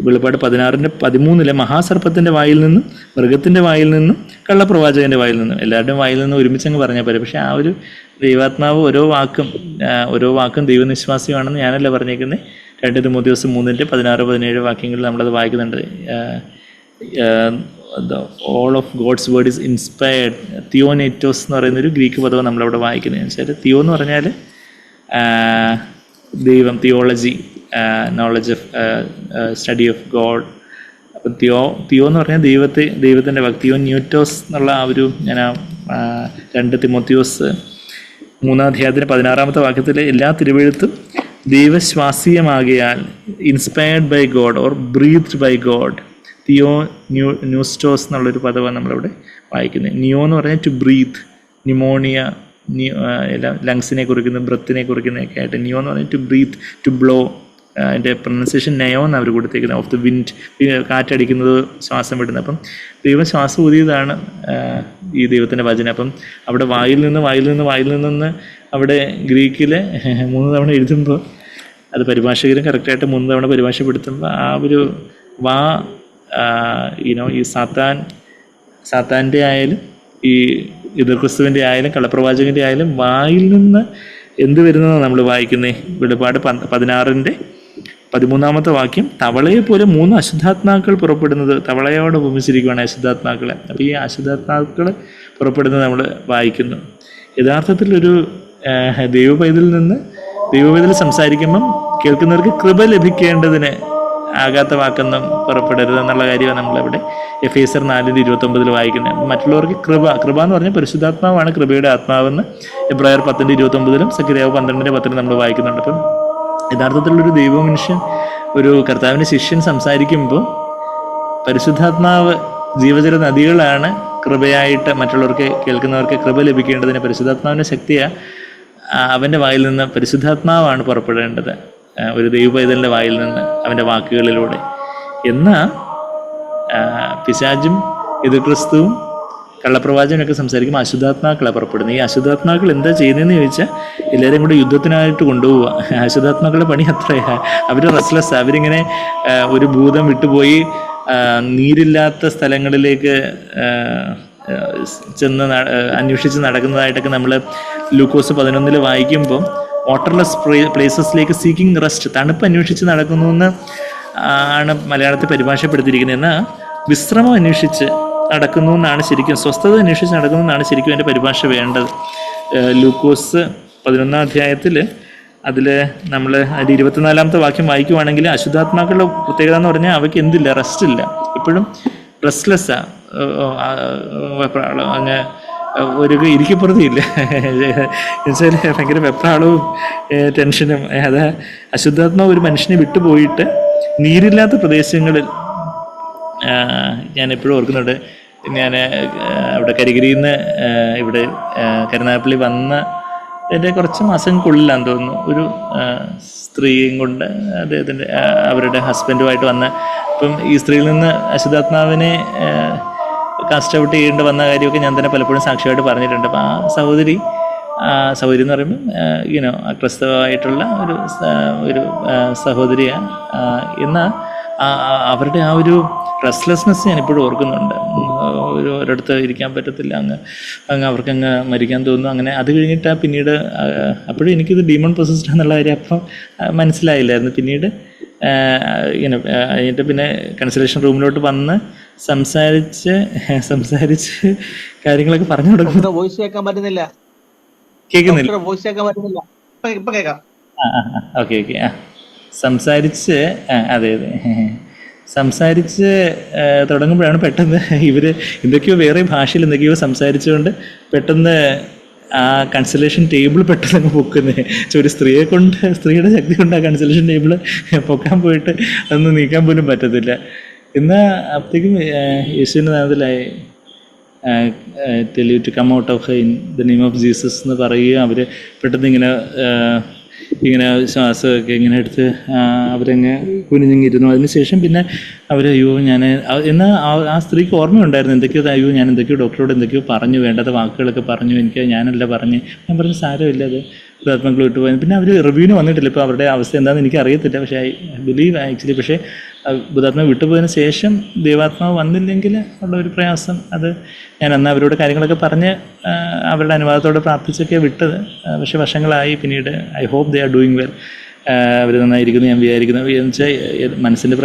വെളിപാട് 16-13 മഹാസർപ്പത്തിൻ്റെ വായിൽ നിന്നും മൃഗത്തിൻ്റെ വായിൽ നിന്നും കള്ളപ്രവാചകൻ്റെ വായിൽ നിന്നും എല്ലാവരുടെയും വായിൽ നിന്നും ഒരുമിച്ചങ്ങ് പറഞ്ഞാൽ പോരെ. പക്ഷേ ആ ഒരു ദൈവാത്മാവ് ഓരോ വാക്കും ദൈവനിശ്വാസിയാണെന്ന് ഞാനല്ല പറഞ്ഞേക്കുന്നത്. 2 തിമോഥെയോസ് 3:16-17 വാക്യങ്ങളിൽ നമ്മളത് വായിക്കുന്നുണ്ട്. All of God's word is inspired. തിയോനെറ്റോസ് എന്ന് പറയുന്നൊരു ഗ്രീക്ക് പദവും നമ്മളവിടെ വായിക്കുന്നത്. എന്ന് വെച്ചാൽ തിയോ എന്ന് പറഞ്ഞാൽ ദൈവം, theology, knowledge of study of God. അപ്പം തിയോ എന്ന് പറഞ്ഞാൽ ദൈവത്തിൻ്റെ വാക്ക്. തിയോ ന്യൂറ്റോസ് എന്നുള്ള ആ ഒരു 2 തിമോഥെയോസ് 3-ാം അധ്യായത്തിന് 16-ാമത്തെ വാക്യത്തിൽ എല്ലാ തിരുവെഴുത്തും ദൈവശ്വാസീയമാകിയാൽ inspired by God or breathed by God. തിയോ ന്യൂസ്റ്റോസ് എന്നുള്ളൊരു പദമാണ് നമ്മളവിടെ വായിക്കുന്നത്. നിയോ എന്ന് പറഞ്ഞാൽ ടു ബ്രീത്ത്, ന്യൂമോണിയ, ലങ്സിനെ കുറിക്കുന്ന, ബ്രത്തിനെ കുറിക്കുന്നതൊക്കെ ആയിട്ട്. നിയോ എന്ന് പറഞ്ഞാൽ ടു ബ്രീത്ത്, ടു ബ്ലോ. അതിൻ്റെ പ്രൊനൗൺസിയേഷൻ നയോ എന്ന് അവർ കൊടുത്തേക്കുന്നത്. ഓഫ് ദ വിൻഡ്, കാറ്റടിക്കുന്നത്, ശ്വാസം വിടുന്നത്. അപ്പം ദൈവം ശ്വാസം ഊതിയതാണ് ഈ ദൈവത്തിൻ്റെ വചനം. അപ്പം അവിടെ വായിൽ നിന്ന് അവിടെ ഗ്രീക്കിൽ 3 തവണ എഴുതുമ്പോൾ അത് പരിഭാഷകരും കറക്റ്റായിട്ട് 3 തവണ പരിഭാഷപ്പെടുത്തുമ്പോൾ ആ ഒരു ഈ സാത്താൻ്റെ ആയാലും ഈ എതിർ ക്രിസ്തുവിൻ്റെ ആയാലും കള്ളപ്രവാചകൻ്റെ ആയാലും വായിൽ നിന്ന് എന്ത് വരുന്നതാണ് നമ്മൾ വായിക്കുന്നത്. വെളിപാട് 16-13 വാക്യം, തവളയെ പോലെ 3 അശുദ്ധാത്മാക്കൾ പുറപ്പെടുന്നത്. തവളയോട് ഉപമിച്ചിരിക്കുകയാണ് അശുദ്ധാത്മാക്കളെ. അപ്പോൾ ഈ അശുദ്ധാത്മാക്കൾ പുറപ്പെടുന്നത് നമ്മൾ വായിക്കുന്നു. യഥാർത്ഥത്തിലൊരു ദൈവപൈതൽ സംസാരിക്കുമ്പം കേൾക്കുന്നവർക്ക് കൃപ ലഭിക്കേണ്ടതിന് ആകാത്ത വാക്കൊന്നും പുറപ്പെടരുത് എന്നുള്ള കാര്യമാണ് നമ്മളിവിടെ എഫേസ്യർ 4:29 വായിക്കുന്നത്. മറ്റുള്ളവർക്ക് കൃപ എന്ന് പറഞ്ഞാൽ പരിശുദ്ധാത്മാവാണ് കൃപയുടെ ആത്മാവെന്ന് എബ്രായർ 10:29 സക്കറിയാവ് 12:10 നമ്മൾ വായിക്കുന്നുണ്ട്. അപ്പം യഥാർത്ഥത്തിലുള്ളൊരു ദൈവമനുഷ്യൻ, ഒരു കർത്താവിൻ്റെ ശിഷ്യൻ സംസാരിക്കുമ്പോൾ പരിശുദ്ധാത്മാവ് ജീവജല നദികളാണ് കൃപയായിട്ട് മറ്റുള്ളവർക്ക്, കേൾക്കുന്നവർക്ക് കൃപ ലഭിക്കേണ്ടതിന് പരിശുദ്ധാത്മാവിൻ്റെ ശക്തിയാണ് അവൻ്റെ വായിൽ നിന്ന്. പരിശുദ്ധാത്മാവാണ് പുറപ്പെടേണ്ടത് ഒരു ദൈവപൈതലിൻ്റെ വായിൽ നിന്ന്, അവൻ്റെ വാക്കുകളിലൂടെ. എന്നാൽ പിശാചും എതിർ ക്രിസ്തുവും കള്ളപ്രവാചകനൊക്കെ സംസാരിക്കുമ്പോൾ അശുദ്ധാത്മാക്കളാണ് പുറപ്പെടുന്നത്. ഈ അശുദ്ധാത്മാക്കൾ എന്താ ചെയ്യുന്നതെന്ന് ചോദിച്ചാൽ എല്ലാവരും കൂടെ യുദ്ധത്തിനായിട്ട് കൊണ്ടുപോവുക. അശുദ്ധാത്മാക്കളുടെ പണി അത്രയാണ്. അവർ റെസ്റ്റ്ലെസ്. അവരിങ്ങനെ ഒരു ഭൂതം വിട്ടുപോയി നീരില്ലാത്ത സ്ഥലങ്ങളിലേക്ക് ചെന്ന് അന്വേഷിച്ച് നടക്കുന്നതായിട്ടൊക്കെ നമ്മൾ ലൂക്കോസ് 11 വായിക്കുമ്പോൾ വാട്ടർലെസ് പ്ലേസസിലേക്ക് സീക്കിംഗ് റെസ്റ്റ്, തണുപ്പ് അന്വേഷിച്ച് നടക്കുന്നു എന്ന് ആണ് മലയാളത്തിൽ പരിഭാഷപ്പെടുത്തിയിരിക്കുന്നത്. എന്നാൽ വിശ്രമം അന്വേഷിച്ച് നടക്കുന്നു എന്നാണ് ശരിക്കും, സ്വസ്ഥത അന്വേഷിച്ച് നടക്കുന്നു എന്നാണ് ശരിക്കും എൻ്റെ പരിഭാഷ വേണ്ടത്. ലൂക്കോസ് 11-ാം അധ്യായത്തിൽ അതിൽ നമ്മൾ അതിൻ്റെ 24-ാമത്തെ വാക്യം വായിക്കുവാണെങ്കിൽ അശുദ്ധാത്മാക്കളുടെ പ്രത്യേകത എന്ന് പറഞ്ഞാൽ അവയ്ക്ക് എന്തില്ല, റെസ്റ്റ് ഇല്ല, എപ്പോഴും റെസ്റ്റ്ലെസ്സാണ്. അങ്ങ് ഒരു ഇരിക്കപ്പുറത്തില്ല എന്നുവെച്ചാൽ ഭയങ്കര വെപ്രാളവും ടെൻഷനും. അത് അശുദ്ധാത്മാവ് ഒരു മനുഷ്യനെ വിട്ടുപോയിട്ട് നീരില്ലാത്ത പ്രദേശങ്ങളിൽ, ഞാൻ എപ്പോഴും ഓർക്കുന്നുണ്ട്, ഞാൻ അവിടെ കരികരിയിൽ നിന്ന് ഇവിടെ കരുനാഗപ്പള്ളി വന്ന എൻ്റെ കുറച്ച് മാസങ്ങൾക്കുള്ളിലാന്ന് തോന്നുന്നു, ഒരു സ്ത്രീയും കൊണ്ട് അവരുടെ ഹസ്ബൻഡുമായിട്ട് വന്ന. അപ്പം ഈ സ്ത്രീയിൽ നിന്ന് അശുദ്ധാത്മാവിനെ കാസ്റ്റ് ഔട്ട് ചെയ്യേണ്ടി വന്ന കാര്യമൊക്കെ ഞാൻ തന്നെ പലപ്പോഴും സാക്ഷ്യമായിട്ട് പറഞ്ഞിട്ടുണ്ട്. അപ്പോൾ ആ സഹോദരി എന്ന് പറയുമ്പോൾ ക്രിസ്തവായിട്ടുള്ള ഒരു സഹോദരിയാണ്. എന്നാൽ അവരുടെ ആ ഒരു റെസ്റ്റ്ലെസ്നെസ് ഞാനിപ്പോഴും ഓർക്കുന്നുണ്ട്. ഒരിടത്ത് ഇരിക്കാൻ പറ്റത്തില്ല, അവർക്കങ്ങ് മരിക്കാൻ തോന്നുന്നു. അങ്ങനെ അത് കഴിഞ്ഞിട്ട് പിന്നീട് അപ്പോഴും എനിക്കിത് ഡീമൺ പൊസസ്ഡ് എന്നുള്ള കാര്യം അപ്പം മനസ്സിലായില്ലായിരുന്നു. പിന്നീട് എന്നിട്ട് പിന്നെ കൺസലേഷൻ റൂമിലോട്ട് വന്ന് സംസാരിച്ച് കാര്യങ്ങളൊക്കെ പറഞ്ഞു കൊടുക്കുന്നു. വോയിസ് കേൾക്കാൻ പറ്റുന്നില്ല, കേൾക്കുന്നില്ല? വോയിസ് കേൾക്കാൻ പറ്റുന്നില്ല. ഇപ്പൊ കേൾക്കാം. ഓക്കെ സംസാരിച്ച് അതെ സംസാരിച്ച് തുടങ്ങുമ്പോഴാണ് പെട്ടെന്ന് ഇവർ എന്തൊക്കെയോ വേറെ ഭാഷയിൽ എന്തൊക്കെയോ സംസാരിച്ചുകൊണ്ട് പെട്ടെന്ന് ആ കൺസലേഷൻ ടേബിൾ പെട്ടെന്ന് അങ്ങ് പൊക്കുന്നത്. ഒരു സ്ത്രീയുടെ ശക്തി കൊണ്ട് ആ കൺസലേഷൻ ടേബിൾ പൊക്കാൻ പോയിട്ട് അതൊന്നും നീക്കാൻ പോലും പറ്റത്തില്ല. എന്നാൽ അപ്പോഴത്തേക്കും യേശുവിൻ്റെ നാമത്തിലായി tell you to come out of in the name of Jesus എന്ന് പറയുക. അവർ പെട്ടെന്ന് ഇങ്ങനെ ശ്വാസമൊക്കെ ഇങ്ങനെ എടുത്ത് അവരങ്ങ് കുനിഞ്ഞിരുന്നു. അതിനുശേഷം പിന്നെ അവർ എന്നാൽ ആ സ്ത്രീക്ക് ഓർമ്മയുണ്ടായിരുന്നു എന്തൊക്കെയോ ഞാൻ ഡോക്ടറോട് എന്തൊക്കെയോ പറഞ്ഞു, വേണ്ടാത്ത വാക്കുകളൊക്കെ പറഞ്ഞു. ഞാനല്ല പറഞ്ഞ് ഞാൻ പറഞ്ഞു സാരമില്ല, അത് ആത്മാക്കൾ വിട്ടുപോയി. പിന്നെ അവർ റിവ്യൂവിന് വന്നിട്ടില്ല. ഇപ്പോൾ അവരുടെ അവസ്ഥ എന്താണെന്ന് എനിക്ക് അറിയത്തില്ല. പക്ഷേ ഐ ബിലീവ് ആക്ച്വലി. പക്ഷേ ബുധാത്മാവ് വിട്ടുപോയതിന് ശേഷം ദൈവാത്മാവ് വന്നില്ലെങ്കിൽ ഉള്ള ഒരു പ്രയാസം, അത് ഞാൻ അന്ന് അവരോട് കാര്യങ്ങളൊക്കെ പറഞ്ഞ് അവരുടെ അനുവാദത്തോടെ പ്രാർത്ഥിച്ചൊക്കെ വിട്ടത്. പക്ഷേ വർഷങ്ങളായി. പിന്നീട് I hope they are doing well. അവർ നന്നായിരിക്കുന്നു ഞാൻ വിചാരിക്കുന്നു. എന്ന് വെച്ചാൽ മനസ്സിൻ്റെ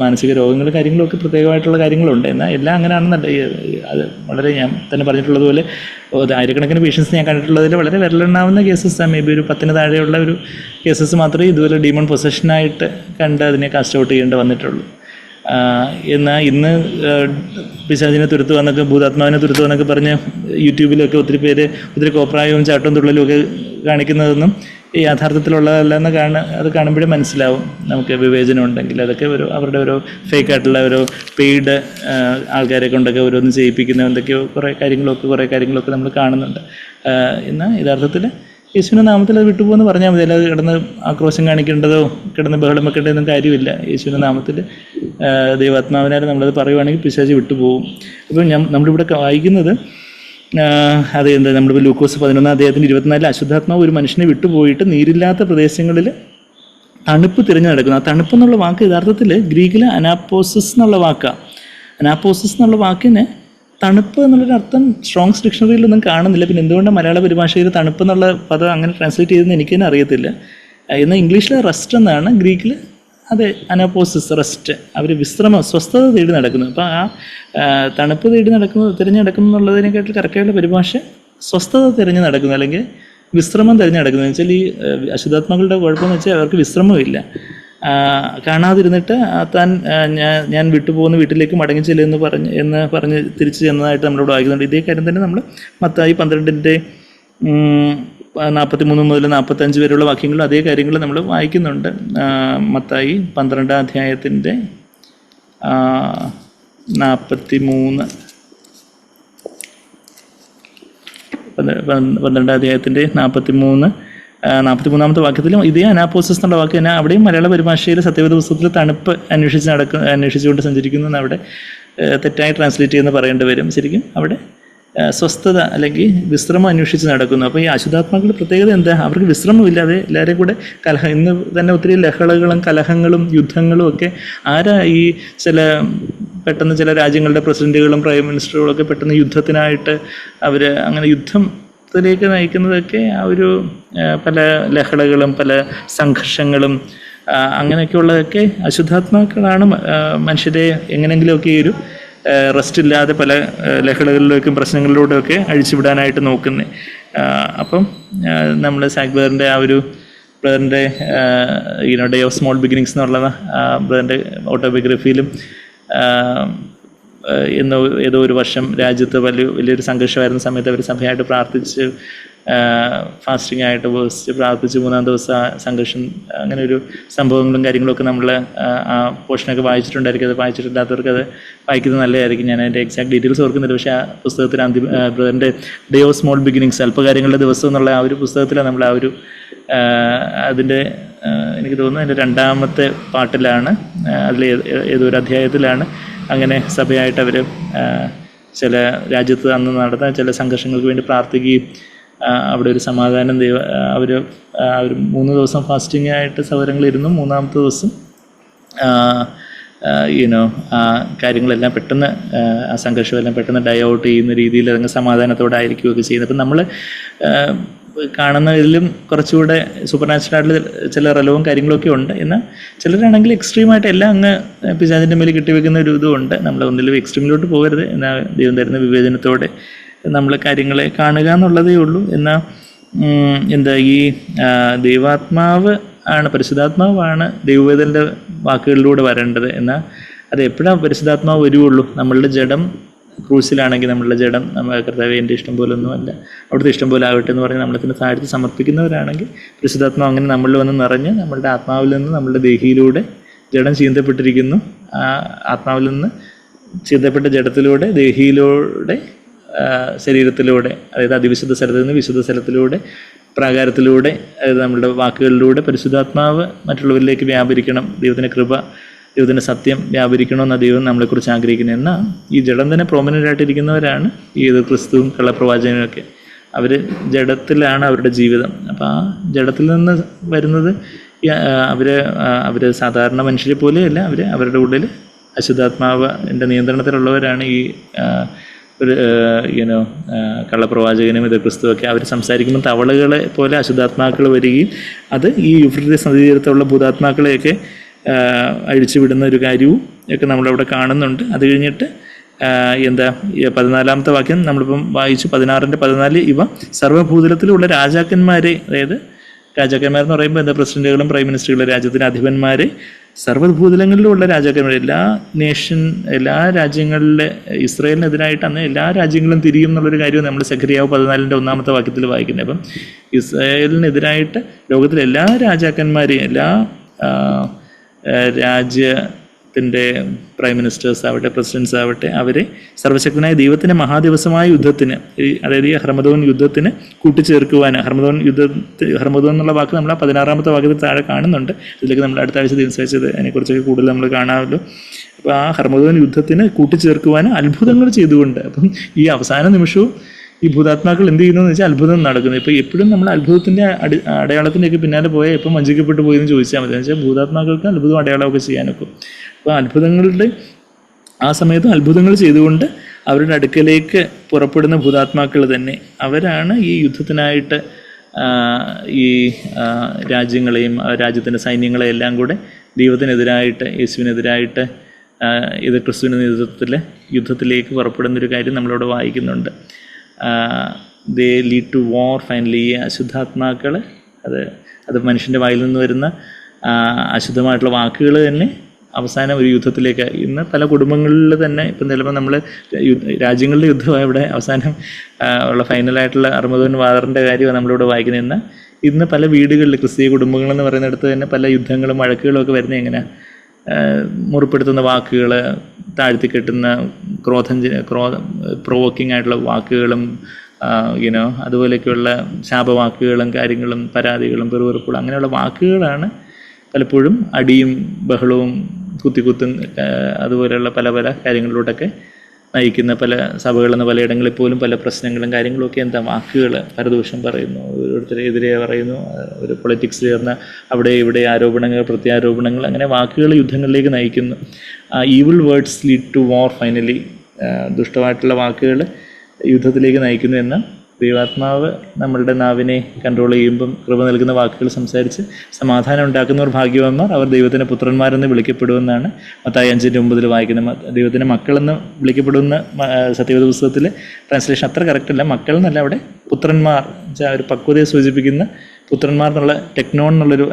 മാനസിക രോഗങ്ങൾ കാര്യങ്ങളൊക്കെ പ്രത്യേകമായിട്ടുള്ള കാര്യങ്ങളുണ്ട്. എന്നാൽ എല്ലാം അങ്ങനെയാണെന്നല്ല. അത് വളരെ ഞാൻ തന്നെ പറഞ്ഞിട്ടുള്ളതുപോലെ ആയിരക്കണക്കിന് പേഷ്യൻസ് ഞാൻ കണ്ടിട്ടുള്ളതിൽ വളരെ വിരലെണ്ണാവുന്ന കേസസ്, മേ ബി ഒരു 10 താഴെയുള്ള ഒരു കേസസ് മാത്രമേ ഇതുപോലെ ഡീമൺ പൊസഷനായിട്ട് കണ്ട് അതിനെ കാസ്റ്റ് ഔട്ട് ചെയ്യേണ്ടി വന്നിട്ടുള്ളൂ. എന്നാൽ ഇന്ന് പിശാചിനെ തുരുത്തുവെന്നൊക്കെ ഭൂതാത്മാവിനെ തുരുത്തുവെന്നൊക്കെ പറഞ്ഞ് യൂട്യൂബിലൊക്കെ ഒത്തിരി കോപ്രായവും ചാട്ടവും തുള്ളലും ഒക്കെ കാണിക്കുന്നതൊന്നും യാഥാർത്ഥ്യത്തിലുള്ളതല്ലെന്ന് അത് കാണുമ്പോഴേ മനസ്സിലാവും നമുക്ക് വിവേചനം ഉണ്ടെങ്കിൽ. അതൊക്കെ അവരുടെ ഒരു ഫേക്കായിട്ടുള്ള ഒരു പെയ്ഡ് ആൾക്കാരെ കൊണ്ടൊക്കെ ഓരോന്ന് ചെയ്യിപ്പിക്കുന്ന എന്തൊക്കെയോ കുറേ കാര്യങ്ങളൊക്കെ നമ്മൾ കാണുന്നുണ്ട്. എന്നാൽ യഥാർത്ഥത്തിൽ യേശുവിൻ്റെ നാമത്തിൽ അത് വിട്ടുപോകുമെന്ന് പറഞ്ഞാൽ മതി. അല്ലാതെ കിടന്ന് ആക്രോശം കാണിക്കേണ്ടതോ കിടന്ന് ബഹളം വെക്കേണ്ടതൊന്നും കാര്യമില്ല. യേശുവിൻ്റെ നാമത്തിൽ ദൈവാത്മാവിനാൽ നമ്മളത് പറയുവാണെങ്കിൽ പിശാച് വിട്ടുപോകും. അപ്പോൾ നമ്മളിവിടെ വായിക്കുന്നത് നമ്മളിപ്പോൾ ലൂക്കോസ് 11:24 അശുദ്ധാത്മാവ് ഒരു മനുഷ്യനെ വിട്ടുപോയിട്ട് നീരില്ലാത്ത പ്രദേശങ്ങളിൽ തണുപ്പ് തിരഞ്ഞു നടക്കുന്നു. ആ തണുപ്പ് എന്നുള്ള വാക്ക് യഥാർത്ഥത്തിൽ ഗ്രീക്കിൽ അനാപ്പോസിസ് എന്നുള്ള വാക്കാണ്. അനാപ്പോസിസ് എന്നുള്ള വാക്കിന് തണുപ്പ് എന്നുള്ളൊരർത്ഥം സ്ട്രോങ്സ് ഡിക്ഷണറിയിലൊന്നും കാണുന്നില്ല. പിന്നെ എന്തുകൊണ്ടാണ് മലയാള പരിഭാഷയിൽ തണുപ്പ് എന്നുള്ള പദം അങ്ങനെ ട്രാൻസ്ലേറ്റ് ചെയ്തെന്ന് എനിക്ക് തന്നെ അറിയത്തില്ല. എന്നാൽ ഇംഗ്ലീഷിൽ റെസ്റ്റ് എന്നാണ്, ഗ്രീക്കിൽ അതെ അനാപ്പോസിസ് റെസ്റ്റ്. അവർ വിശ്രമം, സ്വസ്ഥത തേടി നടക്കുന്നു. അപ്പോൾ ആ തണുപ്പ് തിരഞ്ഞു നടക്കുന്നു എന്നുള്ളതിനെക്കാട്ടിൽ കറക്റ്റായുള്ള പരിഭാഷ സ്വസ്ഥത തിരഞ്ഞു നടക്കുന്നു, അല്ലെങ്കിൽ വിശ്രമം തിരഞ്ഞു നടക്കുന്നു. എന്ന് വെച്ചാൽ ഈ അശുദ്ധാത്മാക്കളുടെ കുഴപ്പമെന്ന് വെച്ചാൽ അവർക്ക് വിശ്രമമില്ല. കാണാതിരുന്നിട്ട് ഞാൻ വിട്ടുപോകുന്ന വീട്ടിലേക്ക് മടങ്ങി ചെല്ലുമെന്ന് പറഞ്ഞ് തിരിച്ചു ചെന്നതായിട്ട് നമ്മളോട് വായിക്കുന്നുണ്ട്. ഇതേ കാര്യം തന്നെ നമ്മൾ മത്തായി 12 43 മുതൽ 45 വരെയുള്ള വാക്യങ്ങളിൽ അതേ കാര്യങ്ങൾ നമ്മൾ വായിക്കുന്നുണ്ട്. മത്തായി 12 അധ്യായത്തിൻ്റെ 12 അധ്യായത്തിൻ്റെ 43-ാമത്തെ വാക്യത്തിലും ഇതേ അനാപ്പോസിസ് എന്നുള്ള വാക്ക് തന്നെ അവിടെയും മലയാള പരിഭാഷയിൽ സത്യവേദ പുസ്തകത്തിൽ തണുപ്പ് അന്വേഷിച്ചുകൊണ്ട് സഞ്ചരിക്കുന്നു എന്ന് അവിടെ തെറ്റായി ട്രാൻസ്ലേറ്റ് ചെയ്യുന്ന പറയേണ്ടി വരും. ശരിക്കും അവിടെ സ്വസ്ഥത അല്ലെങ്കിൽ വിശ്രമം അന്വേഷിച്ച് നടക്കുന്നു. അപ്പോൾ ഈ അശുദ്ധാത്മാക്കളുടെ പ്രത്യേകത എന്താ? അവർക്ക് വിശ്രമമില്ലാതെ എല്ലാവരെയും കൂടെ ഇന്ന് തന്നെ ഒത്തിരി ലഹളകളും കലഹങ്ങളും യുദ്ധങ്ങളും ഒക്കെ ഈ പെട്ടെന്ന് ചില രാജ്യങ്ങളുടെ പ്രസിഡന്റുകളും പ്രൈം മിനിസ്റ്ററുകളും ഒക്കെ പെട്ടെന്ന് യുദ്ധത്തിനായിട്ട് അവർ അങ്ങനെ യുദ്ധത്തിലേക്ക് നയിക്കുന്നതൊക്കെ ആ ഒരു പല ലഹളകളും പല സംഘർഷങ്ങളും അങ്ങനെയൊക്കെയുള്ളതൊക്കെ അശുദ്ധാത്മാക്കളാണ് മനുഷ്യരെ എങ്ങനെയെങ്കിലുമൊക്കെ ഈ ഒരു റെസ്റ്റ് ഇല്ലാതെ പല ലഹളകളിലേക്കും പ്രശ്നങ്ങളിലൂടെയൊക്കെ അഴിച്ചുവിടാനായിട്ട് നോക്കുന്നത്. അപ്പം നമ്മൾ സാഗ്ബറിൻ്റെ ആ ഒരു ബ്രദറിൻ്റെ ഡേ ഓഫ് സ്മോൾ ബിഗിനിങ്സ് എന്നുള്ള ബ്രദറിൻ്റെ ഓട്ടോബയോഗ്രഫിയിലും ഏതോ ഒരു വർഷം രാജ്യത്ത് വലിയൊരു സംഘർഷമായിരുന്ന സമയത്ത് അവർ സഭയായിട്ട് പ്രാർത്ഥിച്ച് ഫാസ്റ്റിംഗ് ആയിട്ട് പ്രാർത്ഥിച്ച് 3-ാം ദിവസം സംഘർഷം അങ്ങനെ ഒരു സംഭവങ്ങളും കാര്യങ്ങളൊക്കെ നമ്മൾ ആ പോർഷനൊക്കെ വായിച്ചിട്ടുണ്ടായിരിക്കും. അത് വായിച്ചിട്ടില്ലാത്തവർക്ക് അത് വായിക്കുന്നത് നല്ലതായിരിക്കും. ഞാൻ അതിൻ്റെ എക്സാക്ട് ഡീറ്റെയിൽസ് ഓർക്കുന്നില്ല. പക്ഷേ ആ പുസ്തകത്തിൽ ബ്രദറിൻ്റെ ഡേ ഓഫ് സ്മോൾ ബിഗിനിങ്സ് അല്പകാര്യങ്ങളുടെ ദിവസം എന്നുള്ള ആ ഒരു പുസ്തകത്തിലാണ് നമ്മൾ ആ ഒരു അതിൻ്റെ എനിക്ക് തോന്നുന്നു അതിൻ്റെ 2ാമത്തെ പാർട്ടിലാണ്, അതിൽ ഏതൊരു അധ്യായത്തിലാണ് അങ്ങനെ സഭയായിട്ട് അവർ ചില രാജ്യത്ത് അന്ന് നടന്ന ചില സംഘർഷങ്ങൾക്ക് വേണ്ടി പ്രാർത്ഥിക്കുകയും അവിടെ ഒരു സമാധാനം അവർ 3 ദിവസം ഫാസ്റ്റിംഗ് ആയിട്ട് സഹോദരങ്ങളിരുന്നു. 3-ാമത്തെ ദിവസം കാര്യങ്ങളെല്ലാം പെട്ടെന്ന് ആ സംഘർഷമെല്ലാം പെട്ടെന്ന് ഡൈ ഔട്ട് ചെയ്യുന്ന രീതിയിൽ അങ്ങ് സമാധാനത്തോടെ ആയിരിക്കുകയൊക്കെ ചെയ്യുന്നത്. അപ്പം നമ്മൾ കാണുന്നതിലും കുറച്ചുകൂടെ സൂപ്പർ നാച്ചുറലായിട്ടുള്ള ചില റലവും കാര്യങ്ങളൊക്കെ ഉണ്ട്. എന്നാൽ ചിലരാണെങ്കിൽ എക്സ്ട്രീമായിട്ട് എല്ലാം അങ്ങ് പിശാചിൻ്റെ മേൽ കെട്ടിവെക്കുന്ന ഒരു ഇതുമുണ്ട്. നമ്മൾ ഒന്നിലും എക്സ്ട്രീമിലോട്ട് പോകരുത്. എന്നാൽ ദൈവം തരുന്ന വിവേചനത്തോടെ നമ്മൾ കാര്യങ്ങളെ കാണുക എന്നുള്ളതേ ഉള്ളൂ. എന്നാൽ ഈ ദൈവാത്മാവ് ആണ്, പരിശുദ്ധാത്മാവാണ് ദൈവവേദൻ്റെ വാക്കുകളിലൂടെ വരേണ്ടത്. എന്നാൽ അത് എപ്പോഴാണ് പരിശുദ്ധാത്മാവ് വരുവുള്ളൂ? നമ്മളുടെ ജഡം ക്രൂസിലാണെങ്കിൽ നമ്മളുടെ ജഡം കർത്താവേ എൻ്റെ ഇഷ്ടം പോലെ ഒന്നുമല്ല, അവിടുത്തെ ഇഷ്ടം പോലെ ആവട്ടെ എന്ന് പറഞ്ഞ് നമ്മളത്തിന് താഴ്ത്തി സമർപ്പിക്കുന്നവരാണെങ്കിൽ പരിശുദ്ധാത്മാവ് അങ്ങനെ നമ്മളിൽ വന്ന് നിറഞ്ഞ് നമ്മളുടെ ആത്മാവിൽ നിന്ന് നമ്മളുടെ ദേഹിയിലൂടെ ജഡം ചീന്തപ്പെട്ടിരിക്കുന്നു. ആ ആത്മാവിൽ നിന്ന് ചീന്തപ്പെട്ട ജഡത്തിലൂടെ ദേഹിയിലൂടെ ശരീരത്തിലൂടെ, അതായത് അതിവിശുദ്ധ സ്ഥലത്ത് നിന്ന് വിശുദ്ധ സ്ഥലത്തിലൂടെ പ്രാകാരത്തിലൂടെ, അതായത് നമ്മളുടെ വാക്കുകളിലൂടെ പരിശുദ്ധാത്മാവ് മറ്റുള്ളവരിലേക്ക് വ്യാപരിക്കണം. ദൈവത്തിൻ്റെ കൃപ, ദൈവത്തിൻ്റെ സത്യം വ്യാപരിക്കണമെന്ന ദൈവം നമ്മളെക്കുറിച്ച് ആഗ്രഹിക്കുന്നത്. എന്നാൽ ഈ ജഡം തന്നെ പ്രോമിനൻ്റ് ആയിട്ടിരിക്കുന്നവരാണ് ഈ ക്രിസ്തുവും കള്ളപ്രവാചകനൊക്കെ. അവർ ജഡത്തിലാണ് അവരുടെ ജീവിതം. അപ്പോൾ ആ ജഡത്തിൽ നിന്ന് വരുന്നത് അവർ സാധാരണ മനുഷ്യരെ പോലെയല്ല. അവരുടെ ഉള്ളിൽ അശുദ്ധാത്മാവിൻ്റെ നിയന്ത്രണത്തിലുള്ളവരാണ് ഈ കള്ളപ്രവാചകനും ക്രിസ്തുവൊക്കെ. അവർ സംസാരിക്കുമ്പോൾ തവളകളെ പോലെ അശുദ്ധാത്മാക്കൾ വരികയും അത് ഈ യൂഫ്രട്ടീസ് നദീതീരത്തുള്ള ഭൂതാത്മാക്കളെയൊക്കെ അഴിച്ചുവിടുന്ന ഒരു കാര്യവും ഒക്കെ നമ്മളവിടെ കാണുന്നുണ്ട്. അത് കഴിഞ്ഞിട്ട് 14-ാമത്തെ വാക്യം നമ്മളിപ്പം വായിച്ചു, 16-14, ഇവ സർവ്വഭൂതലത്തിലുള്ള രാജാക്കന്മാരെ, അതായത് രാജാക്കന്മാരെന്ന് പറയുമ്പോൾ പ്രസിഡന്റുകളും പ്രൈം മിനിസ്റ്ററുകളും രാജ്യത്തിൻ്റെ അധിപന്മാരെ, സർവ്വഭൂതലങ്ങളിലുള്ള രാജാക്കന്മാർ, എല്ലാ രാജ്യങ്ങളിലെ ഇസ്രായേലിനെതിരായിട്ട് അന്ന് എല്ലാ രാജ്യങ്ങളും തിരിയും എന്നുള്ളൊരു കാര്യം നമ്മൾ സെഖരിയാവ് 14-ന്റെ 1-ാമത്തെ വാക്യത്തിൽ വായിക്കുന്നത്. അപ്പം ഇസ്രായേലിനെതിരായിട്ട് ലോകത്തിലെ എല്ലാ രാജാക്കന്മാരെയും, എല്ലാ രാജ്യത്തിൻ്റെ പ്രൈം മിനിസ്റ്റേഴ്സ് ആവട്ടെ, പ്രസിഡൻസ് ആവട്ടെ, അവരെ സർവശക്തനായ ദൈവത്തിൻ്റെ മഹാദിവസമായ യുദ്ധത്തിന്, അതായത് ഈ ഹർമദോൻ യുദ്ധത്തിന് കൂട്ടിച്ചേർക്കുവാൻ, ഹർമദോൻ എന്നുള്ള വാക്ക് നമ്മൾ 16-ാമത്തെ വാക്യത്തിൽ താഴെ കാണുന്നുണ്ട്. ഇതിലേക്ക് നമ്മൾ അടുത്ത ആഴ്ച ദിവസം അതിനെക്കുറിച്ചൊക്കെ കൂടുതൽ നമ്മൾ കാണാമല്ലോ. അപ്പോൾ ആ ഹർമദോൻ യുദ്ധത്തിന് കൂട്ടിച്ചേർക്കുവാൻ അത്ഭുതങ്ങൾ ചെയ്തുകൊണ്ട്, അപ്പം ഈ അവസാന നിമിഷവും ഈ ഭൂതാത്മാക്കൾ എന്ത് ചെയ്യുന്നു എന്ന് വെച്ചാൽ അത്ഭുതം നടക്കുന്നു. ഇപ്പോൾ എപ്പോഴും നമ്മൾ അത്ഭുതത്തിൻ്റെ അടയാളത്തിൻ്റെയൊക്കെ പിന്നാലെ പോയാൽ എപ്പം വഞ്ചിക്കപ്പെട്ടു പോയെന്ന് ചോദിച്ചാൽ മതി. എന്ന് വെച്ചാൽ ഭൂതാത്മാക്കൾക്ക് അത്ഭുതം അടയാളമൊക്കെ ചെയ്യാനൊക്കെ. അപ്പോൾ അത്ഭുതങ്ങളുടെ ആ സമയത്തും അത്ഭുതങ്ങൾ ചെയ്തുകൊണ്ട് അവരുടെ അടുക്കലേക്ക് പുറപ്പെടുന്ന ഭൂതാത്മാക്കൾ തന്നെ അവരാണ് ഈ യുദ്ധത്തിനായിട്ട് ഈ രാജ്യങ്ങളെയും രാജ്യത്തിൻ്റെ സൈന്യങ്ങളെയും എല്ലാം കൂടെ ദൈവത്തിനെതിരായിട്ട്, യേശുവിനെതിരായിട്ട്, ഇത് ക്രിസ്തുവിൻ്റെ നേതൃത്വത്തിൽ യുദ്ധത്തിലേക്ക് പുറപ്പെടുന്നൊരു കാര്യം നമ്മളവിടെ വായിക്കുന്നുണ്ട്. ദേ ലീഡ് ടു വാർ ഫൈനലി. ഈ അശുദ്ധാത്മാക്കൾ, അത് മനുഷ്യൻ്റെ വായിൽ നിന്ന് വരുന്ന അശുദ്ധമായിട്ടുള്ള വാക്കുകൾ തന്നെ അവസാനം ഒരു യുദ്ധത്തിലേക്ക്. ഇന്ന് പല കുടുംബങ്ങളിൽ തന്നെ ഇപ്പം ചിലപ്പോൾ നമ്മൾ രാജ്യങ്ങളുടെ യുദ്ധമാണ് ഇവിടെ അവസാനം ഉള്ള ഫൈനലായിട്ടുള്ള അർമദോൻ വാറിൻ്റെ കാര്യമാണ് നമ്മളിവിടെ വായിക്കുന്നത്. ഇന്ന് പല വീടുകളിൽ, ക്രിസ്തീയ കുടുംബങ്ങളെന്ന് പറയുന്നിടത്ത് തന്നെ പല യുദ്ധങ്ങളും വഴക്കുകളും ഒക്കെ വരുന്നത് എങ്ങനെയാണ്? മുറിപ്പെടുത്തുന്ന വാക്കുകൾ, താഴ്ത്തിക്കെട്ടുന്ന പ്രൊവോക്കിംഗ് ആയിട്ടുള്ള വാക്കുകളും അതുപോലെയൊക്കെയുള്ള ശാപവാക്കുകളും കാര്യങ്ങളും പരാതികളും പെറുപെറുപ്പുകളും അങ്ങനെയുള്ള വാക്കുകളാണ് പലപ്പോഴും അടിയും ബഹളവും കുത്തിക്കുത്തും അതുപോലെയുള്ള പല പല കാര്യങ്ങളിലോട്ടൊക്കെ നയിക്കുന്ന. പല സഭകളെന്ന പലയിടങ്ങളിൽ പോലും പല പ്രശ്നങ്ങളും കാര്യങ്ങളൊക്കെ വാക്കുകൾ പരദൂഷണം പറയുന്നു, ഓരോരുത്തരെതിരെ പറയുന്നു, ഒരു പൊളിറ്റിക്സ് ചേർന്ന അവിടെ ഇവിടെ ആരോപണങ്ങൾ, പ്രത്യാരോപണങ്ങൾ, അങ്ങനെ വാക്കുകൾ യുദ്ധങ്ങളിലേക്ക് നയിക്കുന്നു. Evil words lead to war finally. ദുഷ്ടമായിട്ടുള്ള വാക്കുകൾ യുദ്ധത്തിലേക്ക് നയിക്കുന്നു. എന്ന് ദൈവാത്മാവ് നമ്മളുടെ നാവിനെ കൺട്രോൾ ചെയ്യുമ്പം കൃപ നൽകുന്ന വാക്കുകൾ സംസാരിച്ച് സമാധാനം ഉണ്ടാക്കുന്നവർ ഭാഗ്യവാന്മാർ, അവർ ദൈവത്തിൻ്റെ പുത്രന്മാരെന്ന് വിളിക്കപ്പെടുമെന്നാണ് മത്തായി 5:9 വായിക്കുന്നത്. ദൈവത്തിൻ്റെ മക്കളെന്ന് വിളിക്കപ്പെടുന്ന സത്യവേദ പുസ്തകത്തിൽ ട്രാൻസ്ലേഷൻ അത്ര കറക്റ്റല്ല. മക്കൾ എന്നല്ല, അവിടെ പുത്രന്മാർ, ഒരു പക്വതയെ സൂചിപ്പിക്കുന്ന പുത്രന്മാർ എന്നുള്ള ടെക്നോൺ എന്നുള്ളൊരു,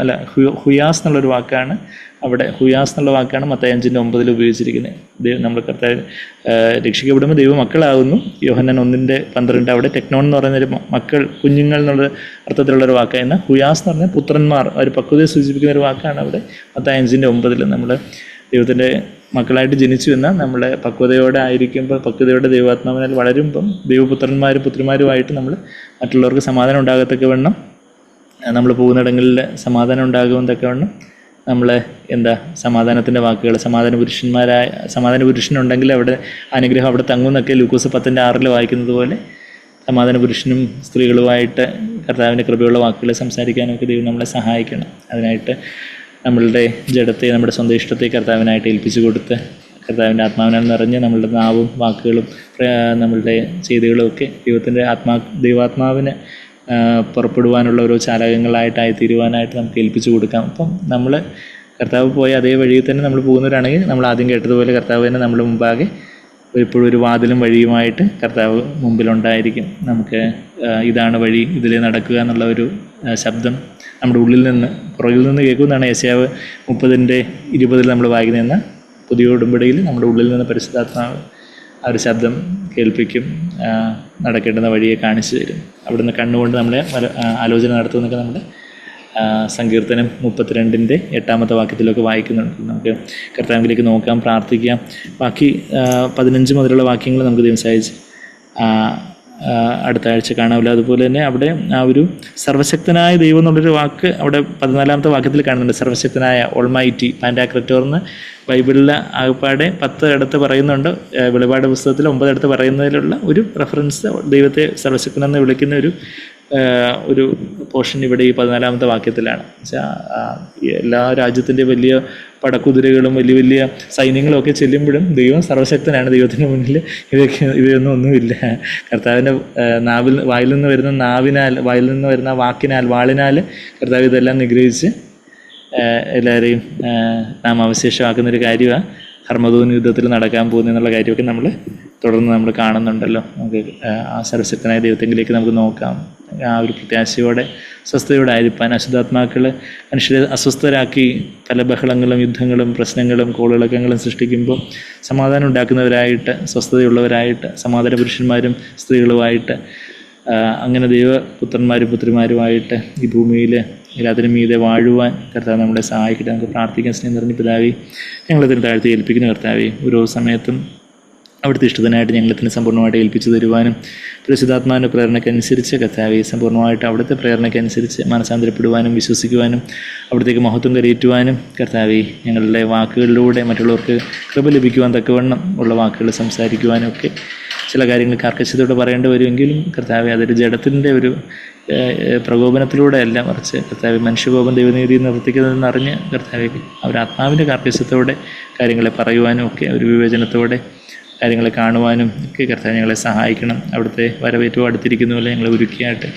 ഹുയാസ് എന്നുള്ളൊരു വാക്കാണ് അവിടെ. ഹുയാസ് എന്നുള്ള വാക്കാണ് മത്തായി 5:9 ഉപയോഗിച്ചിരിക്കുന്നത്. നമ്മൾ കർത്താവ് രക്ഷിക്കപ്പെടുമ്പോൾ ദൈവ മക്കളാകുന്നു. യോഹന്നാൻ 1:12 അവിടെ ടെക്നോൺ എന്ന് പറയുന്നൊരു മക്കൾ, കുഞ്ഞുങ്ങൾ എന്നുള്ള അർത്ഥത്തിലുള്ളൊരു വാക്കാണ്. ഹുയാസ് എന്ന് പറഞ്ഞാൽ പുത്രന്മാർ, ഒരു പക്വതയെ സൂചിപ്പിക്കുന്ന ഒരു വാക്കാണ് അവിടെ മത്തായി 5:9. നമ്മൾ ദൈവത്തിൻ്റെ മക്കളായിട്ട് ജനിച്ചു എന്നാൽ നമ്മളെ പക്വതയോടെ ആയിരിക്കുമ്പോൾ, പക്വതയോടെ ദൈവാത്മാവിനാൽ വളരുമ്പം ദൈവപുത്രന്മാരും പുത്രിമാരുമായിട്ട് നമ്മൾ മറ്റുള്ളവർക്ക് സമാധാനം ഉണ്ടാകത്തക്ക വണ്ണം, നമ്മൾ പോകുന്നിടങ്ങളിൽ സമാധാനം ഉണ്ടാകുമെന്നൊക്കെ വണ്ണം നമ്മളെ എന്താ സമാധാനത്തിൻ്റെ വാക്കുകൾ, സമാധാന പുരുഷനുണ്ടെങ്കിൽ അവിടെ അനുഗ്രഹം അവിടെ തങ്ങുമെന്നൊക്കെ ലൂക്കോസ് 10:6 വായിക്കുന്നത് പോലെ സമാധാന പുരുഷനും സ്ത്രീകളുമായിട്ട് കർത്താവിൻ്റെ കൃപയുള്ള വാക്കുകൾ സംസാരിക്കാനൊക്കെ ദൈവം നമ്മളെ സഹായിക്കണം. അതിനായിട്ട് നമ്മളുടെ ജഡത്തെ, നമ്മുടെ സ്വന്തം ഇഷ്ടത്തെ കർത്താവിനായിട്ട് ഏൽപ്പിച്ചു കൊടുത്ത് കർത്താവിൻ്റെ ആത്മാവിനാൽ നിറഞ്ഞ് നമ്മളുടെ നാവും വാക്കുകളും നമ്മളുടെ ചെയ്തികളും ഒക്കെ ദൈവാത്മാവിന് പുറപ്പെടുവാനുള്ള ഓരോ ചാലകങ്ങളായിട്ടായി തീരുവാനായിട്ട് നമുക്ക് ഏൽപ്പിച്ചു കൊടുക്കാം. അപ്പം നമ്മൾ കർത്താവ് പോയ അതേ വഴിയിൽ തന്നെ നമ്മൾ പോകുന്നവരാണെങ്കിൽ നമ്മൾ ആദ്യം കേട്ടതുപോലെ കർത്താവ് തന്നെ നമ്മുടെ മുമ്പാകെ എപ്പോഴും ഒരു വാതിലും വഴിയുമായിട്ട് കർത്താവ് മുമ്പിലുണ്ടായിരിക്കും. നമുക്ക് ഇതാണ് വഴി, ഇതിലേ നടക്കുക എന്നുള്ള ഒരു ശബ്ദം നമ്മുടെ ഉള്ളിൽ നിന്ന്, പുറകിൽ നിന്ന് കേൾക്കുമെന്നാണ് യെശയ്യാവ് 30:20 നമ്മൾ വായിക്കുന്നതെന്ന്. പുതിയ ഉടമ്പടിയിൽ നമ്മുടെ ഉള്ളിൽ നിന്ന് പരിശുദ്ധാത്മാവ് ആ ഒരു ശബ്ദം കേൾപ്പിക്കും, നടക്കേണ്ടുന്ന വഴിയെ കാണിച്ചു തരും. അവിടുന്ന് കണ്ണുകൊണ്ട് നമ്മളെ ആലോചന നടത്തുമെന്നൊക്കെ നമ്മുടെ സങ്കീർത്തനം 32:8 വാക്യത്തിലൊക്കെ വായിക്കുന്നുണ്ട്. നമുക്ക് കർത്താവിലേക്ക് നോക്കാം, പ്രാർത്ഥിക്കാം. ബാക്കി 15 മുതലുള്ള വാക്യങ്ങൾ നമുക്ക് ദൈവം സഹായിച്ച് അടുത്ത ആഴ്ച കാണാമല്ലോ. അതുപോലെ തന്നെ അവിടെ ആ ഒരു സർവശക്തനായ ദൈവം എന്നുള്ളൊരു വാക്ക് അവിടെ 14 വാക്യത്തിൽ കാണുന്നുണ്ട്. സർവശക്തനായ ഓൾമൈറ്റി പാൻറ്റാക്രറ്റോർ എന്ന് ബൈബിളിൽ ആകപ്പാടെ 10 ഇടത്ത് പറയുന്നുണ്ട്. വെളിപാട് പുസ്തകത്തിൽ 9 ഇടത്ത് പറയുന്നതിലുള്ള ഒരു റെഫറൻസ്, ദൈവത്തെ സർവശക്തനെന്ന് വിളിക്കുന്ന ഒരു പോർഷൻ ഇവിടെ ഈ 14 വാക്യത്തിലാണ്. എല്ലാ രാജ്യത്തിൻ്റെ വലിയ പടക്കുതിരകളും വലിയ വലിയ സൈന്യങ്ങളും ഒക്കെ ചെല്ലുമ്പോഴും ദൈവം സർവശക്തനാണ്. ദൈവത്തിന് മുന്നിൽ ഇതൊന്നുമില്ല. കർത്താവിൻ്റെ വായിൽ നിന്ന് വരുന്ന വാക്കിനാൽ, വാളിനാൽ കർത്താവ് ഇതെല്ലാം നിഗ്രഹിച്ച് എല്ലാവരെയും നാം അവശേഷമാക്കുന്നൊരു കാര്യമാണ് ഹർമദൂൻ യുദ്ധത്തിൽ നടക്കാൻ പോകുന്നതെന്നുള്ള കാര്യമൊക്കെ തുടർന്ന് നമ്മൾ കാണുന്നുണ്ടല്ലോ. നമുക്ക് ആ സർവശക്തനായ ദൈവത്തെങ്കിലേക്ക് നമുക്ക് നോക്കാം. ആ ഒരു പ്രത്യാശയോടെ സ്വസ്ഥതയോടെ ആയിരിക്കാൻ. അശുദ്ധാത്മാക്കൾ മനുഷ്യരെ അസ്വസ്ഥരാക്കി പല ബഹളങ്ങളും യുദ്ധങ്ങളും പ്രശ്നങ്ങളും കോളിളക്കങ്ങളും സൃഷ്ടിക്കുമ്പോൾ സമാധാനം ഉണ്ടാക്കുന്നവരായിട്ട്, സ്വസ്ഥതയുള്ളവരായിട്ട്, സമാധാന പുരുഷന്മാരും സ്ത്രീകളുമായിട്ട്, അങ്ങനെ ദൈവപുത്രന്മാരും പുത്രിമാരുമായിട്ട് ഈ ഭൂമിയിൽ അതിന് മീതെ വാഴുവാൻ കർത്താവ് നമ്മളെ സഹായിക്കട്ടെ. നമുക്ക് പ്രാർത്ഥിക്കാൻ. സ്നേഹം നിറഞ്ഞ പിതാവേ, ഞങ്ങളതിന് താഴ്ത്തി ഏൽപ്പിക്കുന്ന കർത്താവേ, ഓരോ സമയത്തും അവിടുത്തെ ഇഷ്ടത്തിനായിട്ട് ഞങ്ങളത്തിന് സമ്പൂർണ്ണമായിട്ട് ഏൽപ്പിച്ചു തരുവാനും പരിശുദ്ധാത്മാവിൻ്റെ പ്രേരണയ്ക്കനുസരിച്ച് കർത്താവേ സമ്പൂർണ്ണമായിട്ട് അവിടുത്തെ പ്രേരണയ്ക്കനുസരിച്ച് മനസ്സാന്തരപ്പെടുവാനും വിശ്വസിക്കുവാനും അവിടത്തേക്ക് മഹത്വം കരയേറ്റുവാനും കർത്താവേ ഞങ്ങളുടെ വാക്കുകളിലൂടെ മറ്റുള്ളവർക്ക് കൃപ ലഭിക്കുവാൻ തക്കവണ്ണം ഉള്ള വാക്കുകൾ സംസാരിക്കുവാനും ഒക്കെ ചില കാര്യങ്ങൾ കർക്കശത്തോടെ പറയേണ്ടി വരുമെങ്കിലും കർത്താവെ അതൊരു ജഡത്തിൻ്റെ ഒരു പ്രകോപനത്തിലൂടെ അല്ല, മറിച്ച് കർത്താവ് മനുഷ്യകോപം ദൈവനീതി നിവർത്തിക്കുന്നതെന്ന് അറിഞ്ഞ് കർത്താവെ അവരാത്മാവിൻ്റെ കർക്കശത്തോടെ കാര്യങ്ങളെ പറയുവാനും ഒക്കെ ഒരു വിവേചനത്തോടെ കാര്യങ്ങളെ കാണുവാനും ഒക്കെ കർത്താവ് ഞങ്ങളെ സഹായിക്കണം. അവിടുത്തെ വരവേറ്റവും അടുത്തിരിക്കുന്ന പോലെ ഞങ്ങളെ ഒരുക്കിയാട്ടെ,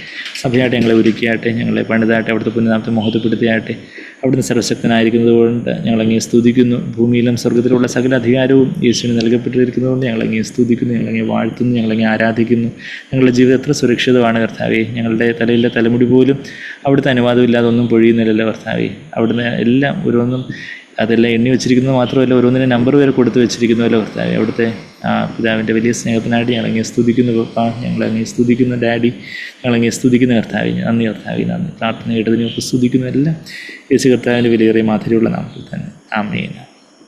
സഭയായിട്ട് ഞങ്ങളെ ഒരുക്കിയാട്ടെ, ഞങ്ങളെ പണിതാട്ടെ, അവിടുത്തെ പുണ്യനാമത്തെ മഹത്വപ്പെടുത്തിയാട്ടെ. അവിടുന്ന് സർവശക്തനായിരിക്കുന്നത് കൊണ്ട് ഞങ്ങളങ്ങേ സ്തുതിക്കുന്നു. ഭൂമിയിലും സ്വർഗത്തിലുള്ള സകല അധികാരവും യേശുവിന് നൽകപ്പെട്ടിരിക്കുന്നതുകൊണ്ട് ഞങ്ങളങ്ങേ സ്തുതിക്കുന്നു, ഞങ്ങളങ്ങേ വാഴ്ത്തുന്നു, ഞങ്ങളങ്ങേ ആരാധിക്കുന്നു. ഞങ്ങളുടെ ജീവിതം എത്ര സുരക്ഷിതമാണ് കർത്താവേ. ഞങ്ങളുടെ തലയിലെ തലമുടി പോലും അവിടുത്തെ അനുവാദമില്ലാതെ ഒന്നും പൊഴിയുന്നില്ലല്ലോ കർത്താവേ. അവിടുന്ന് എല്ലാം ഓരോന്നും അതെല്ലാം എണ്ണി വെച്ചിരിക്കുന്നത് മാത്രമല്ല, ഓരോന്നിനും നമ്പർ വരെ കൊടുത്ത് വെച്ചിരിക്കുന്നുവല്ലോ കർത്താവേ. അവിടുത്തെ പിതാവിൻ്റെ വലിയ സ്നേഹത്തിനായിട്ട് ഞങ്ങളങ്ങേ സ്തുതിക്കുന്നു പപ്പ, ഞങ്ങളങ്ങേ സ്തുതിക്കുന്നു ഡാഡി, ഞങ്ങളങ്ങേ സ്തുതിക്കുന്ന കർത്താവേ. നന്ദി കർത്താവേ, നന്ദി. പ്രാർത്ഥന കേട്ടതിനൊക്കെ സ്തുതിക്കുന്നു എല്ലാം യേശു കർത്താവിൻ്റെ വിലയേറിയ മാധുര്യമുള്ള നാമത്തിൽ തന്നെ. ആമേൻ.